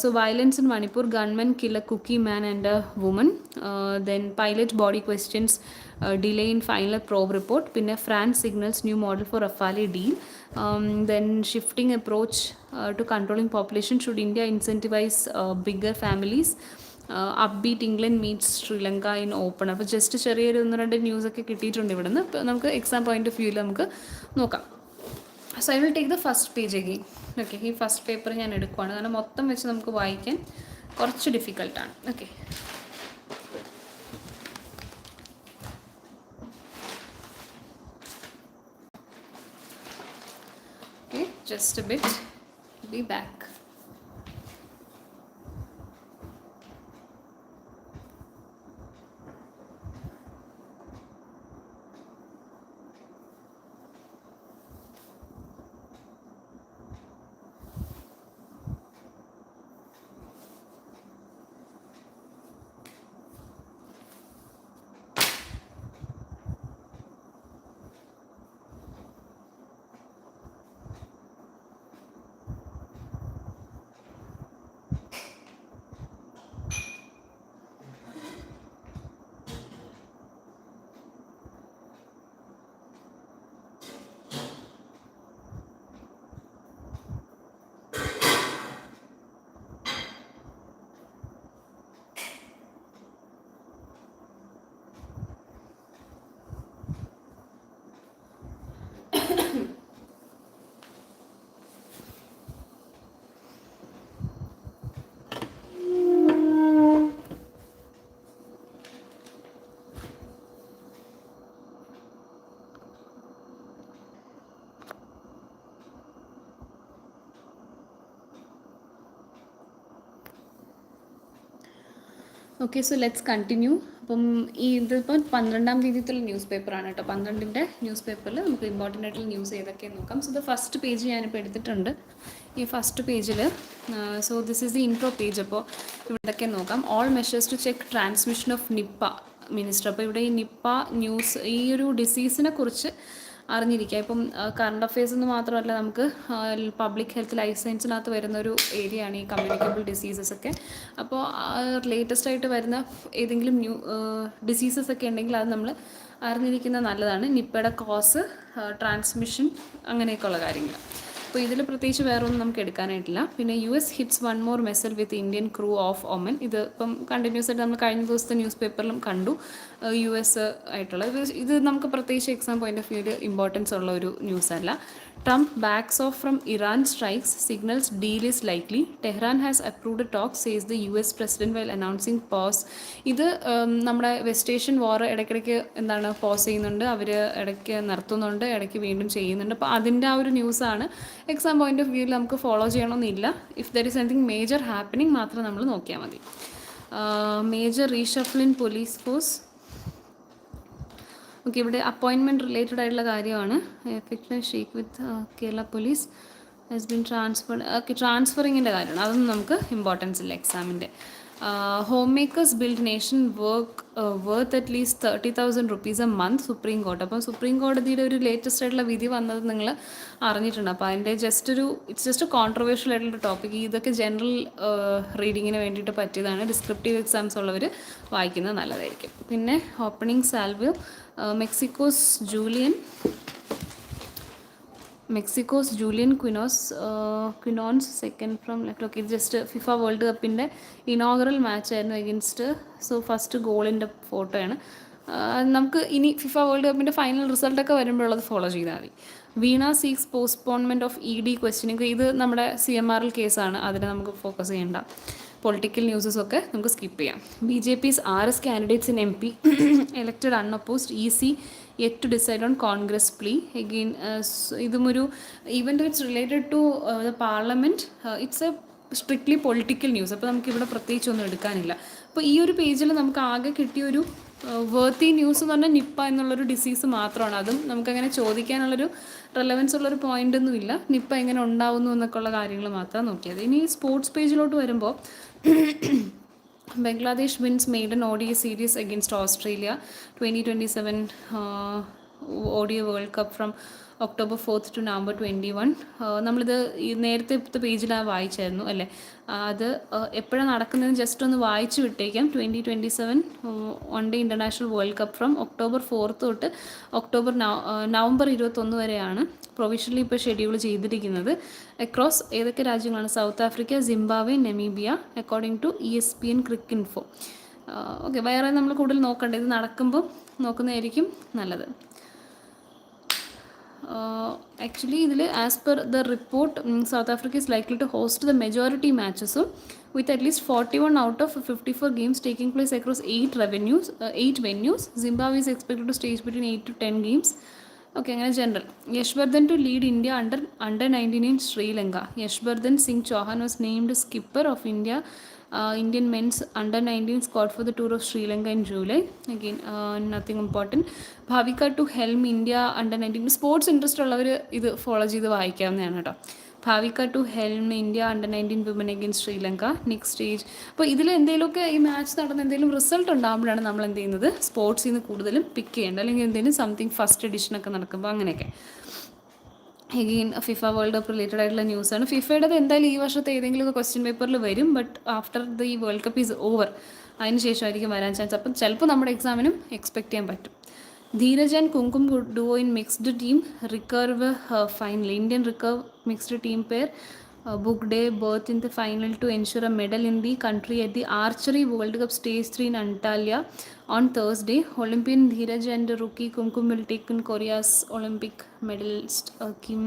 So violence in Manipur, gunmen kill a cookie man and a woman. Then pilot body questions, delay in final probe report. Pinne France signals new model for Rafale deal. Then shifting approach to controlling population, should India incentivize bigger families? Upbeat England meets Sri Lanka in open. അപ്പോൾ just ചെറിയൊരു 1-2 ന്യൂസൊക്കെ കിട്ടിയിട്ടുണ്ട് ഇവിടെ നിന്ന്. അപ്പോൾ നമുക്ക് exam point of വ്യൂവിൽ നമുക്ക് നോക്കാം. So I will take the first page again. Okay, ഈ ഫസ്റ്റ് പേപ്പർ ഞാൻ എടുക്കുവാണ്, കാരണം മൊത്തം വെച്ച് നമുക്ക് വായിക്കാൻ കുറച്ച് ഡിഫിക്കൽട്ടാണ്. Okay, okay, just a bit, be back. Okay, so let's continue. അപ്പം ഇതിപ്പോൾ 12-ാം തീയതിത്തുള്ള ന്യൂസ് പേപ്പറാണ് കേട്ടോ. 12-ൻ്റെ ന്യൂസ് പേപ്പറിൽ നമുക്ക് ഇമ്പോർട്ടൻ്റ് ആയിട്ടുള്ള ന്യൂസ് ഏതൊക്കെയെന്ന് നോക്കാം. സോ ദ ഫസ്റ്റ് പേജ് ഞാനിപ്പോൾ എടുത്തിട്ടുണ്ട്. ഈ ഫസ്റ്റ് പേജിൽ so this is the intro page. അപ്പോൾ ഇവിടെയൊക്കെ നോക്കാം. All measures to check transmission of Nipah minister. അപ്പോൾ ഇവിടെ ഈ നിപ്പ ന്യൂസ്, ഈ ഒരു ഡിസീസിനെ കുറിച്ച് അറിഞ്ഞിരിക്കുക. ഇപ്പം കറണ്ട് അഫെയർസ് എന്ന് മാത്രമല്ല, നമുക്ക് പബ്ലിക് ഹെൽത്ത് ലൈഫ് സയൻസിനകത്ത് വരുന്നൊരു ഏരിയയാണ് ഈ കമ്മ്യൂണിക്കബിൾ ഡിസീസസ് ഒക്കെ. അപ്പോൾ ലേറ്റസ്റ്റ് ആയിട്ട് വരുന്ന ഏതെങ്കിലും ഡിസീസസ് ഒക്കെ ഉണ്ടെങ്കിൽ അത് നമ്മൾ അറിഞ്ഞിരിക്കുന്നത് നല്ലതാണ്. നിപ്പയുടെ കോസ്, ട്രാൻസ്മിഷൻ, അങ്ങനെയൊക്കെയുള്ള കാര്യങ്ങൾ. അപ്പോൾ ഇതിൽ പ്രത്യേകിച്ച് വേറെ ഒന്നും നമുക്ക് എടുക്കാനായിട്ടില്ല. പിന്നെ US hits 1 more vessel with Indian crew off Oman. ഇത് ഇപ്പം കണ്ടിന്യൂസ് ആയിട്ട് നമ്മൾ കഴിഞ്ഞ ദിവസത്തെ ന്യൂസ് പേപ്പറിലും കണ്ടു. US ആയിട്ടുള്ള ഇത് നമുക്ക് പ്രത്യേകിച്ച് എക്സാം പോയിന്റ് ഓഫ് വ്യൂവിൽ ഇമ്പോർട്ടൻസ് ഉള്ള ഒരു ന്യൂസ് അല്ല. Trump backs off from Iran strikes, signals deal is likely. Tehran has approved talk, says the US president while announcing pause. ഇത് നമ്മുടെ വെസ്റ്റ് ഏഷ്യൻ വാർ ഇടയ്ക്കിടയ്ക്ക് എന്താണ് പോസ് ചെയ്യുന്നുണ്ട്, അവർ ഇടയ്ക്ക് നിർത്തുന്നുണ്ട്, ഇടയ്ക്ക് വീണ്ടും ചെയ്യുന്നുണ്ട്. അപ്പോൾ അതിൻ്റെ ആ ഒരു ന്യൂസാണ് എക്സാം പോയിന്റ് ഓഫ് വ്യൂവിൽ നമുക്ക് ഫോളോ ചെയ്യണമെന്നില്ല. If there is anything major happening മാത്രം നമ്മൾ നോക്കിയാൽ മതി. Major reshuffle in police force. Okay, ഇവിടെ അപ്പോയിൻമെൻറ്റ് റിലേറ്റഡ് ആയിട്ടുള്ള കാര്യമാണ്. Effective shake with Kerala police has been transferred. Okay, ട്രാൻസ്ഫറിങ്ങിൻ്റെ കാര്യമാണ്, അതൊന്നും നമുക്ക് ഇമ്പോർട്ടൻസ് ഇല്ല എക്സാമിൻ്റെ. Homemakers build nation worth at least 30,000 rupees a month, supreme court. അപ്പം സുപ്രീം കോടതിയുടെ ഒരു ലേറ്റസ്റ്റ് ആയിട്ടുള്ള വിധി വന്നത് നിങ്ങൾ അറിഞ്ഞിട്ടുണ്ട്. അപ്പോൾ അതിൻ്റെ ഇറ്റ്സ് ജസ്റ്റ് കോൺട്രവേഴ്ഷ്യൽ ആയിട്ടുള്ള ടോപ്പിക്. ഇതൊക്കെ ജനറൽ റീഡിങ്ങിന് വേണ്ടിയിട്ട് പറ്റിയതാണ്. ഡിസ്ക്രിപ്റ്റീവ് എക്സാംസ് ഉള്ളവർ വായിക്കുന്നത് നല്ലതായിരിക്കും. പിന്നെ opening salvo, Mexico's Julian Quinones second from left. Okay, ഇത് ജസ്റ്റ് ഫിഫ വേൾഡ് കപ്പിൻ്റെ ഇനോഗ്രൽ മാച്ച് ആയിരുന്നു എഗൻസ്റ്റ്. സോ ഫസ്റ്റ് ഗോളിൻ്റെ ഫോട്ടോയാണ്. നമുക്ക് ഇനി ഫിഫ വേൾഡ് കപ്പിൻ്റെ ഫൈനൽ റിസൾട്ടൊക്കെ വരുമ്പോഴുള്ളത് ഫോളോ ചെയ്താൽ മതി. Veena seeks postponement of ED questioning, ഇത് നമ്മുടെ CMRL കേസാണ്, അതിനെ നമുക്ക് ഫോക്കസ് ചെയ്യേണ്ട. പൊളിറ്റിക്കൽ ന്യൂസസൊക്കെ നമുക്ക് സ്കിപ്പ് ചെയ്യാം. BJP's 6 candidates in MP elected unopposed. EC yet to decide on Congress plea. Again, ഇതും ഒരു even though it's related to the parliament, it's a strictly political news. അപ്പോൾ നമുക്കിവിടെ പ്രത്യേകിച്ചൊന്നും എടുക്കാനില്ല. അപ്പോൾ ഈ ഒരു പേജിൽ നമുക്ക് ആകെ കിട്ടിയൊരു വേർത്തി ന്യൂസ് എന്ന് പറഞ്ഞാൽ നിപ്പ എന്നുള്ളൊരു ഡിസീസ് മാത്രമാണ്. അതും നമുക്കങ്ങനെ ചോദിക്കാനുള്ളൊരു റെലവൻസ് ഉള്ളൊരു പോയിൻ്റൊന്നുമില്ല. നിപ്പ എങ്ങനെ ഉണ്ടാവുന്നു എന്നൊക്കെ ഉള്ള കാര്യങ്ങൾ മാത്രം നോക്കിയത്. ഇനി സ്പോർട്സ് പേജിലോട്ട് വരുമ്പോൾ Bangladesh wins maiden ODI series against Australia 2027 ODI world cup from October 4th to November 21. നമ്മളിത് ഈ നേരത്തെ പേജിലാണ് വായിച്ചായിരുന്നു അല്ലേ. അത് എപ്പോഴാണ് നടക്കുന്നതെന്ന് ജസ്റ്റ് ഒന്ന് വായിച്ചു വിട്ടേക്കാം. 2027 one day international world cup from October 4th തൊട്ട് November 21 വരെയാണ് പ്രൊവിഷണലി ഇപ്പോൾ ഷെഡ്യൂൾ ചെയ്തിരിക്കുന്നത്. അക്രോസ് ഏതൊക്കെ രാജ്യങ്ങളാണ്? South Africa, Zimbabwe, Namibia, according to ESPN Cricinfo. Okay, വേറെ നമ്മൾ കൂടുതൽ നോക്കണ്ടേ, ഇത് നടക്കുമ്പോൾ നോക്കുന്നതായിരിക്കും നല്ലത്. Actually ഇതിൽ as per the report South Africa is likely to host the majority മാച്ചസും with at least 41 out of 54 games taking place across 8 venues. Zimbabwe is expected to stage between 8 to 10 games. Okay, അങ്ങനെ ജനറൽ. Yashvardhan to lead India under 19 in Sri Lanka. Yashvardhan Singh Chauhan was named skipper of Indian men's under 19 squad for the tour of Sri Lanka in July. Again, nothing important. Bhavika to helm India under 19. Sports interest ഉള്ളവർ ഇത് follow ചെയ്ത് വായിക്കാവുന്നതാണ് കേട്ടോ. Bhavika to helm India under 19 women against Sri Lanka next stage. അപ്പോൾ ഇതിൽ എന്തെങ്കിലുമൊക്കെ ഈ match നടന്ന എന്തെങ്കിലും റിസൾട്ട് ഉണ്ടാകുമ്പോഴാണ് നമ്മൾ എന്ത് ചെയ്യുന്നത്, സ്പോർട്സിൽ നിന്ന് കൂടുതലും പിക്ക് ചെയ്യേണ്ടത്. അല്ലെങ്കിൽ എന്തെങ്കിലും സംതിങ് ഫസ്റ്റ് എഡിഷനൊക്കെ നടക്കുമ്പോൾ അങ്ങനെയൊക്കെ. Again FIFA world cup related ആയിട്ടുള്ള ന്യൂസാണ്. ഫിഫയുടേത് എന്തായാലും ഈ വർഷത്തെ ഏതെങ്കിലും ക്വസ്റ്റ്യൻ പേപ്പറിൽ വരും. ബട്ട് ആഫ്റ്റർ ദ ഈ വേൾഡ് കപ്പ് ഈസ് ഓവർ, അതിന് ശേഷമായിരിക്കും വരാൻ ചാൻസ്. അപ്പം ചിലപ്പോൾ നമ്മുടെ എക്സാമിനും എക്സ്പെക്ട് ചെയ്യാൻ പറ്റും. Dheeraj and Kumkum duo in mixed team recurve final. Indian recurve mixed team pair booked a berth in the final to ensure a medal in the country at the Archery World Cup Stage 3 in Antalya on Thursday. Olympian Dheeraj and rookie Kumkum will take in Korea's Olympic medalist Kim.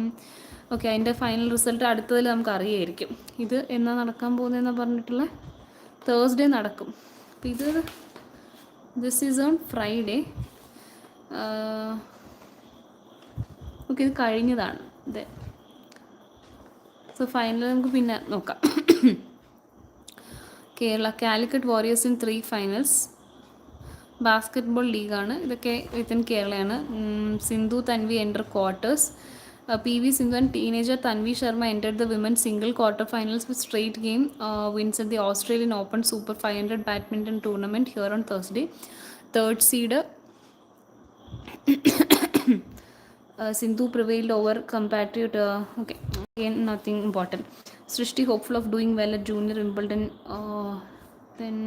Okay, അതിൻ്റെ final result അടുത്തതിൽ നമുക്ക് അറിയായിരിക്കും. ഇത് എന്നാ നടക്കാൻ പോകുന്നതെന്ന് പറഞ്ഞിട്ടുള്ള Thursday നടക്കും. അപ്പോൾ this is on Friday. Okay, ഇത് കഴിഞ്ഞതാണ്. അതെ, സോ ഫൈനൽ നമുക്ക് പിന്നെ നോക്കാം. Calicut Warriors in 3 finals. Basketball ലീഗാണ് ഇതൊക്കെ, വിത്തിൻ കേരളയാണ്. Sindhu Tanvi enter quarters. PV Sindhu and teenager Tanvi Sharma entered the women's single quarter finals with straight game wins at the Australian Open Super 500 badminton tournament here on Thursday. Third seed Sindhu prevailed over compatriot. Okay, again nothing important. Srishti hopeful of doing well at Junior Wimbledon. Then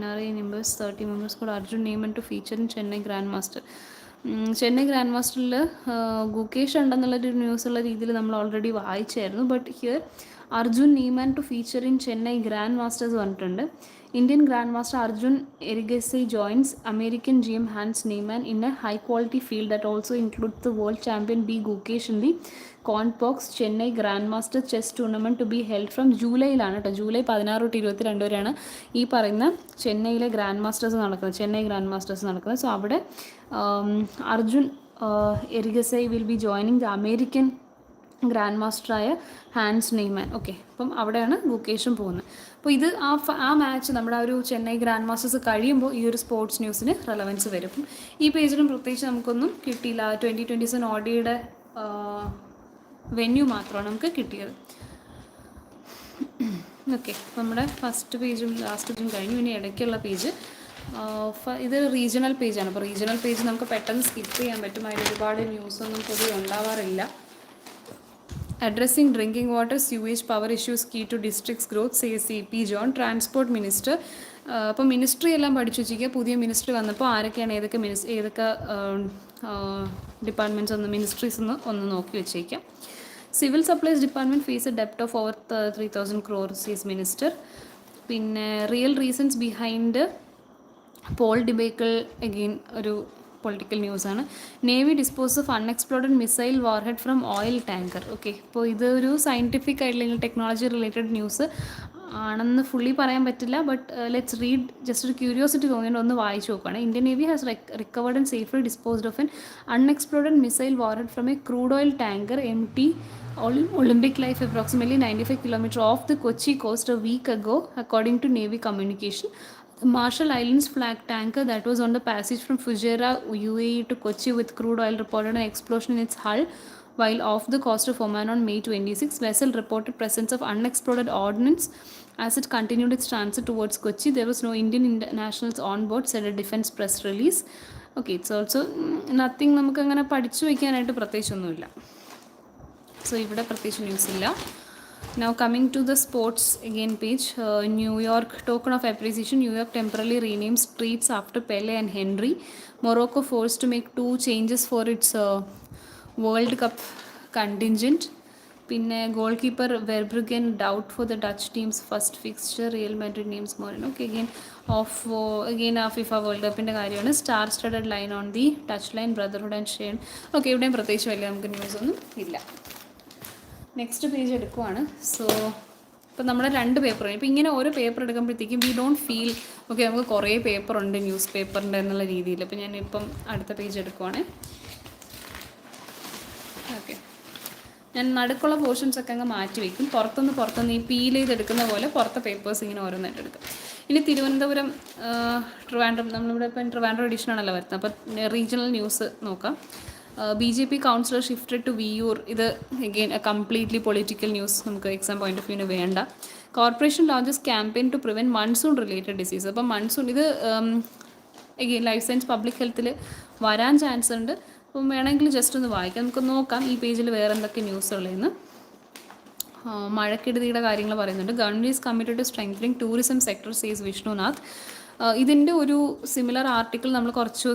Nare members 30 members could Arjun Neyman to feature in Chennai Grandmaster. Chennai Grand മാസ്റ്ററിൽ ഗുകേഷ് ഉണ്ടെന്നുള്ളൊരു ന്യൂസുള്ള രീതിയിൽ നമ്മൾ already വായിച്ചായിരുന്നു. But here Arjun Niemann to feature in Chennai Grand Masters പറഞ്ഞിട്ടുണ്ട്. Indian grand master Arjun Erigaisi joins American GM Hans Niemann in a high quality field that also include the world champion D Gukesh in the Quantbox Chennai Grand Master chess tournament to be held from ജൂലൈയിലാണ് കേട്ടോ. July 16 തൊട്ട് 22 വരെയാണ് ഈ പറയുന്ന ചെന്നൈയിലെ Grand Masters നടക്കുന്നത്, Chennai Grand Masters നടക്കുന്നത്. So അവിടെ Arjun Erigaisi will be joining the American grand മാസ്റ്ററായ ഹാൻസ് നെയ്മാൻ. ഓക്കെ, അപ്പം അവിടെയാണ് ഗുകേഷും പോകുന്നത്. അപ്പോൾ ഇത് ആ മാച്ച് നമ്മുടെ ആ ഒരു ചെന്നൈ ഗ്രാൻഡ് മാസ്റ്റേഴ്സ് കഴിയുമ്പോൾ ഈ ഒരു സ്പോർട്സ് ന്യൂസിന് റെലവൻസ് വരും. അപ്പം ഈ പേജിലും പ്രത്യേകിച്ച് നമുക്കൊന്നും കിട്ടിയില്ല. 2027 ഓഡിയുടെ വെന്യൂ മാത്രമാണ് നമുക്ക് കിട്ടിയത്. ഓക്കെ, നമ്മുടെ ഫസ്റ്റ് പേജും ലാസ്റ്റ് പേജും കഴിഞ്ഞു. ഇനി ഇടയ്ക്കുള്ള പേജ് ഇത് റീജിയണൽ പേജാണ്. അപ്പോൾ റീജിയണൽ പേജ് നമുക്ക് പെട്ടെന്ന് സ്കിപ്പ് ചെയ്യാൻ പറ്റും. അതിൽ ഒരുപാട് ന്യൂസൊന്നും പൊതുവെ ഉണ്ടാവാറില്ല. Addressing drinking water sewage power issues key to districts growth says CP John. Transport minister. അപ്പോൾ മിനിസ്ട്രി എല്ലാം പഠിച്ചു വച്ചിരിക്കുക. പുതിയ മിനിസ്ട്രി വന്നപ്പോൾ ആരൊക്കെയാണ് ഏതൊക്കെ ഡിപ്പാർട്ട്മെൻറ്റ്സ് മിനിസ്ട്രീസ് ഒന്ന് നോക്കി വെച്ചേക്കാം. Civil supplies department face a ഡെപ്റ്റ് of over 3,000 crores says minister. പിന്നെ real reasons behind poll debacle again ഒരു പൊളിറ്റിക്കൽ ന്യൂസാണ്. Navy dispose of unexploded missile warhead from oil tanker. Okay, ഇപ്പോൾ ഇതൊരു സയൻറ്റിഫിക് ആയിട്ടുള്ള ടെക്നോളജി റിലേറ്റഡ് ന്യൂസ് ആണെന്ന് fully പറയാൻ പറ്റില്ല. ബട്ട് ലെറ്റ്സ് റീഡ്, ജസ്റ്റ് ഒരു ക്യൂരിയോസിറ്റി തോന്നിയിട്ട് ഒന്ന് വായിച്ചു നോക്കുകയാണ്. Indian navy has recovered and safely disposed of an unexploded missile warhead from A crude oil tanker MT Olympic Life approximately 95 kilometers off the Kochi coast a week ago, according to Navy communication. The Marshall Islands flag tanker that was on the passage from Fujairah, UAE to Kochi with crude oil reported an explosion in its hull while off the coast of Oman on May 26. Vessel reported presence of unexploded ordnance as it continued its transit towards Kochi. There was no Indian nationals on board, said a defense press release. Okay, it's also nothing നമുക്ക് അങ്ങനെ പഠിച്ചു വയ്ക്കാനായിട്ട് പ്രത്യേകിച്ചൊന്നുമില്ല. So ഇവിടെ പ്രത്യേകിച്ച് news ഇല്ല. Now coming to the sports again page, New York token of appreciation. New York temporarily renames streets after Pele and Henry. Morocco forced to make 2 changes for its World Cup contingent. പിന്നെ goalkeeper Verbruggen doubt for the Dutch team's first fixture. Real Madrid neems Moreno. Okay, again ആ FIFA world കപ്പിൻ്റെ കാര്യമാണ്. Star studded line on the touchline, brotherhood and Shane. Okay, ഇവിടെയും പ്രത്യേകിച്ച് വലിയ നമുക്ക് ന്യൂസൊന്നും ഇല്ല. Next page എടുക്കുവാണ്. So ഇപ്പം നമ്മുടെ 2 പേപ്പറാണ്. ഇപ്പം ഇങ്ങനെ ഓരോ പേപ്പർ എടുക്കുമ്പോഴത്തേക്കും വി ഡോണ്ട് ഫീൽ ഓക്കെ നമുക്ക് കുറേ പേപ്പറുണ്ട് ന്യൂസ് പേപ്പറിൻ്റെ എന്നുള്ള രീതിയിൽ. അപ്പം ഞാനിപ്പം അടുത്ത പേജ് എടുക്കുവാണ്. ഓക്കെ, ഞാൻ നടുക്കുള്ള പോർഷൻസ് ഒക്കെ അങ്ങ് മാറ്റി വയ്ക്കും. പുറത്തുനിന്ന് ഈ പീൽ ചെയ്തെടുക്കുന്ന പോലെ പുറത്തെ പേപ്പേഴ്സ് ഇങ്ങനെ ഓരോന്നായിട്ട് എടുക്കും. ഇനി തിരുവനന്തപുരം, ട്രിവാൻഡ്രം, നമ്മളിവിടെ ഇപ്പം ട്രിവാൻഡ്രം എഡിഷനാണല്ലോ വരുന്നത്. അപ്പം റീജിയണൽ ന്യൂസ് നോക്കാം. BJP councillor shifted to Viyyur. ഇത് അഗെയിൻ കംപ്ലീറ്റ്ലി പൊളിറ്റിക്കൽ ന്യൂസ്, നമുക്ക് എക്സാം പോയിന്റ് ഓഫ് വ്യൂവിന് വേണ്ട. Corporation launches campaign to prevent monsoon related disease. അപ്പം മൺസൂൺ ഇത് അഗെയിൻ ലൈഫ് സയൻസ് പബ്ലിക് ഹെൽത്തിൽ വരാൻ ചാൻസ് ഉണ്ട്. അപ്പം വേണമെങ്കിൽ ജസ്റ്റ് ഒന്ന് വായിക്കാം. നമുക്ക് നോക്കാം ഈ പേജിൽ വേറെ എന്തൊക്കെ ന്യൂസ് ഉള്ളതെന്ന്. മഴക്കെടുതിയുടെ കാര്യങ്ങൾ പറയുന്നുണ്ട്. Government is committed to strengthening tourism sector, says Vishnunath. ഇതിൻ്റെ ഒരു സിമിലർ ആർട്ടിക്കിൾ നമ്മൾ കുറച്ച്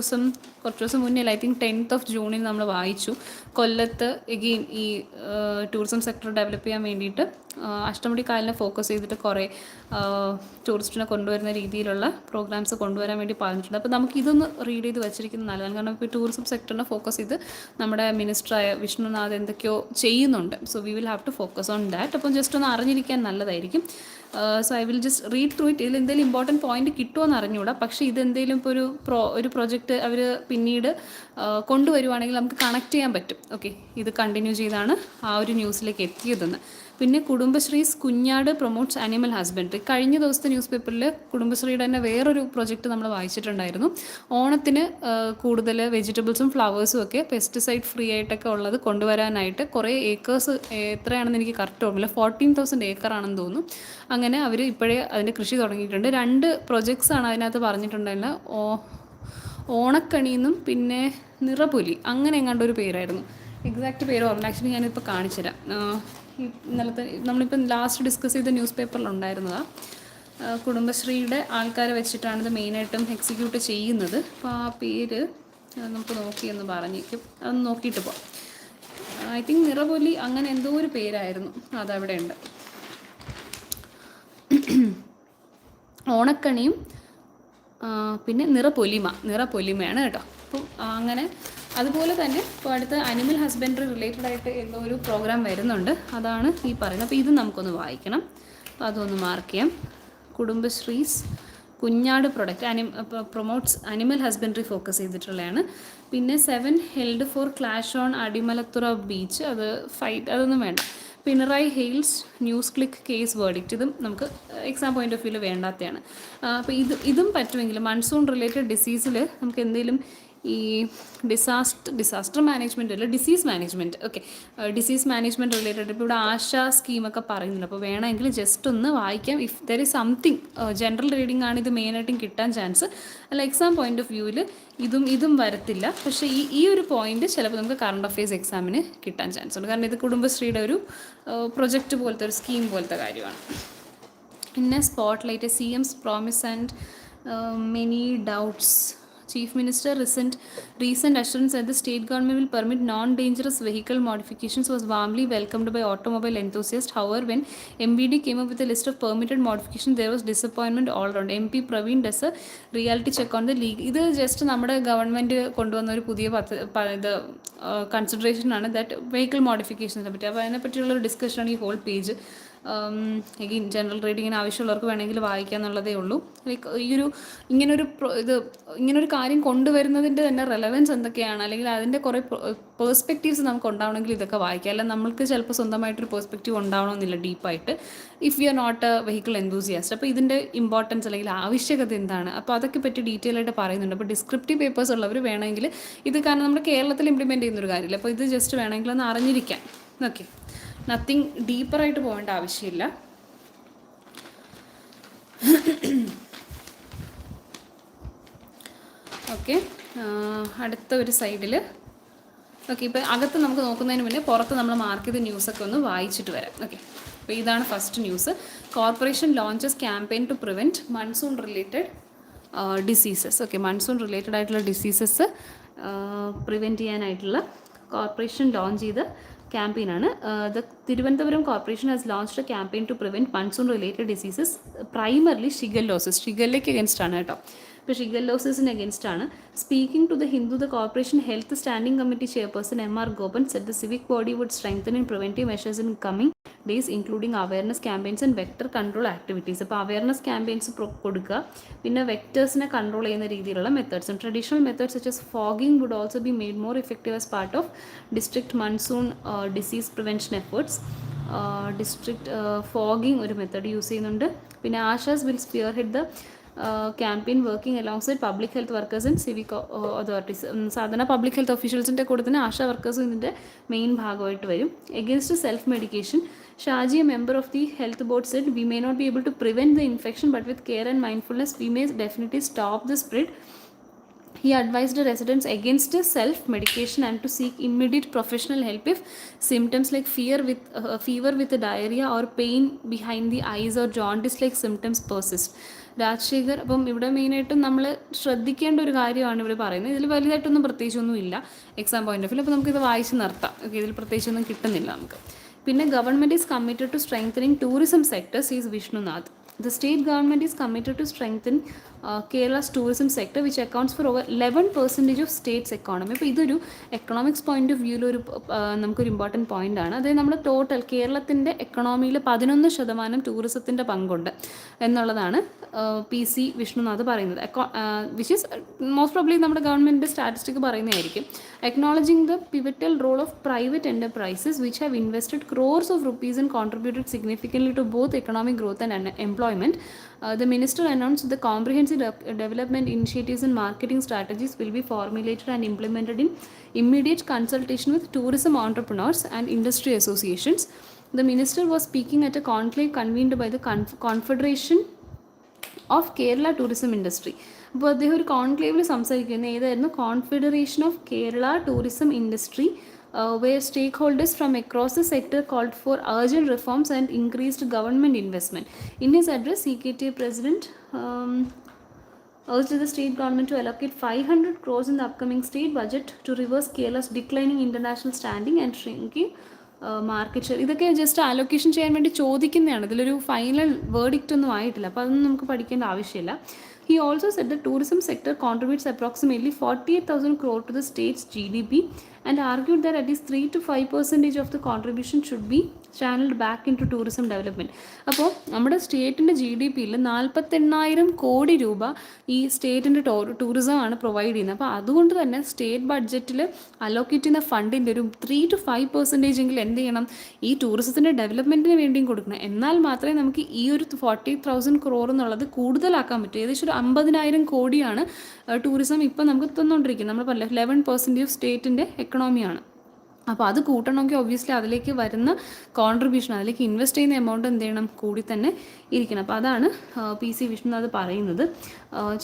ദിവസം മുന്നേ, ഐ തിങ്ക് 10th June നമ്മൾ വായിച്ചു. കൊല്ലത്ത് എഗെയിൻ ഈ ടൂറിസം സെക്ടർ ഡെവലപ്പ് ചെയ്യാൻ വേണ്ടിയിട്ട് അഷ്ടമുടി കായലിനെ ഫോക്കസ് ചെയ്തിട്ട് കുറേ ടൂറിസ്റ്റിനെ കൊണ്ടുവരുന്ന രീതിയിലുള്ള പ്രോഗ്രാംസ് കൊണ്ടുവരാൻ വേണ്ടി പറഞ്ഞിട്ടുണ്ട്. അപ്പോൾ നമുക്കിതൊന്ന് റീഡ് ചെയ്ത് വെച്ചിരിക്കുന്നത് നല്ലതാണ്. കാരണം ഇപ്പോൾ ടൂറിസം സെക്ടറിനെ ഫോക്കസ് ചെയ്ത് നമ്മുടെ മിനിസ്റ്ററായ വിഷ്ണുനാഥ് എന്തൊക്കെയോ ചെയ്യുന്നുണ്ട്. So we will have to focus on that. അപ്പം ജസ്റ്റ് ഒന്ന് അറിഞ്ഞിരിക്കാൻ നല്ലതായിരിക്കും. So I will just read through it. ഇതിൽ എന്തെങ്കിലും ഇമ്പോർട്ടൻറ്റ് പോയിന്റ് കിട്ടുമോ അറിഞ്ഞുകൂടാ. പക്ഷേ ഇതെന്തെങ്കിലും ഇപ്പോൾ ഒരു പ്രൊജക്റ്റ് അവർ പിന്നീട് കൊണ്ടുവരുവാണെങ്കിൽ നമുക്ക് കണക്ട് ചെയ്യാൻ പറ്റും. ഓക്കെ, ഇത് കണ്ടിന്യൂ ചെയ്താണ് ആ ഒരു ന്യൂസിലേക്ക് എത്തിയതെന്ന്. പിന്നെ കുടുംബശ്രീസ് കുഞ്ഞാട് പ്രൊമോട്ട്സ് ആനിമൽ ഹസ്ബൻഡറി. കഴിഞ്ഞ ദിവസത്തെ ന്യൂസ് പേപ്പറിൽ കുടുംബശ്രീയുടെ തന്നെ വേറൊരു പ്രൊജക്റ്റ് നമ്മൾ വായിച്ചിട്ടുണ്ടായിരുന്നു. ഓണത്തിന് കൂടുതൽ വെജിറ്റബിൾസും ഫ്ലവേഴ്സും ഒക്കെ പെസ്റ്റിസൈഡ് ഫ്രീ ആയിട്ടൊക്കെ ഉള്ളത് കൊണ്ടുവരാനായിട്ട് കുറേ ഏക്കേഴ്സ്, എത്രയാണെന്ന് എനിക്ക് കറക്റ്റ് ഓർമ്മയില്ല, 14,000 ഏക്കർ ആണെന്ന് തോന്നുന്നു. അങ്ങനെ അവർ ഇപ്പോഴേ അതിൻ്റെ കൃഷി തുടങ്ങിയിട്ടുണ്ട്. 2 പ്രൊജക്ട്സാണ് അതിനകത്ത് പറഞ്ഞിട്ടുണ്ടായിരുന്നത്. ഓണക്കണിയെന്നും പിന്നെ നിറപുലി, അങ്ങനെ എങ്ങാണ്ട് ഒരു പേരായിരുന്നു. എക്സാക്റ്റ് പേര് ഓർമ്മ. ആക്ച്വലി ഞാനിപ്പോൾ കാണിച്ചുതരാം. ഇന്നലത്തെ നമ്മളിപ്പോൾ ലാസ്റ്റ് ഡിസ്കസ് ചെയ്ത ന്യൂസ് പേപ്പറിലുണ്ടായിരുന്നതാണ്. കുടുംബശ്രീയുടെ ആൾക്കാരെ വെച്ചിട്ടാണ് ഇത് മെയിനായിട്ടും എക്സിക്യൂട്ട് ചെയ്യുന്നത്. അപ്പോൾ ആ പേര് നമുക്ക് നോക്കിയെന്ന് പറഞ്ഞേക്കും, അതൊന്ന് നോക്കിയിട്ട് പോകാം. ഐ തിങ്ക് നിറപൊലി അങ്ങനെ എന്തോ ഒരു പേരായിരുന്നു, അതവിടെ ഉണ്ട്. ഓണക്കണിയും പിന്നെ നിറപ്പൊലിമയാണ് കേട്ടോ. അപ്പം അങ്ങനെ അതുപോലെ തന്നെ ഇപ്പോൾ അടുത്ത അനിമൽ ഹസ്ബൻഡറി റിലേറ്റഡ് ആയിട്ട് എന്തോ ഒരു പ്രോഗ്രാം വരുന്നുണ്ട്, അതാണ് ഈ പറയുന്നത്. അപ്പോൾ ഇത് നമുക്കൊന്ന് വായിക്കണം. അപ്പോൾ അതൊന്ന് മാർക്ക് ചെയ്യാം. കുടുംബശ്രീസ് കുഞ്ഞാട് പ്രൊമോട്ട്സ് അനിമൽ ഹസ്ബൻഡറി ഫോക്കസ് ചെയ്തിട്ടുള്ളതാണ്. പിന്നെ 7 held for clash on Adimalathura beach, അത് ഫൈറ്റ്, അതൊന്നും വേണ്ട. Pinarayi hails news click case verdict, ഇതും നമുക്ക് എക്സാം പോയിന്റ് ഓഫ് വ്യൂവിൽ വേണ്ടാത്തതാണ്. അപ്പോൾ ഇതും പറ്റുമെങ്കിൽ മൺസൂൺ റിലേറ്റഡ് ഡിസീസിൽ നമുക്ക് എന്തെങ്കിലും ഈ ഡിസാസ്റ്റർ മാനേജ്മെൻറ്റ് അല്ല, disease management. Okay, disease management related ഇപ്പോൾ ഇവിടെ ആശാ സ്കീമൊക്കെ പറയുന്നുണ്ട്. അപ്പോൾ വേണമെങ്കിൽ ജസ്റ്റ് ഒന്ന് വായിക്കാം. If there is something general reading ആണ് ഇത് മെയിനായിട്ടും കിട്ടാൻ ചാൻസ്. അല്ല, എക്സാം പോയിന്റ് ഓഫ് വ്യൂവിൽ ഇതും വരത്തില്ല. പക്ഷേ ഈ ഒരു പോയിന്റ് ചിലപ്പോൾ നമുക്ക് കറണ്ട് അഫയേഴ്സ് എക്സാമിന് കിട്ടാൻ ചാൻസ് ഉണ്ട്. കാരണം ഇത് കുടുംബശ്രീയുടെ ഒരു പ്രൊജക്റ്റ് പോലത്തെ ഒരു സ്കീം പോലത്തെ കാര്യമാണ്. പിന്നെ spot light CM's promise and many doubts Chief Minister recent assurance that the state government will permit non-dangerous vehicle modifications was warmly welcomed by automobile enthusiasts. However, when MBD came up with a list of permitted modifications, there was disappointment all around. MP Praveen does a reality check on the league. ഇത് just നമ്മുടെ government കൊണ്ടുവന്ന ഒരു പുതിയ ഇത് കൺസിഡറേഷനാണ് that vehicle മോഡിഫിക്കേഷൻസിനെ പറ്റി. അപ്പോൾ അതിനെപ്പറ്റിയുള്ളൊരു ഡിസ്കഷനാണ് ഈ whole page. Again general റീഡിങ്ങിന് ആവശ്യമുള്ളവർക്ക് വേണമെങ്കിൽ വായിക്കുക എന്നുള്ളതേ ഉള്ളൂ. ലൈക്ക് ഇങ്ങനൊരു കാര്യം കൊണ്ടുവരുന്നതിൻ്റെ തന്നെ റെലവൻസ് എന്തൊക്കെയാണ്, അല്ലെങ്കിൽ അതിൻ്റെ കുറേ പേഴ്സ്പെക്റ്റീവ്സ് നമുക്ക് ഉണ്ടാവണമെങ്കിൽ ഇതൊക്കെ വായിക്കാം. അല്ല നമ്മൾക്ക് ചിലപ്പോൾ സ്വന്തമായിട്ടൊരു പേഴ്സ്പെക്റ്റീവ് ഉണ്ടാവണമെന്നില്ല ഡീപ്പായിട്ട്, if you are not a vehicle enthusiast. അപ്പോൾ ഇതിൻ്റെ ഇമ്പോർട്ടൻസ് അല്ലെങ്കിൽ ആവശ്യകത എന്താണ്, അപ്പോൾ അതൊക്കെ പറ്റി ഡീറ്റെയിൽ ആയിട്ട് പറയുന്നുണ്ട്. അപ്പോൾ ഡിസ്ക്രിപ്റ്റീവ് പേപ്പേഴ്സ് ഉള്ളവർ വേണമെങ്കിൽ ഇത്, കാരണം നമ്മുടെ കേരളത്തിൽ ഇംപ്ലിമെൻറ്റ് ചെയ്യുന്നൊരു കാര്യമില്ല, അപ്പോൾ ഇത് ജസ്റ്റ് വേണമെങ്കിൽ ഒന്ന് അറിഞ്ഞിരിക്കാൻ. ഓക്കെ, നത്തിങ് ഡീപ്പറായിട്ട് പോകേണ്ട ആവശ്യമില്ല. ഓക്കെ, അടുത്ത ഒരു സൈഡിൽ ഓക്കെ, ഇപ്പോൾ അകത്ത് നമുക്ക് നോക്കുന്നതിന് മുന്നേ പുറത്ത് നമ്മൾ മാർക്ക് ചെയ്ത ന്യൂസൊക്കെ ഒന്ന് വായിച്ചിട്ട് വരാം. ഓക്കെ, അപ്പോൾ ഇതാണ് first news. Corporation launches campaign to prevent monsoon related diseases. Okay, monsoon related ആയിട്ടുള്ള ഡിസീസസ് പ്രിവെൻറ്റ് ചെയ്യാനായിട്ടുള്ള കോർപ്പറേഷൻ ലോഞ്ച് ചെയ്ത ക്യാമ്പയിനാണ്. Thiruvananthapuram corporation has launched a campaign to prevent monsoon related diseases, primarily shigellosis. ഷിഗല്ലയ്ക്ക് അഗൻസ്റ്റ് ആണ് കേട്ടോ. ഇപ്പോൾ ഷിഗല്ലോസിന് അഗൻസ്റ്റ് ആണ്. Speaking to the Hindu, the corporation health standing committee chairperson MR Gopan said the civic body would strengthen in preventive measures in coming days including awareness campaigns and vector control activities. അപ്പോൾ awareness campaigns കൊടുക്കുക, പിന്നെ വെക്ടേഴ്സിനെ control ചെയ്യുന്ന രീതിയിലുള്ള മെത്തേഡ്സും. Traditional methods such as fogging would also be made more effective as part of district monsoon disease prevention efforts. District fogging ഒരു method use ചെയ്യുന്നുണ്ട്. പിന്നെ ASHAs will spearhead the campaign working alongside public health workers and civic authorities. സാധാരണ public health ഒഫീഷ്യൽസിൻ്റെ കൂടെ തന്നെ ASHA വർക്കേഴ്സും ഇതിൻ്റെ main ഭാഗമായിട്ട് വരും. Against self medication, Shaji, a member of the health board, said, "We may not be able to prevent the infection, but with care and mindfulness, we may definitely stop the spread." He advised the residents against self-medication and to seek immediate professional help if symptoms like fever with diarrhea or pain behind the eyes or jaundice-like symptoms persist. Rajasekhar, അപ്പം ഇവിടെ മെയിനായിട്ടും നമ്മൾ ശ്രദ്ധിക്കേണ്ട ഒരു കാര്യമാണ് ഇവിടെ പറയുന്നത്. ഇതിൽ വലുതായിട്ടൊന്നും പ്രത്യേകിച്ചൊന്നും ഇല്ല എക്സാം പോയിന്റ് ഓഫ് വ്യൂ. അപ്പോൾ നമുക്കിത് വായിച്ച് നിർത്താം. ഓക്കെ, ഇതിൽ പ്രത്യേകിച്ചൊന്നും കിട്ടുന്നില്ല നമുക്ക്. പിന്നെ government is committed to strengthening tourism sector, says Vishnunath. The state government is committed to strengthen Kerala's tourism sector, which accounts for over 11% of state's economy. അപ്പോൾ ഇതൊരു എക്കണോമിക്സ് പോയിന്റ് ഓഫ് വ്യൂവിൽ നമുക്കൊരു ഇമ്പോർട്ടൻറ്റ് പോയിന്റ് ആണ്. അതായത് നമ്മുടെ ടോട്ടൽ കേരളത്തിൻ്റെ എക്കണോമിയിൽ 11% ടൂറിസത്തിൻ്റെ പങ്കുണ്ട് എന്നുള്ളതാണ് PC വിഷ്ണുനാഥ് പറയുന്നത്. വിച്ച് ഈസ് മോസ്റ്റ് പ്രോബ്ലി നമ്മുടെ ഗവൺമെൻറ് സ്റ്റാറ്റിസ്റ്റിക് പറയുന്നതായിരിക്കും. Acknowledging the pivotal role of private enterprises which have invested crores of rupees and contributed significantly to both economic growth and employment, the minister announced the comprehensive development initiatives and marketing strategies will be formulated and implemented in immediate consultation with tourism entrepreneurs and industry associations. The minister was speaking at a conclave convened by the Confederation of Kerala Tourism Industry. അപ്പോൾ അദ്ദേഹം ഒരു കോൺക്ലേവിൽ സംസാരിക്കുന്നത് ഏതായിരുന്നു? Confederation of Kerala tourism industry, where stakeholders from across the sector called for urgent reforms and increased government investment. In his address, CKTA President urged the state government to allocate 500 crores in the upcoming state budget to reverse Kerala's declining international standing and shrinking market share. ഇതൊക്കെ just allocation ചെയ്യാൻ വേണ്ടി ചോദിക്കുന്നതാണ്, ഇതിലൊരു final verdict ഒന്നും ആയിട്ടില്ല. അപ്പോൾ അതൊന്നും നമുക്ക് പഠിക്കേണ്ട ആവശ്യമില്ല. He also said the tourism sector contributes approximately 48,000 crore to the state's GDP and argued that at least 3 to 5% of the contribution should be channeled back into tourism development. അപ്പോൾ നമ്മുടെ സ്റ്റേറ്റിൻ്റെ GDPയിൽ 48,000 കോടി രൂപ ഈ സ്റ്റേറ്റിൻ്റെ ടൂറിസമാണ് പ്രൊവൈഡ് ചെയ്യുന്നത്. അപ്പോൾ അതുകൊണ്ട് തന്നെ സ്റ്റേറ്റ് ബഡ്ജറ്റിൽ അലോക്കേറ്റ് ചെയ്യുന്ന ഫണ്ടിൻ്റെ ഒരു 3 to 5% എങ്കിലും എന്ത് ചെയ്യണം, ഈ ടൂറിസത്തിൻ്റെ ഡെവലപ്മെൻറ്റിന് വേണ്ടിയും കൊടുക്കണം. എന്നാൽ മാത്രമേ നമുക്ക് ഈ ഒരു 48,000 crore എന്നുള്ളത് കൂടുതലാക്കാൻ പറ്റൂ. ഏകദേശം ഒരു 50,000 കോടിയാണ് ടൂറിസം ഇപ്പം നമുക്ക് തന്നുകൊണ്ടിരിക്കുന്നത്. നമ്മൾ പറഞ്ഞില്ല 11% ഓഫ് സ്റ്റേറ്റിൻ്റെ എക്കണോമിയാണ്. അപ്പോൾ അത് കൂട്ടണമെങ്കിൽ ഒബ്വിയസ്ലി അതിലേക്ക് വരുന്ന കോൺട്രിബ്യൂഷൻ, അതിലേക്ക് ഇൻവെസ്റ്റ് ചെയ്യുന്ന എമൗണ്ട് എന്ത് ചെയ്യണം, കൂടി തന്നെ ഇരിക്കണം. അപ്പോൾ അതാണ് PC വിഷ്ണുനാഥ് പറയുന്നത്.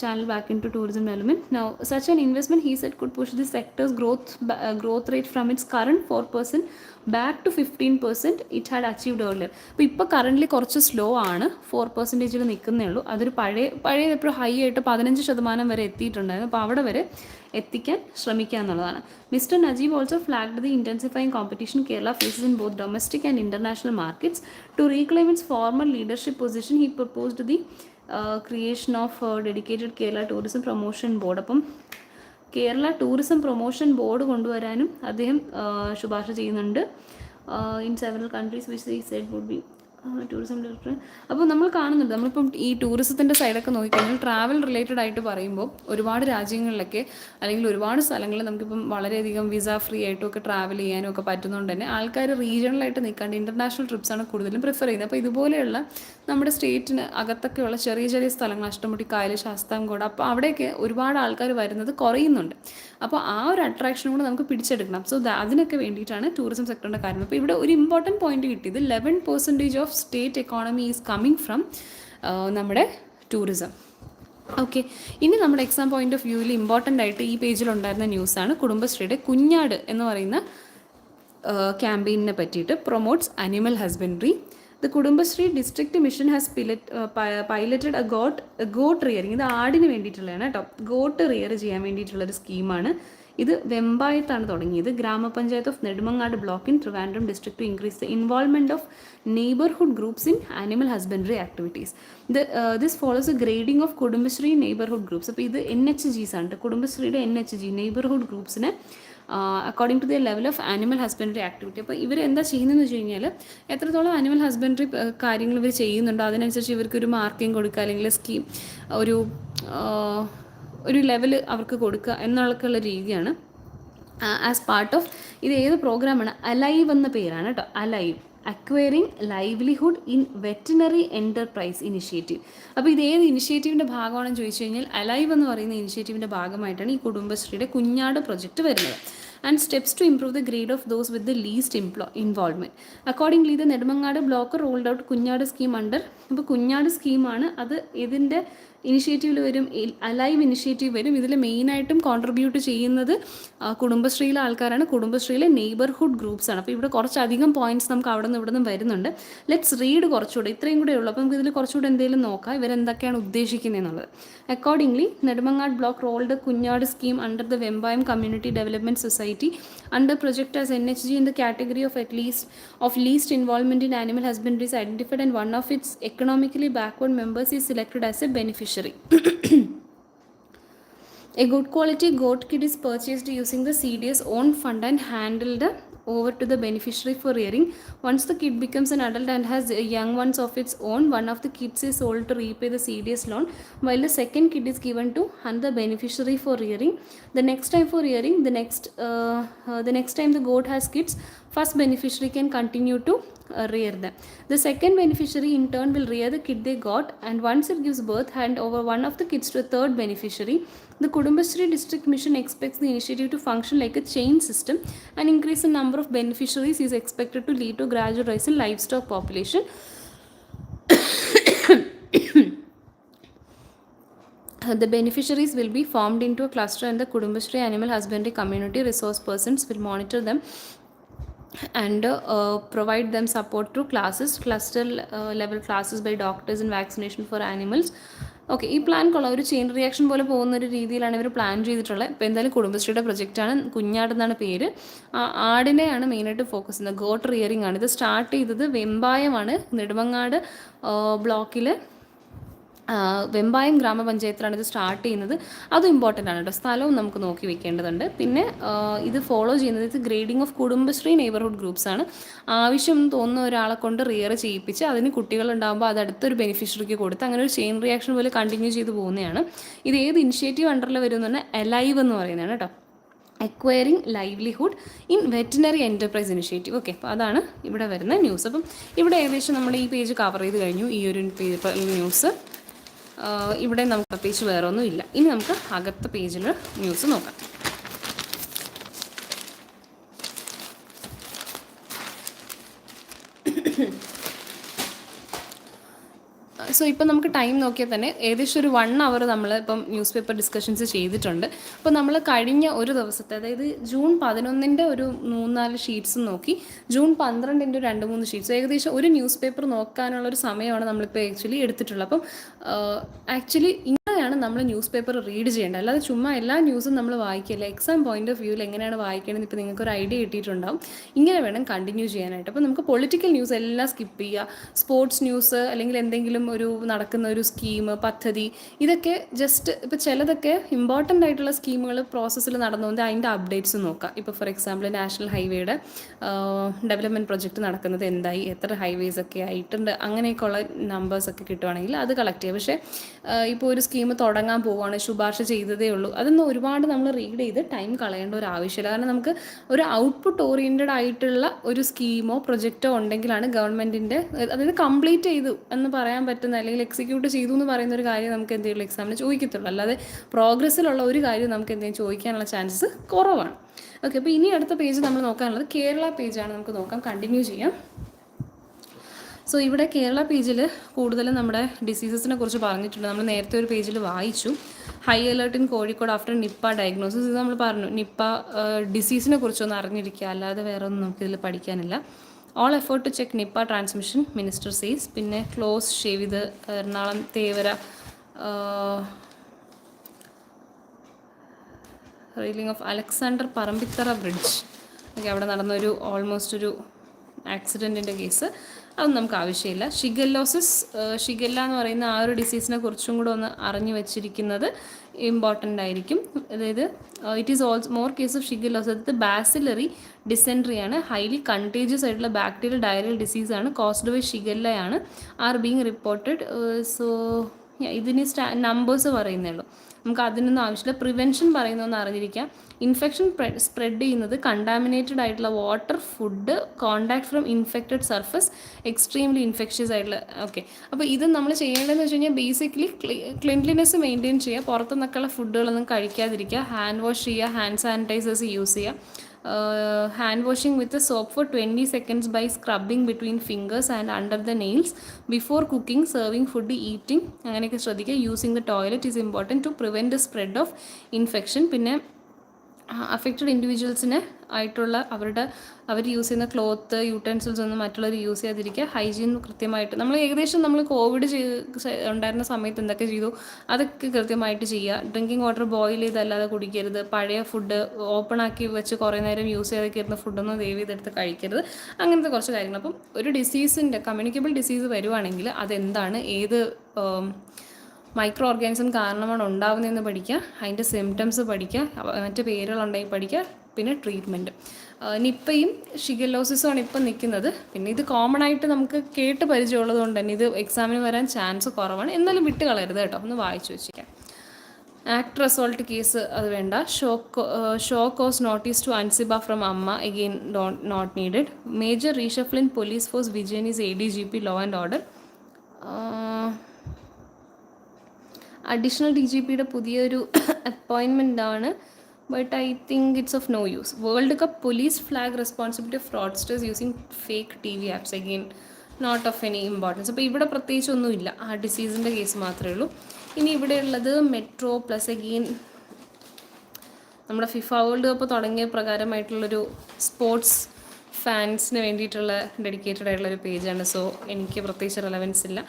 Channel back into tourism development. Now such an investment, he said, could push the sector's growth rate from its current 4% back to 15% it had achieved earlier. അപ്പോൾ ഇപ്പോൾ കറൻ്റ്ലി കുറച്ച് സ്ലോ ആണ്, 4% നിൽക്കുന്നേ ഉള്ളൂ. അതൊരു പഴയ എപ്പോഴും ഹൈ ആയിട്ട് 15% വരെ എത്തിയിട്ടുണ്ടായിരുന്നു. അപ്പോൾ അവിടെ വരെ എത്തിക്കാൻ ശ്രമിക്കുക എന്നുള്ളതാണ്. Mister Najeeb also flagged the intensifying competition Kerala faces in both domestic and international markets. To reclaim its former leadership position he proposed the creation of dedicated Kerala tourism promotion board. അപ്പം കേരള ടൂറിസം പ്രൊമോഷൻ ബോർഡ് കൊണ്ടുവരാനും അദ്ദേഹം ശുപാർശ ചെയ്യുന്നുണ്ട്. In several countries which he said would be tourism director. അപ്പോൾ നമ്മൾ കാണുന്നുണ്ട്, നമ്മളിപ്പം ഈ ടൂറിസത്തിൻ്റെ സൈഡൊക്കെ നോക്കിക്കഴിഞ്ഞാൽ ട്രാവൽ റിലേറ്റഡ് ആയിട്ട് പറയുമ്പോൾ ഒരുപാട് രാജ്യങ്ങളിലൊക്കെ അല്ലെങ്കിൽ ഒരുപാട് സ്ഥലങ്ങളിൽ നമുക്കിപ്പം വളരെയധികം വിസ ഫ്രീ ആയിട്ടും ഒക്കെ ട്രാവൽ ചെയ്യാനും ഒക്കെ പറ്റുന്നതുകൊണ്ട് തന്നെ ആൾക്കാർ റീജിയണലായിട്ട് നിൽക്കാണ്ട് ഇൻ്റർനാഷണൽ ട്രിപ്സാണ് കൂടുതലും പ്രിഫർ ചെയ്യുന്നത്. അപ്പോൾ ഇതുപോലെയുള്ള നമ്മുടെ സ്റ്റേറ്റിന് അകത്തൊക്കെയുള്ള ചെറിയ ചെറിയ സ്ഥലങ്ങൾ, അഷ്ടമുടി കായൽ, ശാസ്താംകോട്, അപ്പോൾ അവിടെയൊക്കെ ഒരുപാട് ആൾക്കാർ വരുന്നത് കുറയുന്നുണ്ട്. അപ്പോൾ ആ ഒരു അട്രാക്ഷൻ കൂടെ നമുക്ക് പിടിച്ചെടുക്കണം. സോ അതിനൊക്കെ വേണ്ടിയിട്ടാണ് ടൂറിസം സെക്ടറിൻ്റെ കാര്യം. അപ്പോൾ ഇവിടെ ഒരു ഇമ്പോർട്ടൻറ്റ് പോയിന്റ് കിട്ടിയത് 11% of state economy is coming from നമ്മുടെ ടൂറിസം. ഓക്കെ, ഇനി നമ്മുടെ എക്സാം പോയിന്റ് ഓഫ് വ്യൂവിൽ ഇമ്പോർട്ടൻ്റ് ആയിട്ട് ഈ പേജിലുണ്ടായിരുന്ന ന്യൂസാണ് കുടുംബശ്രീയുടെ കുഞ്ഞാട് എന്ന് പറയുന്ന ക്യാമ്പയിനെ പറ്റിയിട്ട്. Promotes animal husbandry. The Kudumbashree district mission has piloted got rearing. ഇത് ആടിന് വേണ്ടിയിട്ടുള്ളതാണ് കേട്ടോ, ഗോട്ട് റിയർ ചെയ്യാൻ വേണ്ടിയിട്ടുള്ളൊരു സ്കീമാണ്. ഇത് വെമ്പായത്താണ് തുടങ്ങിയത്. Grama panchayat of Nedumangad block in Trivandrum district to increase the involvement of neighbourhood groups in animal husbandry activities. This follows a grading of Kudumbashree neighbourhood groups. അപ്പോൾ ഇത് NHGs ആണ്, കുടുംബശ്രീയുടെ NHG നെയ്ബർഹുഡ് ഗ്രൂപ്പ്സിനെ according to the level of animal husbandry activity. അപ്പോൾ ഇവർ എന്താ ചെയ്യുന്നതെന്ന് വെച്ച് കഴിഞ്ഞാൽ എത്രത്തോളം ആനിമൽ ഹസ്ബൻഡറി കാര്യങ്ങൾ ഇവർ ചെയ്യുന്നുണ്ടോ അതിനനുസരിച്ച് ഇവർക്കൊരു മാർക്കിംഗ് കൊടുക്കുക, അല്ലെങ്കിൽ സ്കീം ഒരു ലെവൽ അവർക്ക് കൊടുക്കുക എന്നുള്ളൊക്കെയുള്ള രീതിയാണ്. ആസ് പാർട്ട് ഓഫ് ഇത് ഏത് പ്രോഗ്രാമാണ്? അലൈവ് എന്ന പേരാണ് കേട്ടോ, alive, acquiring livelihood in veterinary enterprise initiative. അപ്പോൾ ഇത് ഏത് ഇനിഷ്യേറ്റീവിൻ്റെ ഭാഗമാണെന്ന് ചോദിച്ചു കഴിഞ്ഞാൽ അലൈവ് എന്ന് പറയുന്ന ഇനിഷ്യേറ്റീവിൻ്റെ ഭാഗമായിട്ടാണ് ഈ കുടുംബശ്രീയുടെ കുഞ്ഞാട് പ്രൊജക്റ്റ് വരുന്നത്. And steps to improve the grade of those with the least involvement. Accordingly ഇത് Nedumangad block rolled out Kunjadu scheme under. അപ്പോൾ കുഞ്ഞാട് സ്കീമാണ് അത്, ഇതിൻ്റെ ഇനിഷ്യേറ്റീവിൽ വരും, അലൈവ് ഇനിഷ്യേറ്റീവ് വരും. ഇതിൽ മെയിനായിട്ടും കോൺട്രിബ്യൂട്ട് ചെയ്യുന്നത് കുടുംബശ്രീയിലെ ആൾക്കാരാണ്, കുടുംബശ്രീയിലെ നെയ്ബർഹുഡ് ഗ്രൂപ്പ്സ് ആണ്. അപ്പോൾ ഇവിടെ കുറച്ചധികം പോയിന്റ്സ് നമുക്ക് അവിടെ നിന്ന് ഇവിടെ നിന്ന് വരുന്നുണ്ട്. ലെറ്റ്സ് റീഡ് കുറച്ചുകൂടെ, ഇത്രയും കൂടെ ഉള്ളൂ. അപ്പോൾ നമുക്ക് ഇതിൽ കുറച്ചുകൂടെ എന്തെങ്കിലും നോക്കാം ഇവരെന്തൊക്കെയാണ് ഉദ്ദേശിക്കുന്നത് എന്നുള്ളത്. അക്കോർഡിംഗ്ലി നെടുമങ്ങാട് ബ്ലോക്ക് റോൾഡ് കുഞ്ഞാട് scheme under the Vembayam community development society under project as NHG in the category of least involvement in animal husbandry is identified, and one of its economically backward members is selected as a beneficiary. A good quality goat kid is purchased using the CDS own fund and handled over to the beneficiary for rearing. Once the kid becomes an adult and has young ones of its own, one of the kids is sold to repay the CDS loan, while the second kid is given to the beneficiary for rearing. The next time for rearing, the next time the goat has kids, first beneficiary can continue to rear them. The second beneficiary in turn will rear the kid they got, and once it gives birth, hand over one of the kids to a third beneficiary. The Kudumbashree District Mission expects the initiative to function like a chain system. An increase in number of beneficiaries is expected to lead to gradual rise in livestock population. The beneficiaries will be formed into a cluster, and the Kudumbashree Animal Husbandry Community resource persons will monitor them and provide them support through classes, cluster level classes by doctors and vaccination for animals. Okay, ഈ plan കൊള്ളാം, ഒരു chain reaction പോലെ പോകുന്ന ഒരു രീതിയിലാണ് ഇവർ plan ചെയ്തിട്ടുള്ളത്. ഇപ്പോൾ എന്തായാലും കുടുംബശ്രീയുടെ പ്രൊജക്റ്റാണ്, കുഞ്ഞാട് എന്നാണ് പേര്. ആടിനെയാണ് മെയിനായിട്ട് ഫോക്കസ് ചെയ്യുന്നത്, ഗോട്ട് റിയറിംഗ് ആണ്. ഇത് സ്റ്റാർട്ട് ചെയ്തത് വെമ്പായമാണ്, നെടുമങ്ങാട് ബ്ലോക്കിൽ വെമ്പായം ഗ്രാമപഞ്ചായത്തിലാണ് ഇത് സ്റ്റാർട്ട് ചെയ്യുന്നത്. അതും ഇമ്പോർട്ടൻ്റ് ആണ് കേട്ടോ, സ്ഥലവും നമുക്ക് നോക്കി വെക്കേണ്ടതുണ്ട്. പിന്നെ ഇത് ഫോളോ ചെയ്യുന്നത് ഇത് grading of Kudumbashree neighbourhood groups ആണ്. ആവശ്യം തോന്നുന്ന ഒരാളെ കൊണ്ട് റിയർ ചെയ്യിപ്പിച്ച് അതിന് കുട്ടികളുണ്ടാകുമ്പോൾ അത് അടുത്തൊരു ബെനിഫിഷ്യറിക്ക് കൊടുത്ത് അങ്ങനെ ഒരു ചെയിൻ റിയാക്ഷൻ പോലെ കണ്ടിന്യൂ ചെയ്ത് പോകുന്നതാണ്. ഇത് ഏത് ഇനിഷ്യേറ്റീവ് അണ്ടറിൽ വരുമെന്ന് പറഞ്ഞാൽ അലൈവ് എന്ന് പറയുന്നതാണ് കേട്ടോ, acquiring livelihood in veterinary enterprise initiative. Okay, അപ്പോൾ അതാണ് ഇവിടെ വരുന്ന ന്യൂസ്. അപ്പം ഇവിടെ ഏകദേശം നമ്മൾ ഈ പേജ് കവർ ചെയ്ത് കഴിഞ്ഞു, ഈ ഒരു ന്യൂസ്. ഇവിടെ നമുക്ക് പ്രത്യേകിച്ച് വേറെ ഒന്നും ഇല്ല. ഇനി നമുക്ക് അകത്തെ പേജിൽ ന്യൂസ് നോക്കാം. സോ ഇപ്പം നമുക്ക് ടൈം നോക്കിയാൽ തന്നെ ഏകദേശം ഒരു 1 hour നമ്മൾ ഇപ്പം ന്യൂസ് പേപ്പർ ഡിസ്കഷൻസ് ചെയ്തിട്ടുണ്ട്. അപ്പോൾ നമ്മൾ കഴിഞ്ഞ ഒരു ദിവസത്തെ, അതായത് ജൂൺ 11 ഒരു 3-4 ഷീറ്റ്സ് നോക്കി, ജൂൺ 12 2-3 ഷീറ്റ്സ്, ഏകദേശം ഒരു ന്യൂസ് പേപ്പർ നോക്കാനുള്ളൊരു സമയമാണ് നമ്മളിപ്പോൾ ആക്ച്വലി എടുത്തിട്ടുള്ളത്. അപ്പം ആക്ച്വലി ഇങ്ങനെയാണ് നമ്മൾ ന്യൂസ് പേപ്പർ റീഡ് ചെയ്യേണ്ടത്, അല്ലാതെ ചുമ്മാ എല്ലാ ന്യൂസും നമ്മൾ വായിക്കില്ല. എക്സാം പോയിന്റ് ഓഫ് വ്യൂവിൽ എങ്ങനെയാണ് വായിക്കേണ്ടത് ഇപ്പോൾ നിങ്ങൾക്കൊരു ഐഡിയ കിട്ടിയിട്ടുണ്ടാവും. ഇങ്ങനെ വേണം കണ്ടിന്യൂ ചെയ്യാനായിട്ട്. അപ്പോൾ നമുക്ക് പൊളിറ്റിക്കൽ ന്യൂസ് എല്ലാം സ്കിപ്പ് ചെയ്യുക, സ്പോർട്സ് ന്യൂസ് അല്ലെങ്കിൽ എന്തെങ്കിലും ഒരു നടക്കുന്ന ഒരു സ്കീം, പദ്ധതി, ഇതൊക്കെ ജസ്റ്റ് ഇപ്പോൾ ചിലതൊക്കെ ഇമ്പോർട്ടൻ്റ് ആയിട്ടുള്ള സ്കീമുകൾ പ്രോസസ്സിൽ നടന്നുകൊണ്ട് അതിൻ്റെ അപ്ഡേറ്റ്സ് നോക്കാം. ഇപ്പോൾ ഫോർ എക്സാമ്പിൾ നാഷണൽ ഹൈവേയുടെ ഡെവലപ്മെൻറ്റ് പ്രൊജക്റ്റ് നടക്കുന്നത് എന്തായി, എത്ര ഹൈവേസ് ഒക്കെ ആയിട്ടുണ്ട്, അങ്ങനെയൊക്കെയുള്ള നമ്പേഴ്സൊക്കെ കിട്ടുവാണെങ്കിൽ അത് കളക്ട് ചെയ്യുക. പക്ഷേ ഇപ്പോൾ ഒരു സ്കീം തുടങ്ങാൻ പോവുകയാണ്, ശുപാർശ ചെയ്തതേ ഉള്ളൂ, അതൊന്നും ഒരുപാട് നമ്മൾ റീഡ് ചെയ്ത് ടൈം കളയേണ്ട ഒരു ആവശ്യമില്ല. കാരണം നമുക്ക് ഒരു ഔട്ട്പുട്ട് ഓറിയൻറ്റഡ് ആയിട്ടുള്ള ഒരു സ്കീമോ പ്രൊജക്റ്റോ ഉണ്ടെങ്കിലാണ് ഗവൺമെൻറ്റിൻ്റെ, അതായത് കംപ്ലീറ്റ് ചെയ്തു എന്ന് പറയാൻ പറ്റുന്ന, അല്ലെങ്കിൽ എക്സിക്യൂട്ട് ചെയ്തു എന്ന് പറയുന്ന ഒരു കാര്യം നമുക്ക് എന്തെങ്കിലും എക്സാമിന് ചോദിക്കത്തുള്ളൂ. അല്ലാതെ പ്രോഗ്രസ്സിലുള്ള ഒരു കാര്യം നമുക്ക് എന്തെങ്കിലും ചോദിക്കാനുള്ള ചാൻസസ് കുറവാണ്. ഓക്കെ, അപ്പോൾ ഇനി അടുത്ത പേജ് നമ്മൾ നോക്കാനുള്ളത് കേരള പേജാണ്. നമുക്ക് നോക്കാം, കണ്ടിന്യൂ ചെയ്യാം. സോ ഇവിടെ കേരള പേജിൽ കൂടുതലും നമ്മുടെ ഡിസീസസിനെ കുറിച്ച് പറഞ്ഞിട്ടുണ്ട്. നമ്മൾ നേരത്തെ ഒരു പേജിൽ വായിച്ചു, high alert in Kozhikode after Nipah diagnosis. ഇത് നമ്മൾ പറഞ്ഞു, നിപ്പ ഡിസീസിനെ കുറിച്ചൊന്ന് അറിഞ്ഞിരിക്കുക, അല്ലാതെ വേറെ ഒന്നും നമുക്കിതിൽ പഠിക്കാനില്ല. All effort to check Nipah transmission minister says. പിന്നെ ക്ലോസ് ഷേവ് ചെയ്ത് Ernakulam Thevara railing of Alexander Parambithara bridge, okay, അവിടെ നടന്നൊരു ഓൾമോസ്റ്റ് ഒരു ആക്സിഡൻറ്റിൻ്റെ കേസ്, അതൊന്നും നമുക്ക് ആവശ്യമില്ല. ഷിഗല്ല എന്ന് പറയുന്ന ആ ഒരു ഡിസീസിനെ കുറിച്ചും കൂടെ ഒന്ന് അറിഞ്ഞു വെച്ചിരിക്കുന്നത് ഇമ്പോർട്ടൻ്റ് ആയിരിക്കും. അതായത് it is also more case of shigellosis, അതായത് ബാസിലറി ഡിസെൻട്രിയാണ്, ഹൈലി കണ്ടേജിയസ് ആയിട്ടുള്ള ബാക്ടീരിയൽ ഡയറിയൽ ഡിസീസാണ്, കോസ്ഡ് ബൈ ഷിഗല്ലയാണ്, ആർ ബീങ് റിപ്പോർട്ടഡ്. സോ ഇതിന് നമ്പേഴ്സ് പറയുന്നേ ഉള്ളൂ, നമുക്ക് അതിനൊന്നും ആവശ്യമില്ല. പ്രിവെൻഷൻ പറയുന്നതെന്ന് അറിഞ്ഞിരിക്കാം. ഇൻഫെക്ഷൻ സ്പ്രെഡ് ചെയ്യുന്നത് കണ്ടാമിനേറ്റഡ് ആയിട്ടുള്ള water, food, contact from infected surface, extremely infectious ആയിട്ടുള്ള. ഓക്കെ, അപ്പോൾ ഇത് നമ്മൾ ചെയ്യേണ്ടതെന്ന് വെച്ച് കഴിഞ്ഞാൽ ബേസിക്കലി ക്ലീൻലിനെസ് മെയിൻറ്റെയിൻ ചെയ്യുക, പുറത്തു നിന്നൊക്കെയുള്ള ഫുഡുകളൊന്നും കഴിക്കാതിരിക്കുക, ഹാൻഡ് വാഷ് ചെയ്യുക, ഹാൻഡ് സാനിറ്റൈസേഴ്സ് യൂസ് ചെയ്യുക, hand washing with a soap for 20 seconds by scrubbing between fingers and under the nails before cooking, serving food, eating, അങ്ങനെയൊക്കെ ശ്രദ്ധിക്കുക. Using the toilet is important to prevent the spread of infection. പിന്നെ affected ഇൻഡിവിജ്വൽസിന് ആയിട്ടുള്ള അവർ use ചെയ്യുന്ന cloth, utensils ഒന്നും മറ്റുള്ളവർ use ചെയ്യാതിരിക്കുക. ഹൈജീൻ കൃത്യമായിട്ട് നമ്മൾ കോവിഡ് ഉണ്ടായിരുന്ന സമയത്ത് എന്തൊക്കെ ചെയ്തു അതൊക്കെ കൃത്യമായിട്ട് ചെയ്യുക. ഡ്രിങ്കിങ് വാട്ടർ ബോയിൽ ചെയ്തല്ലാതെ കുടിക്കരുത്. പഴയ ഫുഡ് ഓപ്പൺ ആക്കി വെച്ച് കുറേ നേരം യൂസ് ചെയ്തൊക്കെ ഇരുന്ന ഫുഡൊന്നും ദയവ് ചെയ്തെടുത്ത് കഴിക്കരുത്. അങ്ങനത്തെ കുറച്ച് കാര്യങ്ങൾ. അപ്പം ഒരു ഡിസീസിൻ്റെ കമ്മ്യൂണിക്കബിൾ ഡിസീസ് വരുവാണെങ്കിൽ അതെന്താണ്, ഏത് മൈക്രോ ഓർഗാനിസം കാരണമാണ് ഉണ്ടാകുന്നതെന്ന് പഠിക്കുക, അതിൻ്റെ സിംറ്റംസ് പഠിക്കുക, മറ്റ് പേരുകളുണ്ടെങ്കിൽ പഠിക്കുക, പിന്നെ ട്രീറ്റ്മെൻറ്റ്. നിപ്പയും ഷിഗല്ലോസിസുമാണ് ഇപ്പം നിൽക്കുന്നത്. പിന്നെ ഇത് കോമൺ ആയിട്ട് നമുക്ക് കേട്ട് പരിചയമുള്ളത് കൊണ്ട് തന്നെ ഇത് എക്സാമിന് വരാൻ ചാൻസ് കുറവാണ്. എന്നാലും വിട്ട് കളയരുത് കേട്ടോ, ഒന്ന് വായിച്ചു വെച്ചിരിക്കാം. ആക്ടർ അസോൾട്ട് കേസ് അത് വേണ്ട. Show cause notice to Ansiba from AMMA, again not needed. Major reshuffle in police force, Vijayan is ADGP law and order. Additional DGPയുടെ പുതിയൊരു അപ്പോയിൻമെൻ്റ് ആണ്, but I think it's of no use. World cup police flag responsibility of fraudsters using fake TV apps, again not of any importance. അപ്പോൾ ഇവിടെ പ്രത്യേകിച്ചൊന്നുമില്ല, ആ ഡിസീസിൻ്റെ case മാത്രമേ ഉള്ളൂ. ഇനി ഇവിടെയുള്ളത് മെട്രോ പ്ലസ് അഗെയിൻ നമ്മുടെ FIFA വേൾഡ് കപ്പ് തുടങ്ങിയ പ്രകാരമായിട്ടുള്ളൊരു സ്പോർട്സ് ഫാൻസിന് വേണ്ടിയിട്ടുള്ള ഡെഡിക്കേറ്റഡ് ആയിട്ടുള്ളൊരു പേജാണ്. സോ എനിക്ക് പ്രത്യേകിച്ച് റെലവൻസ് ഇല്ല.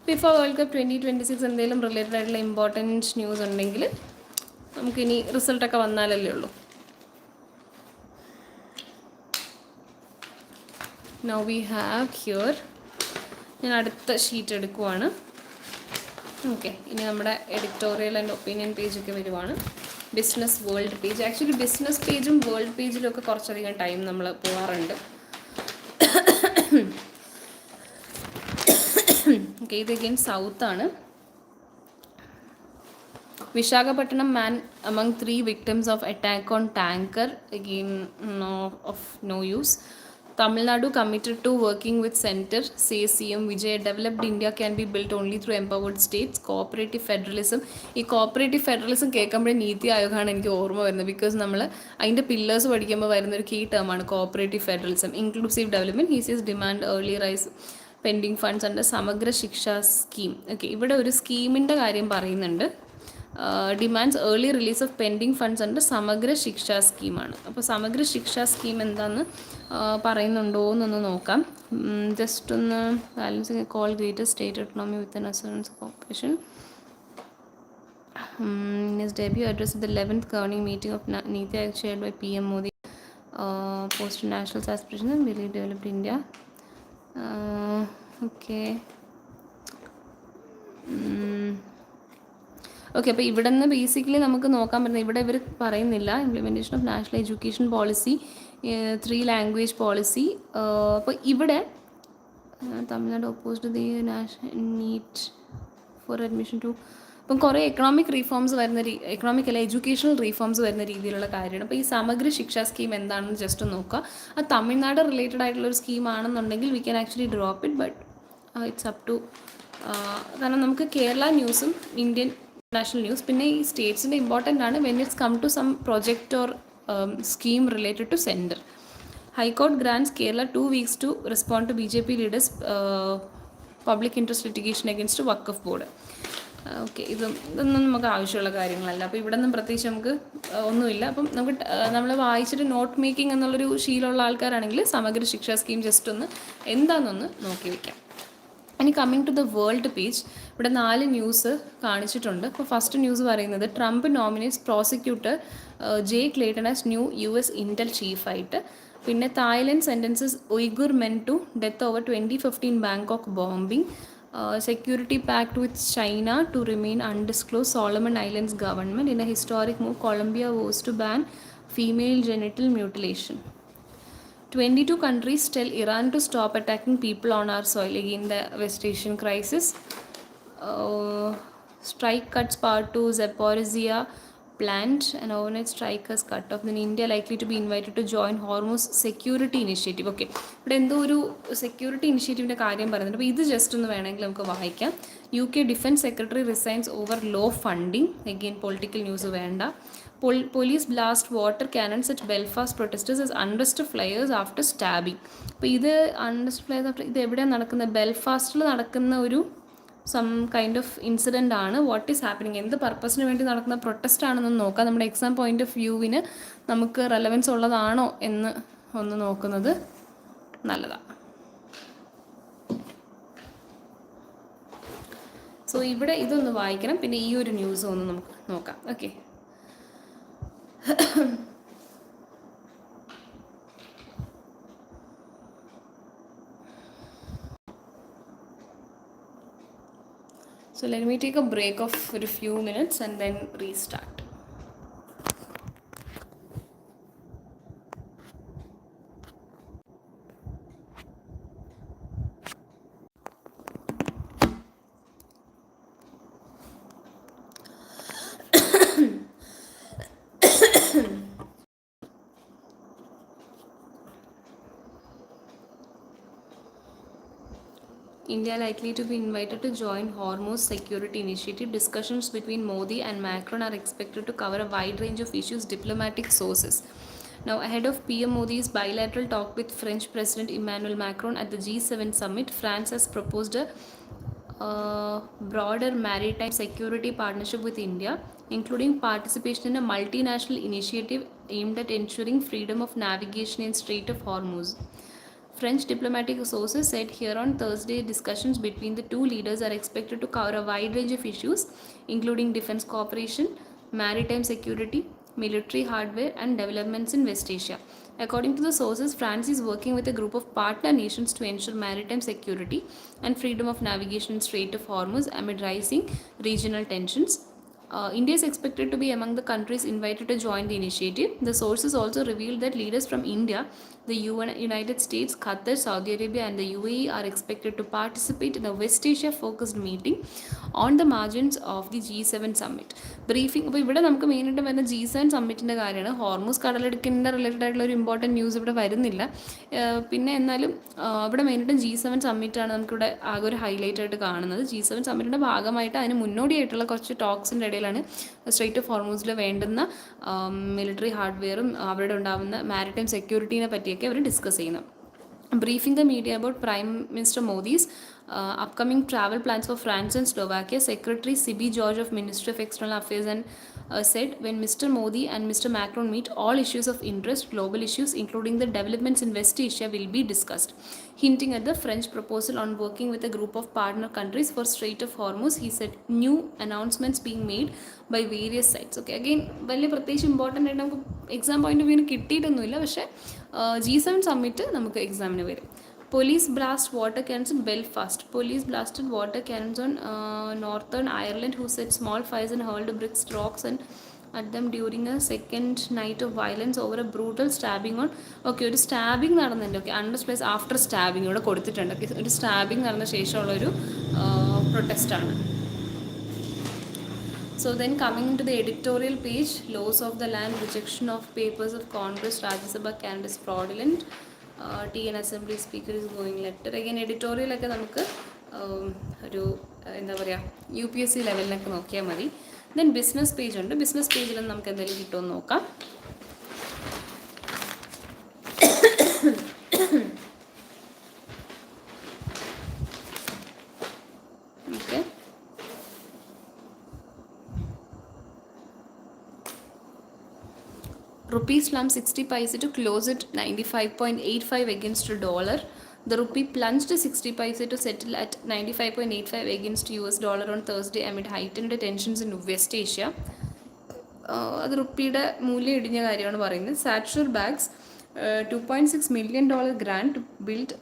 FIFA വേൾഡ് കപ്പ് 2026 എന്തെങ്കിലും റിലേറ്റഡ് ആയിട്ടുള്ള ഇമ്പോർട്ടൻറ്റ് ന്യൂസ് ഉണ്ടെങ്കിൽ നമുക്കിനി റിസൾട്ടൊക്കെ വന്നാലല്ലേ ഉള്ളൂ. നൗ വി ഹാവ് ഹിയർ, ഞാൻ അടുത്ത ഷീറ്റ് എടുക്കുവാണ്. ഓക്കെ, ഇനി നമ്മുടെ എഡിറ്റോറിയൽ ആൻഡ് ഒപ്പീനിയൻ പേജൊക്കെ വരുവാണ്. Business world page. Actually business പേജും വേൾഡ് പേജിലും ഒക്കെ കുറച്ചധികം ടൈം നമ്മൾ പോകാറുണ്ട്. ഓക്കെ, ഇത് again സൗത്താണ്. Visakhapatnam man among 3 victims of attack on tanker, again no use. Tamil Nadu committed to working with center, says CM Vijay. Developed India can be built only through empowered states. Cooperative federalism. ഈ cooperative federalism കേൾക്കുമ്പോഴേ നീതി ആയോഗമാണ് എനിക്ക് ഓർമ്മ വരുന്നത്. Because നമ്മൾ അതിൻ്റെ pillars പഠിക്കുമ്പോൾ വരുന്നൊരു key ടേമാണ് cooperative federalism. Inclusive development, he sees demand early rise. Pending funds under Samagra Shiksha scheme. Okay, ഇവിടെ ഒരു സ്കീമിൻ്റെ കാര്യം പറയുന്നുണ്ട്. Demands early release of pending funds under Samagra Shiksha സ്കീമാണ്. അപ്പോൾ സമഗ്ര ശിക്ഷ സ്കീം എന്താണെന്ന് പറയുന്നുണ്ടോ എന്നൊന്ന് നോക്കാം. ജസ്റ്റ് ഒന്ന് balancing call greater state autonomy with an assurance corporation. In his debut address at the 11th governing meeting of Niti Aayog chaired by PM Modi, posted national aspirations and really developed India. Okay. Okay, അപ്പോൾ ഇവിടെ നിന്ന് basically നമുക്ക് നോക്കാൻ പറ്റുന്നത്, ഇവിടെ ഇവർ പറയുന്നില്ല implementation of national education policy, 3 language policy. അപ്പോൾ ഇവിടെ Tamil Nadu opposed the national need for admission to, അപ്പം കുറേ എക്കണോമിക് റീഫോംസ് വരുന്ന എക്കണോമിക് അല്ല എഡ്യൂക്കേഷണൽ റീഫോംസ് വരുന്ന രീതിയിലുള്ള കാര്യമാണ്. അപ്പോൾ ഈ സമഗ്ര ശിക്ഷാ സ്കീം എന്താണെന്ന് ജസ്റ്റ് നോക്കുക. അത് തമിഴ്നാട് റിലേറ്റഡ് ആയിട്ടുള്ള ഒരു സ്കീം ആണെന്നുണ്ടെങ്കിൽ we can actually drop it, but it's up to, കാരണം നമുക്ക് കേരള ന്യൂസും ഇന്ത്യൻ നാഷണൽ ന്യൂസ്, പിന്നെ ഈ സ്റ്റേറ്റ്സിൻ്റെ ഇമ്പോർട്ടൻ്റ് ആണ് when it's come to some project or scheme related to centre. High court grants Kerala 2 weeks to respond to BJP leaders public interest litigation against Waqf board. Okay, ഇതൊന്നും നമുക്ക് ആവശ്യമുള്ള കാര്യങ്ങളല്ല. അപ്പോൾ ഇവിടെ നിന്നും പ്രത്യേകിച്ച് നമുക്ക് ഒന്നുമില്ല. അപ്പം നമുക്ക് നമ്മൾ വായിച്ചിട്ട് നോട്ട് മേക്കിംഗ് എന്നുള്ളൊരു ശീലമുള്ള ആൾക്കാരാണെങ്കിൽ സമഗ്ര ശിക്ഷാ സ്കീം ജസ്റ്റ് ഒന്ന് എന്താണെന്നൊന്ന് നോക്കി വയ്ക്കാം. ഇനി coming to the world page, ഇവിടെ 4 ന്യൂസ് കാണിച്ചിട്ടുണ്ട്. അപ്പോൾ ഫസ്റ്റ് ന്യൂസ് പറയുന്നത് Trump nominates prosecutor J Clayton as new US intel ചീഫായിട്ട്. പിന്നെ Thailand sentences Uyghur men to death over 2015 Bangkok bombing. Security pact with China to remain undisclosed. Solomon Islands government in a historic move, Colombia vows to ban female genital mutilation. 22 countries tell Iran to stop attacking people on our soil. Again, the West Asian crisis. Strike cuts power to Zaporizhia plant, and overnight strike has cut off. Then India likely to be invited to join Hormuz security initiative. Okay, ഇവിടെ എന്തോ ഒരു security ഇനിഷ്യേറ്റീവിൻ്റെ കാര്യം പറയുന്നുണ്ട്. അപ്പോൾ ഇത് just ഒന്ന് വേണമെങ്കിൽ നമുക്ക് വായിക്കാം. UK defence secretary resigns over low funding. Again political news വേണ്ട. Police blast water cannons at Belfast protesters as unrest flares after stabbing. അപ്പോൾ ഇത് അൺറസ്റ്റ് ഫ്ലയേഴ്സ് ആഫ്റ്റർ, ഇത് എവിടെയാണ് നടക്കുന്നത്? ബെൽഫാസ്റ്റിൽ നടക്കുന്ന ഒരു സം കൈൻഡ് ഓഫ് ഇൻസിഡൻ്റ് ആണ്. വാട്ട് ഈസ് ഹാപ്പനിങ്, എന്ത് പർപ്പസിന് വേണ്ടി നടക്കുന്ന പ്രൊട്ടസ്റ്റ് ആണെന്ന് നോക്കാം. നമ്മുടെ എക്സാം പോയിന്റ് ഓഫ് വ്യൂവിന് നമുക്ക് റെലവൻസ് ഉള്ളതാണോ എന്ന് ഒന്ന് നോക്കുന്നത് നല്ലതാണ്. സോ ഇവിടെ ഇതൊന്ന് വായിക്കണം. പിന്നെ ഈ ഒരു ന്യൂസ് ഒന്ന് നമുക്ക് നോക്കാം. Okay, so let me take a break of for a few minutes and then restart. India likely to be invited to join Hormuz security initiative. Discussions between Modi and Macron are expected to cover a wide range of issues, diplomatic sources. Now, ahead of PM Modi's bilateral talk with French President Emmanuel Macron at the G7 summit, France has proposed a broader maritime security partnership with India, including participation in a multinational initiative aimed at ensuring freedom of navigation in Strait of Hormuz. French diplomatic sources said here on Thursday discussions between the two leaders are expected to cover a wide range of issues, including defense cooperation, maritime security, military hardware, and developments in West Asia. According to the sources, France is working with a group of partner nations to ensure maritime security and freedom of navigation in Strait of Hormuz amid rising regional tensions. India is expected to be among the countries invited to join the initiative. The sources also revealed that leaders from India, the United States, Qatar, Saudi Arabia, and the UAE are expected to participate in a West Asia focused meeting on the margins of the G7 summit. Briefing, അപ്പോൾ ഇവിടെ നമുക്ക് മെയിനായിട്ട് വരുന്ന G7 സമ്മിറ്റിൻ്റെ കാര്യമാണ്. Hormuz കടലിടുക്കിൻ്റെ related ആയിട്ടുള്ള ഒരു important news ഇവിടെ വരുന്നില്ല. പിന്നെ എന്നാലും ഇവിടെ മെയിനായിട്ട് G7 സമ്മിറ്റാണ് നമുക്കിവിടെ ആകെ ഒരു ഹൈലൈറ്റ് ആയിട്ട് കാണുന്നത്. G7 സമ്മിറ്റിൻ്റെ ഭാഗമായിട്ട് അതിന് മുന്നോടിയായിട്ടുള്ള കുറച്ച് ടോക്സിൻ്റെ ഇടയിലാണ് സ്ട്രെയിറ്റ് ഓഫ് ഹോർമൂസിൽ വേണ്ടുന്ന മിലിറ്ററി ഹാർഡ്വെയറും അവിടെ ഉണ്ടാകുന്ന മാരിടൈം സെക്യൂരിറ്റീനെ പറ്റിയൊക്കെ അവർ ഡിസ്കസ് ചെയ്യുന്നത്. briefing the media about Prime Minister Modi's upcoming travel plans for France and Slovakia, Secretary Sibi George of Ministry of External Affairs and said when Mr. Modi and Mr. Macron meet, all issues of interest, global issues, including the developments in West Asia, will be discussed. Hinting at the French proposal on working with a group of partner countries for Strait of Hormuz, he said new announcements being made by various sides. Okay, again, വലിയ പ്രത്യേകിച്ച് important ആയിട്ട് നമുക്ക് exam point of വ്യൂവിന് കിട്ടിയിട്ടൊന്നുമില്ല, പക്ഷേ G7 summit നമുക്ക് എക്സാമിന് വരും. Police blast water cannons in Belfast. Police blasted water cannons on Northern Ireland, who set small fires and hurled bricks, rocks, and at them during a second night of violence over a brutal stabbing on. Okay, ഒരു stabbing നടന്നിട്ടുണ്ട്. Okay, അണ്ടർസ്പ്ലേസ് after stabbing ഇവിടെ കൊടുത്തിട്ടുണ്ട്. Okay, ഒരു stabbing നടന്ന ശേഷമുള്ളൊരു പ്രൊട്ടസ്റ്റാണ്. So then coming into the editorial page, laws of the land, rejection of papers of Congress, Rajya Sabha candidates fraudulent, TN Assembly Speaker is going letter. Again editorial ഒക്കെ നമുക്ക് ഒരു എന്താ പറയുക UPSC ലെവലിനൊക്കെ നോക്കിയാൽ മതി. Then business page ഉണ്ട്. Business പേജിൽ നമുക്ക് എന്തെങ്കിലും കിട്ടുമെന്ന് നോക്കാം. Okay, Rupee slumped 60 paise to close at 95.85 against a dollar. The rupee plunged 60 paise to settle at 95.85 against US dollar on Thursday amid heightened tensions in West Asia. അത് റുപ്പിയുടെ മൂല്യം ഇടിഞ്ഞ കാര്യമാണ് പറയുന്നത്. സാറ്റ്ഷർ bags $2.6 million grant to build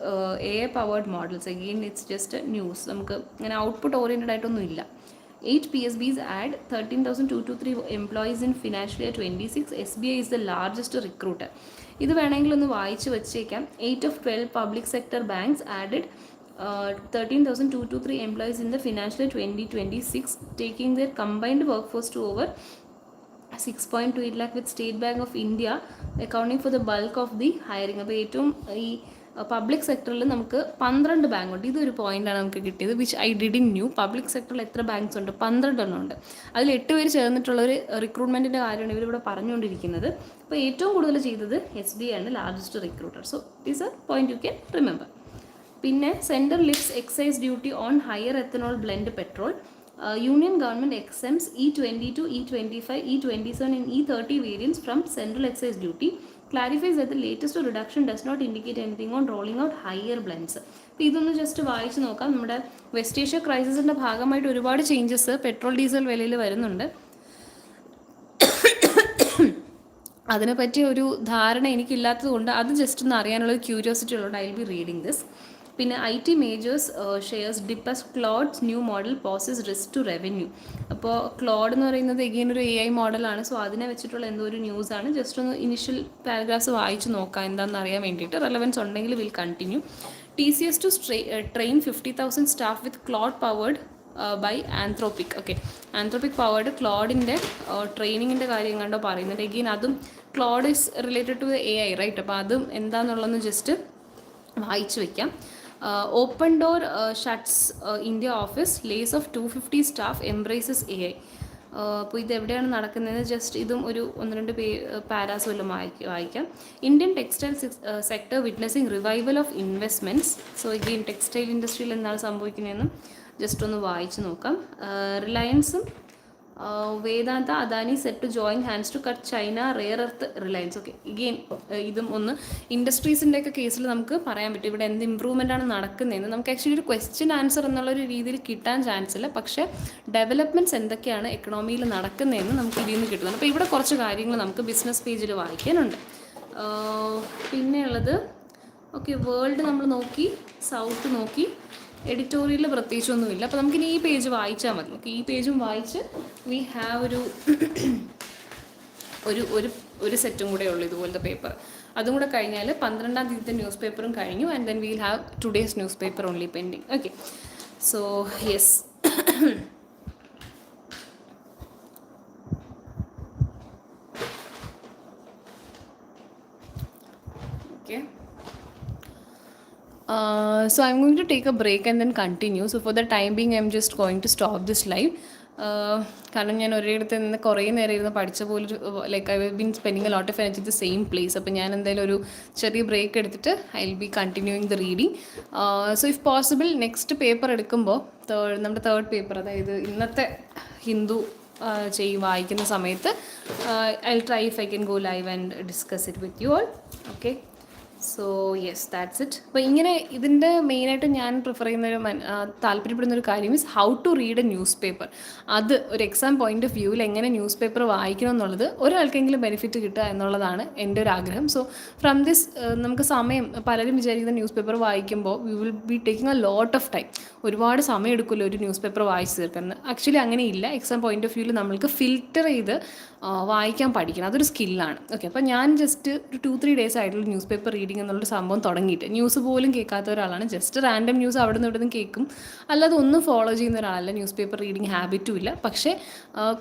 AI powered models. Again, it's just a news. നമുക്ക് അങ്ങനെ output oriented ആയിട്ടൊന്നും ഇല്ല. 8 PSBs add 13,223 employees in financial year 26. SBI is the largest recruiter. ഇത് വേണമെങ്കിൽ ഒന്ന് വായിച്ച് വെച്ചേക്കാം. 8 of 12 public sector banks added 13,223 employees in the financial year 2026, taking their combined workforce to over 6.28 lakh, with State Bank of India accounting for the bulk of the hiring. അപ്പോൾ ഏറ്റവും ഈ public സെക്ടറിൽ നമുക്ക് 12 ബാങ്ക് ഉണ്ട്. ഇതൊരു പോയിന്റാണ് നമുക്ക് കിട്ടിയത്, which I didn't new. Public സെക്ടറിൽ എത്ര ബാങ്ക്സ് ഉണ്ട്? 12 ഉണ്ട്. അതിൽ 8 പേര് ചേർന്നിട്ടുള്ള ഒരു റിക്രൂട്ട്മെൻറ്റിൻ്റെ കാര്യമാണ് ഇവരിവിടെ പറഞ്ഞുകൊണ്ടിരിക്കുന്നത്. അപ്പോൾ ഏറ്റവും കൂടുതൽ ചെയ്തത് SBI ആണ്, largest recruiter. So it is a point you can remember. പിന്നെ central lifts excise duty on higher ethanol blend petrol. Union government exempts E22, E25, E27 and E30 variants from central excise duty. Clarifies that the latest reduction does not indicate anything on rolling out higher blends. അപ്പോൾ ഇതൊന്ന് just വായിച്ച് നോക്കാം. നമ്മുടെ west Asia ക്രൈസിസിൻ്റെ ഭാഗമായിട്ട് ഒരുപാട് changes petrol diesel വിലയിൽ വരുന്നുണ്ട്. അതിനെപ്പറ്റി ഒരു ധാരണ എനിക്കില്ലാത്തത് കൊണ്ട് അത് ജസ്റ്റ് ഒന്ന് അറിയാനുള്ള ക്യൂരിയോസിറ്റി ഉള്ളതുകൊണ്ട് I will be reading this. പിന്നെ IT majors shares dip as Claude's new model poses risk to revenue. അപ്പോൾ ക്ലോഡ് എന്ന് പറയുന്നത് എഗെയിൻ ഒരു AI മോഡലാണ്. സോ അതിനെ വെച്ചിട്ടുള്ള എന്തോ ഒരു ന്യൂസാണ്. ജസ്റ്റ് ഒന്ന് ഇനിഷ്യൽ പാരഗ്രാഫ്സ് വായിച്ച് നോക്കാം എന്താണെന്ന് അറിയാൻ വേണ്ടിയിട്ട്. റെലവൻസ് ഉണ്ടെങ്കിൽ will continue. TCS to train 50,000 staff with Claude powered by Anthropic. Okay, Anthropic powered ക്ലോഡിൻ്റെ ട്രെയിനിങ്ങിൻ്റെ കാര്യം കണ്ടോ പറയുന്നുണ്ട്. എഗെയിൻ അതും Claude is related to AI right. അപ്പോൾ അതും എന്താണെന്നുള്ളതെന്ന് ജസ്റ്റ് വായിച്ചു വയ്ക്കാം. Open Door shuts India office, lays off 250 staff embraces AI. അപ്പോൾ ഇതെവിടെയാണ് നടക്കുന്നതെന്ന് ജസ്റ്റ് ഇതും ഒരു 1-2 പാരാസ് വല്ലതും വായിക്കാം. Indian textile sector witnessing revival of investments. So again textile ഇൻഡസ്ട്രിയിൽ എന്താണ് സംഭവിക്കുന്നതെന്നും ജസ്റ്റ് ഒന്ന് വായിച്ച് നോക്കാം. റിലയൻസും Vedanta Adani set to join hands to cut China rare earth Reliance. Okay, again ഇതും ഒന്ന് ഇൻഡസ്ട്രീസിൻ്റെ ഒക്കെ കേസിൽ നമുക്ക് പറയാൻ പറ്റും ഇവിടെ എന്ത് ഇമ്പ്രൂവ്മെൻ്റ് ആണ് നടക്കുന്നതെന്ന്. നമുക്ക് ആക്ച്വലി ഒരു ക്വസ്റ്റ്യൻ ആൻസർ എന്നുള്ളൊരു രീതിയിൽ കിട്ടാൻ ചാൻസ് ഇല്ല, പക്ഷേ ഡെവലപ്മെൻറ്റ്സ് എന്തൊക്കെയാണ് എക്കണോമിയിൽ നടക്കുന്നതെന്ന് നമുക്ക് ഇതിൽ നിന്ന് കിട്ടുന്നുണ്ട്. അപ്പോൾ ഇവിടെ കുറച്ച് കാര്യങ്ങൾ നമുക്ക് ബിസിനസ് പേജിൽ വായിക്കാനുണ്ട്. പിന്നെയുള്ളത് ഓക്കെ, വേൾഡ് നമ്മൾ നോക്കി, സൗത്ത് നോക്കി, എഡിറ്റോറിയലിൽ പ്രത്യേകിച്ചൊന്നുമില്ല. അപ്പോൾ നമുക്കിനി ഈ പേജ് വായിച്ചാൽ മതി. ഓക്കെ, ഈ പേജും വായിച്ച് വി ഹാവ് ഒരു സെറ്റും കൂടെ ഉള്ളൂ ഇതുപോലത്തെ പേപ്പർ. അതും കൂടെ കഴിഞ്ഞാൽ 12-ാം തീയതിത്തെ ന്യൂസ് പേപ്പറും കഴിഞ്ഞു. And then will have today's news paper only pending. Okay, so yes. Okay, so I'm going to take a break and then continue. So for the time being I'm just going to stop this live. കാരണം ഞാൻ ഒരിടത്ത് നിന്ന് കുറേ നേരം ഇരുന്ന് പഠിച്ച പോലൊരു like I been spending a lot of energy the same place. അപ്പോൾ ഞാൻ എന്തായാലും ഒരു ചെറിയ ബ്രേക്ക് എടുത്തിട്ട് I will be continuing the reading. So if possible next paper എടുക്കുമ്പോൾ നമ്മുടെ തേർഡ് പേപ്പർ, അതായത് ഇന്നത്തെ ഹിന്ദു വായിക്കുന്ന സമയത്ത് I try if I can go live and discuss it with you all. Okay, so yes, that's it. അപ്പോൾ ഇങ്ങനെ ഇതിൻ്റെ മെയിനായിട്ട് ഞാൻ പ്രിഫർ ചെയ്യുന്നൊരു താല്പര്യപ്പെടുന്നൊരു കാര്യം means how to read a newspaper. അത് ഒരു എക്സാം പോയിന്റ് ഓഫ് വ്യൂവിൽ എങ്ങനെ ന്യൂസ് പേപ്പർ വായിക്കണം എന്നുള്ളത് ഒരാൾക്കെങ്കിലും ബെനിഫിറ്റ് കിട്ടുക എന്നുള്ളതാണ് എൻ്റെ ഒരു ആഗ്രഹം. സോ ഫ്രം ദിസ് നമുക്ക് സമയം, പലരും വിചാരിക്കുന്ന ന്യൂസ് പേപ്പർ വായിക്കുമ്പോൾ V will B taking a lot of time. ഒരുപാട് സമയം എടുക്കുമല്ലോ ഒരു ന്യൂസ് പേപ്പർ വായിച്ച് തീർക്കാൻ. ആക്ച്വലി അങ്ങനെയില്ല. എക്സാം പോയിന്റ് ഓഫ് വ്യൂവിൽ നമ്മൾക്ക് ഫിൽറ്റർ ചെയ്ത് വായിക്കാൻ പഠിക്കണം. അതൊരു സ്കില്ലാണ്. ഓക്കെ, അപ്പോൾ ഞാൻ ജസ്റ്റ് ഒരു 2-3 ഡേയ്സ് ആയിട്ടുള്ള ന്യൂസ് പേപ്പർ റീഡിംഗ് എന്നുള്ളൊരു സംഭവം തുടങ്ങിയിട്ട്, ന്യൂസ് പോലും കേൾക്കാത്ത ഒരാളാണ്. ജസ്റ്റ് റാൻഡം ന്യൂസ് അവിടെ നിന്ന് ഇവിടെ നിന്ന് കേൾക്കും, അല്ലാതെ ഒന്നും ഫോളോ ചെയ്യുന്ന ഒരാളല്ല. ന്യൂസ് പേപ്പർ റീഡിങ് ഹാബിറ്റും ഇല്ല. പക്ഷേ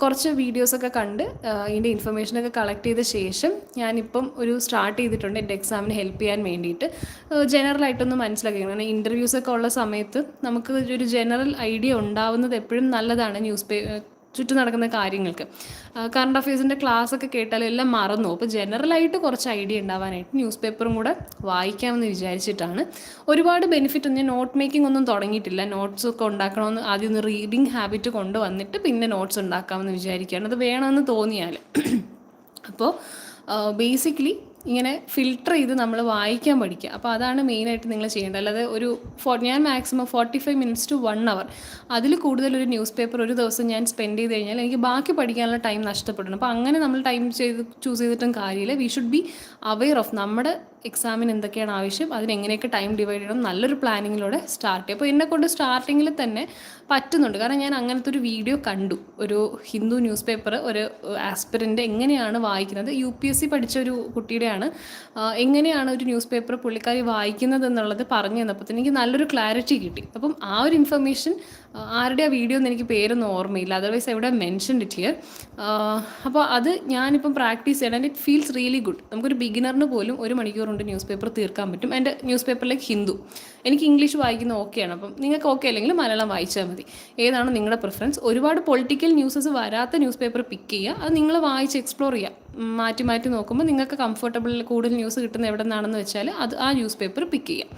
കുറച്ച് വീഡിയോസൊക്കെ കണ്ട് ഇതിൻ്റെ ഇൻഫർമേഷനൊക്കെ കളക്ട് ചെയ്ത ശേഷം ഞാനിപ്പം ഒരു സ്റ്റാർട്ട് ചെയ്തിട്ടുണ്ട് എൻ്റെ എക്സാമിന് ഹെൽപ്പ് ചെയ്യാൻ വേണ്ടിയിട്ട്. ജനറലായിട്ടൊന്ന് മനസ്സിലാക്കി, കാരണം ഇൻ്റർവ്യൂസൊക്കെ ഉള്ള സമയത്ത് നമുക്ക് ഒരു ജനറൽ ഐഡിയ ഉണ്ടാവുന്നത് എപ്പോഴും നല്ലതാണ്. ചുറ്റും നടക്കുന്ന കാര്യങ്ങൾക്ക് കറണ്ട് അഫയേഴ്സിൻ്റെ ക്ലാസ്സൊക്കെ കേട്ടാലും എല്ലാം മറന്നു. അപ്പോൾ ജനറലായിട്ട് കുറച്ച് ഐഡിയ ഉണ്ടാവാനായിട്ട് ന്യൂസ് പേപ്പറും കൂടെ വായിക്കാമെന്ന് വിചാരിച്ചിട്ടാണ്. ഒരുപാട് ബെനിഫിറ്റ് ഒന്നും, ഞാൻ നോട്ട് മേക്കിംഗ് ഒന്നും തുടങ്ങിയിട്ടില്ല. നോട്ട്സൊക്കെ ഉണ്ടാക്കണമെന്ന് ആദ്യം ഒന്ന് റീഡിങ് ഹാബിറ്റ് കൊണ്ടുവന്നിട്ട് പിന്നെ നോട്ട്സ് ഉണ്ടാക്കാമെന്ന് വിചാരിക്കുകയാണ്, അത് വേണമെന്ന് തോന്നിയാൽ. അപ്പോൾ ബേസിക്കലി ഇങ്ങനെ ഫിൽട്ടർ ചെയ്ത് നമ്മൾ വായിക്കാൻ പഠിക്കുക. അപ്പോൾ അതാണ് മെയിനായിട്ട് നിങ്ങൾ ചെയ്യേണ്ടത്. അല്ലാതെ ഞാൻ മാക്സിമം 45 minutes to 1 hour അതിൽ കൂടുതൽ ഒരു ന്യൂസ് പേപ്പർ ഒരു ദിവസം ഞാൻ സ്പെൻഡ് ചെയ്ത് കഴിഞ്ഞാൽ എനിക്ക് ബാക്കി പഠിക്കാനുള്ള ടൈം നഷ്ടപ്പെടണം. അപ്പോൾ അങ്ങനെ നമ്മൾ ടൈം ചൂസ് ചെയ്തിട്ടും കാര്യമില്ല. We should be aware of നമ്മുടെ എക്സാമിന് എന്തൊക്കെയാണ് ആവശ്യം, അതിനെങ്ങനെയൊക്കെ ടൈം ഡിവൈഡ് ചെയ്യണം, നല്ലൊരു പ്ലാനിങ്ങിലൂടെ സ്റ്റാർട്ട് ചെയ്യും. അപ്പോൾ എന്നെക്കൊണ്ട് സ്റ്റാർട്ടിങ്ങിൽ തന്നെ പറ്റുന്നുണ്ട്. കാരണം ഞാൻ അങ്ങനത്തെ ഒരു വീഡിയോ കണ്ടു. ഒരു ഹിന്ദു ന്യൂസ് പേപ്പർ ഒരു ആസ്പിരൻ്റ് എങ്ങനെയാണ് വായിക്കുന്നത്, UPSC പഠിച്ച ഒരു കുട്ടിയുടെയാണ്, എങ്ങനെയാണ് ഒരു ന്യൂസ് പേപ്പർ പുള്ളിക്കാരി വായിക്കുന്നത് എന്നുള്ളത് പറഞ്ഞു തന്നപ്പോൾ എനിക്ക് നല്ലൊരു ക്ലാരിറ്റി കിട്ടി. അപ്പം ആ ഒരു ഇൻഫർമേഷൻ ആരുടെ ആ വീഡിയോ എന്ന് എനിക്ക് പേരൊന്നും ഓർമ്മയില്ല, അതർവൈസ് എവിടെ മെൻഷൻ ഇറ്റ് ഹിയർ. അപ്പോൾ അത് ഞാനിപ്പം പ്രാക്ടീസ് ചെയ്യണം and it feels really good. നമുക്കൊരു ബിഗിനറിന് പോലും 1 മണിക്കൂർ കൊണ്ട് ന്യൂസ് പേപ്പർ തീർക്കാൻ പറ്റും. എൻ്റെ ന്യൂസ് പേപ്പറിലേക്ക് ഹിന്ദു, എനിക്ക് ഇംഗ്ലീഷ് വായിക്കുന്ന ഓക്കെയാണ്. അപ്പം നിങ്ങൾക്ക് ഓക്കെ അല്ലെങ്കിൽ മലയാളം വായിച്ചാൽ മതി, ഏതാണ് നിങ്ങളുടെ പ്രിഫറൻസ്. ഒരുപാട് പൊളിറ്റിക്കൽ ന്യൂസസ് വരാത്ത ന്യൂസ് പേപ്പർ പിക്ക് ചെയ്യുക, അത് നിങ്ങൾ വായിച്ച് എക്സ്പ്ലോർ ചെയ്യുക. മാറ്റി മാറ്റി നോക്കുമ്പോൾ നിങ്ങൾക്ക് കംഫർട്ടബിൾ കൂടുതൽ ന്യൂസ് കിട്ടുന്ന എവിടെ നിന്നാണെന്ന് വെച്ചാൽ ആ ന്യൂസ് പേപ്പർ പിക്ക് ചെയ്യുക.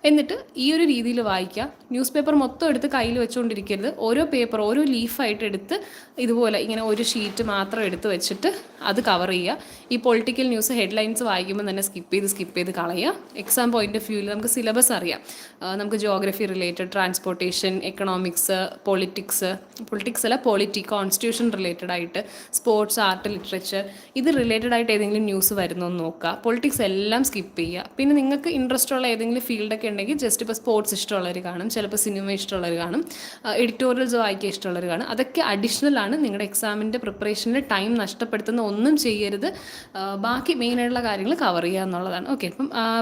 എന്നിട്ട് ഈ ഒരു രീതിയിൽ വായിക്കുക. ന്യൂസ് പേപ്പർ മൊത്തം എടുത്ത് കയ്യിൽ വെച്ചുകൊണ്ടിരിക്കരുത്. ഓരോ പേപ്പർ ഓരോ ലീഫായിട്ട് എടുത്ത് ഇതുപോലെ ഇങ്ങനെ ഒരു ഷീറ്റ് മാത്രം എടുത്ത് വെച്ചിട്ട് അത് കവർ ചെയ്യുക. ഈ പൊളിറ്റിക്കൽ ന്യൂസ് ഹെഡ്ലൈൻസ് വായിക്കുമ്പോൾ തന്നെ സ്കിപ്പ് ചെയ്ത് കളയുക. എക്സാം പോയിന്റ് ഓഫ് വ്യൂവിൽ നമുക്ക് സിലബസ് അറിയാം. നമുക്ക് geography related, transportation, economics, politics അല്ല പൊളിറ്റി, കോൺസ്റ്റിറ്റ്യൂഷൻ റിലേറ്റഡ് ആയിട്ട്, സ്പോർട്സ്, ആർട്ട്, ലിറ്ററേച്ചർ, ഇത് റിലേറ്റഡ് ആയിട്ട് ഏതെങ്കിലും ന്യൂസ് വരുന്നോ എന്ന് നോക്കുക. പൊളിറ്റിക്സ് എല്ലാം സ്കിപ്പ് ചെയ്യുക. പിന്നെ നിങ്ങൾക്ക് ഇൻട്രസ്റ്റ് ഉള്ള ഏതെങ്കിലും ഫീൽഡൊക്കെ ഉണ്ടെങ്കിൽ ജസ്റ്റ് ഇപ്പോൾ സ്പോർട്സ് ഇഷ്ടമുള്ളവർ കാണും, ചിലപ്പോൾ സിനിമ ഇഷ്ടമുള്ളവർ കാണും, എഡിറ്റോറിയൽസ് വായിക്കാൻ ഇഷ്ടമുള്ളവർ കാണും. അതൊക്കെ അഡീഷണൽ ആണ്. നിങ്ങളുടെ എക്സാമിൻ്റെ പ്രിപ്പറേഷനിൽ ടൈം നഷ്ടപ്പെടുത്തുന്ന ഒന്നും ചെയ്യരുത്. ബാക്കി മെയിനായിട്ടുള്ള കാര്യങ്ങൾ കവർ ചെയ്യുക എന്നുള്ളതാണ്. ഓക്കെ,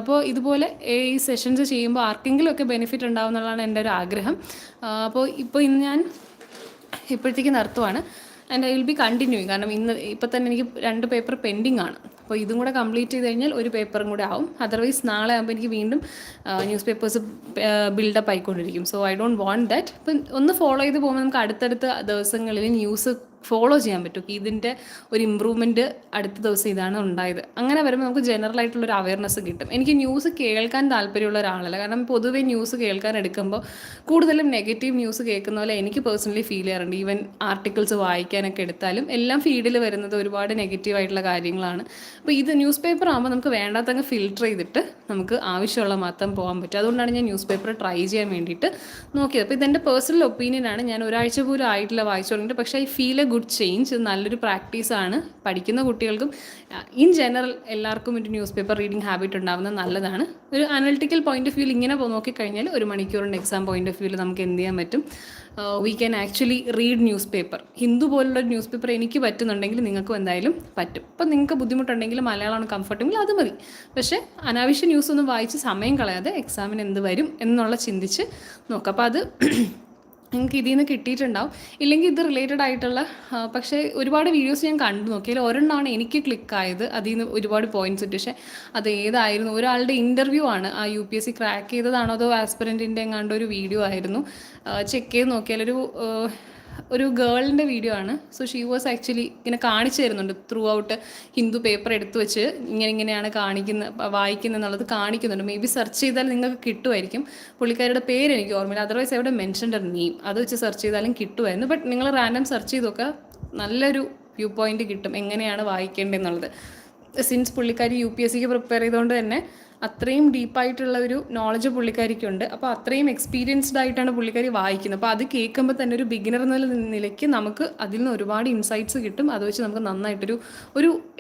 അപ്പോൾ ഇതുപോലെ ഈ സെഷൻസ് ചെയ്യുമ്പോൾ ആർക്കെങ്കിലും ഒക്കെ ബെനിഫിറ്റ് ഉണ്ടാവും എന്നുള്ളതാണ് എൻ്റെ ഒരു ആഗ്രഹം. അപ്പോൾ ഇന്ന് ഞാൻ ഇപ്പോഴത്തേക്ക് നിർത്തുവാണ്. And I will be continuing. കാരണം ഇപ്പോൾ തന്നെ എനിക്ക് 2 പേപ്പർ പെൻഡിങ് ആണ്. അപ്പോൾ ഇതും കൂടെ കംപ്ലീറ്റ് ചെയ്ത് കഴിഞ്ഞാൽ ഒരു പേപ്പറും കൂടെ ആവും. അതർവൈസ് നാളെ ആകുമ്പോൾ എനിക്ക് വീണ്ടും ന്യൂസ് പേപ്പേഴ്സ് ബിൽഡപ്പ് ആയിക്കൊണ്ടിരിക്കും. So I don't want that. ഇപ്പം ഒന്ന് ഫോളോ ചെയ്ത് പോകുമ്പോൾ നമുക്ക് അടുത്തടുത്ത ദിവസങ്ങളിൽ ന്യൂസ് ഫോളോ ചെയ്യാൻ പറ്റും. ഇതിൻ്റെ ഒരു ഇമ്പ്രൂവ്മെൻറ്റ് അടുത്ത ദിവസം ഇതാണ് ഉണ്ടായത്. അങ്ങനെ വരുമ്പോൾ നമുക്ക് ജനറൽ ആയിട്ടുള്ളൊരു അവയർനെസ് കിട്ടും. എനിക്ക് ന്യൂസ് കേൾക്കാൻ താല്പര്യമുള്ള ഒരാളല്ല. കാരണം പൊതുവേ ന്യൂസ് കേൾക്കാൻ എടുക്കുമ്പോൾ കൂടുതലും നെഗറ്റീവ് ന്യൂസ് കേൾക്കുന്ന പോലെ എനിക്ക് പേഴ്സണലി ഫീൽ ചെയ്യാറുണ്ട്. ഈവൻ ആർട്ടിക്കിൾസ് വായിക്കാനൊക്കെ എടുത്താലും എല്ലാം ഫീഡിൽ വരുന്നത് ഒരുപാട് നെഗറ്റീവായിട്ടുള്ള കാര്യങ്ങളാണ്. അപ്പോൾ ഇത് ന്യൂസ് പേപ്പർ ആകുമ്പോൾ നമുക്ക് വേണ്ടാത്തങ്ങ് ഫിൽട്ടർ ചെയ്തിട്ട് നമുക്ക് ആവശ്യമുള്ള മാത്രം പോകാൻ പറ്റും. അതുകൊണ്ടാണ് ഞാൻ ന്യൂസ് പേപ്പർ ട്രൈ ചെയ്യാൻ വേണ്ടിയിട്ട് നോക്കിയത്. അപ്പോൾ ഇതെൻ്റെ പേഴ്സണൽ ഒപ്പീനിയനാണ്. ഞാൻ ഒരാഴ്ച പോലും ആയിട്ടില്ല വായിച്ചു തുടങ്ങിയിട്ട്. പക്ഷേ I feel A good change. ഇത് നല്ലൊരു പ്രാക്ടീസാണ്. പഠിക്കുന്ന കുട്ടികൾക്കും ഇൻ ജനറൽ എല്ലാവർക്കും ഒരു ന്യൂസ് പേപ്പർ റീഡിങ് ഹാബിറ്റ് ഉണ്ടാകുന്നത് നല്ലതാണ്. ഒരു അനലിറ്റിക്കൽ പോയിന്റ് ഓഫ് വ്യൂവിൽ ഇങ്ങനെ നോക്കിക്കഴിഞ്ഞാൽ 1 മണിക്കൂറിൻ്റെ എക്സാം പോയിന്റ് ഓഫ് വ്യൂവിൽ നമുക്ക് എന്ത് ചെയ്യാൻ പറ്റും? V can actually read news paper. Hindu പോലുള്ള ന്യൂസ് പേപ്പർ എനിക്ക് പറ്റുന്നുണ്ടെങ്കിൽ നിങ്ങൾക്കും എന്തായാലും പറ്റും. അപ്പോൾ നിങ്ങൾക്ക് ബുദ്ധിമുട്ടുണ്ടെങ്കിൽ മലയാളമാണ് കംഫർട്ടബിൾ, അത് മതി. പക്ഷേ അനാവശ്യ ന്യൂസ് ഒന്നും വായിച്ച് സമയം കളയാതെ എക്സാമിന് എന്ത് വരും എന്നുള്ള ചിന്തിച്ച് നോക്കാം. അപ്പോൾ അത് നിങ്ങൾക്ക് ഇതിൽ നിന്ന് കിട്ടിയിട്ടുണ്ടാവും. ഇല്ലെങ്കിൽ ഇത് റിലേറ്റഡ് ആയിട്ടുള്ള പക്ഷേ ഒരുപാട് വീഡിയോസ് ഞാൻ കണ്ടു നോക്കിയാൽ ഒരെണ്ണമാണ് എനിക്ക് ക്ലിക്കായത്. അതിൽ നിന്ന് ഒരുപാട് പോയിൻറ്റ്സ് കിട്ടി. പക്ഷേ അത് ഏതായിരുന്നു? ഒരാളുടെ ഇൻ്റർവ്യൂ ആണ്. ആ UPSC ക്രാക്ക് ചെയ്തതാണോ അതോ ആസ്പിറൻറ്റിൻ്റെ എങ്ങാണ്ട് ഒരു വീഡിയോ ആയിരുന്നു. ചെക്ക് ചെയ്ത് നോക്കിയാൽ ഒരു ഒരു ഗേളിൻ്റെ വീഡിയോ ആണ്. സോ ഷീ വാസ് ആക്ച്വലി ഇങ്ങനെ കാണിച്ചു തരുന്നുണ്ട് ത്രൂ ഔട്ട് ഹിന്ദു പേപ്പർ എടുത്തു വെച്ച് ഇങ്ങനെയാണ് വായിക്കുന്നത് എന്നുള്ളത് കാണിക്കുന്നുണ്ട്. മേ ബി സെർച്ച് ചെയ്താൽ നിങ്ങൾക്ക് കിട്ടുമായിരിക്കും. പുള്ളിക്കാരുടെ പേര് എനിക്ക് ഓർമ്മയില്ല, അതർവൈസ് അവിടെ മെൻഷൻ്റെ നെയിം അത് വെച്ച് സെർച്ച് ചെയ്താലും കിട്ടുമായിരുന്നു. ബട്ട് നിങ്ങൾ റാൻഡം സെർച്ച് ചെയ്തൊക്കെ നല്ലൊരു വ്യൂ പോയിന്റ് കിട്ടും എങ്ങനെയാണ് വായിക്കേണ്ടതെന്നുള്ളത്. സിൻസ് പുള്ളിക്കാരി UPSCക്ക് പ്രിപ്പയർ ചെയ്തുകൊണ്ട് തന്നെ അത്രയും ഡീപ്പായിട്ടുള്ള ഒരു നോളജ് പുള്ളിക്കാരിക്കുണ്ട്. അപ്പോൾ അത്രയും എക്സ്പീരിയൻസ്ഡ് ആയിട്ടാണ് പുള്ളിക്കാരി വായിക്കുന്നത്. അപ്പോൾ അത് കേൾക്കുമ്പോൾ തന്നെ ഒരു ബിഗിനർ എന്ന നിലയ്ക്ക് നമുക്ക് അതിൽ നിന്ന് ഒരുപാട് ഇൻസൈറ്റ്സ് കിട്ടും. അത് വെച്ച് നമുക്ക് നന്നായിട്ടൊരു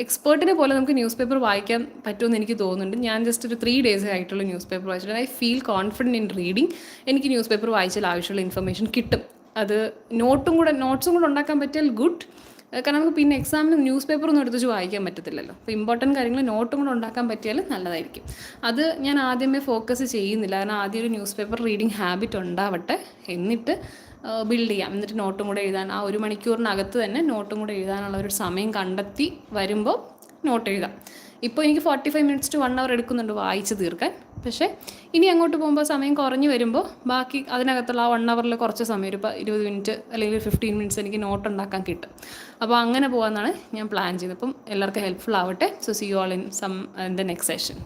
എക്സ്പേർട്ടിനെ പോലെ നമുക്ക് ന്യൂസ് പേപ്പർ വായിക്കാൻ പറ്റുമെന്ന് എനിക്ക് തോന്നുന്നുണ്ട്. ഞാൻ ജസ്റ്റ് ഒരു 3 days ആയിട്ടുള്ള ന്യൂസ് പേപ്പർ വായിച്ചിട്ട് I feel confident in reading. എനിക്ക് ന്യൂസ് പേപ്പർ വായിച്ചാൽ ആവശ്യമുള്ള ഇൻഫർമേഷൻ കിട്ടും. അത് നോട്ട്സും കൂടെ ഉണ്ടാക്കാൻ പറ്റിയാൽ ഗുഡ്. കാരണം നമുക്ക് പിന്നെ എക്സാമിന് ന്യൂസ് പേപ്പറൊന്നും എടുത്ത് വെച്ച് വായിക്കാൻ പറ്റത്തില്ലല്ലോ. അപ്പോൾ ഇമ്പോർട്ടൻറ്റ് കാര്യങ്ങൾ നോട്ടും കൂടെ ഉണ്ടാക്കാൻ പറ്റിയാൽ നല്ലതായിരിക്കും. അത് ഞാൻ ആദ്യമേ ഫോക്കസ് ചെയ്യുന്നില്ല. കാരണം ആദ്യം ഒരു ന്യൂസ് പേപ്പർ റീഡിങ് ഹാബിറ്റ് ഉണ്ടാവട്ടെ, എന്നിട്ട് ബിൽഡ് ചെയ്യാം. എന്നിട്ട് നോട്ടും കൂടെ എഴുതാൻ ആ 1 മണിക്കൂറിനകത്ത് തന്നെ നോട്ടും കൂടെ എഴുതാനുള്ള ഒരു സമയം കണ്ടെത്തി വരുമ്പോൾ നോട്ട് എഴുതാം. ഇപ്പോൾ എനിക്ക് 45 minutes to 1 hour എടുക്കുന്നുണ്ട് വായിച്ച് തീർക്കാൻ. പക്ഷേ ഇനി അങ്ങോട്ട് പോകുമ്പോൾ സമയം കുറഞ്ഞ് വരുമ്പോൾ ബാക്കി അതിനകത്തുള്ള ആ 1 hourൽ കുറച്ച് സമയം ഒരു 20 minute അല്ലെങ്കിൽ 15 minutes എനിക്ക് നോട്ട് ഉണ്ടാക്കാൻ കിട്ടും. അപ്പോൾ അങ്ങനെ പോകാമെന്നാണ് ഞാൻ പ്ലാൻ ചെയ്തത്. അപ്പം എല്ലാവർക്കും ഹെൽപ്ഫുൾ ആവട്ടെ. So see you all in the next session.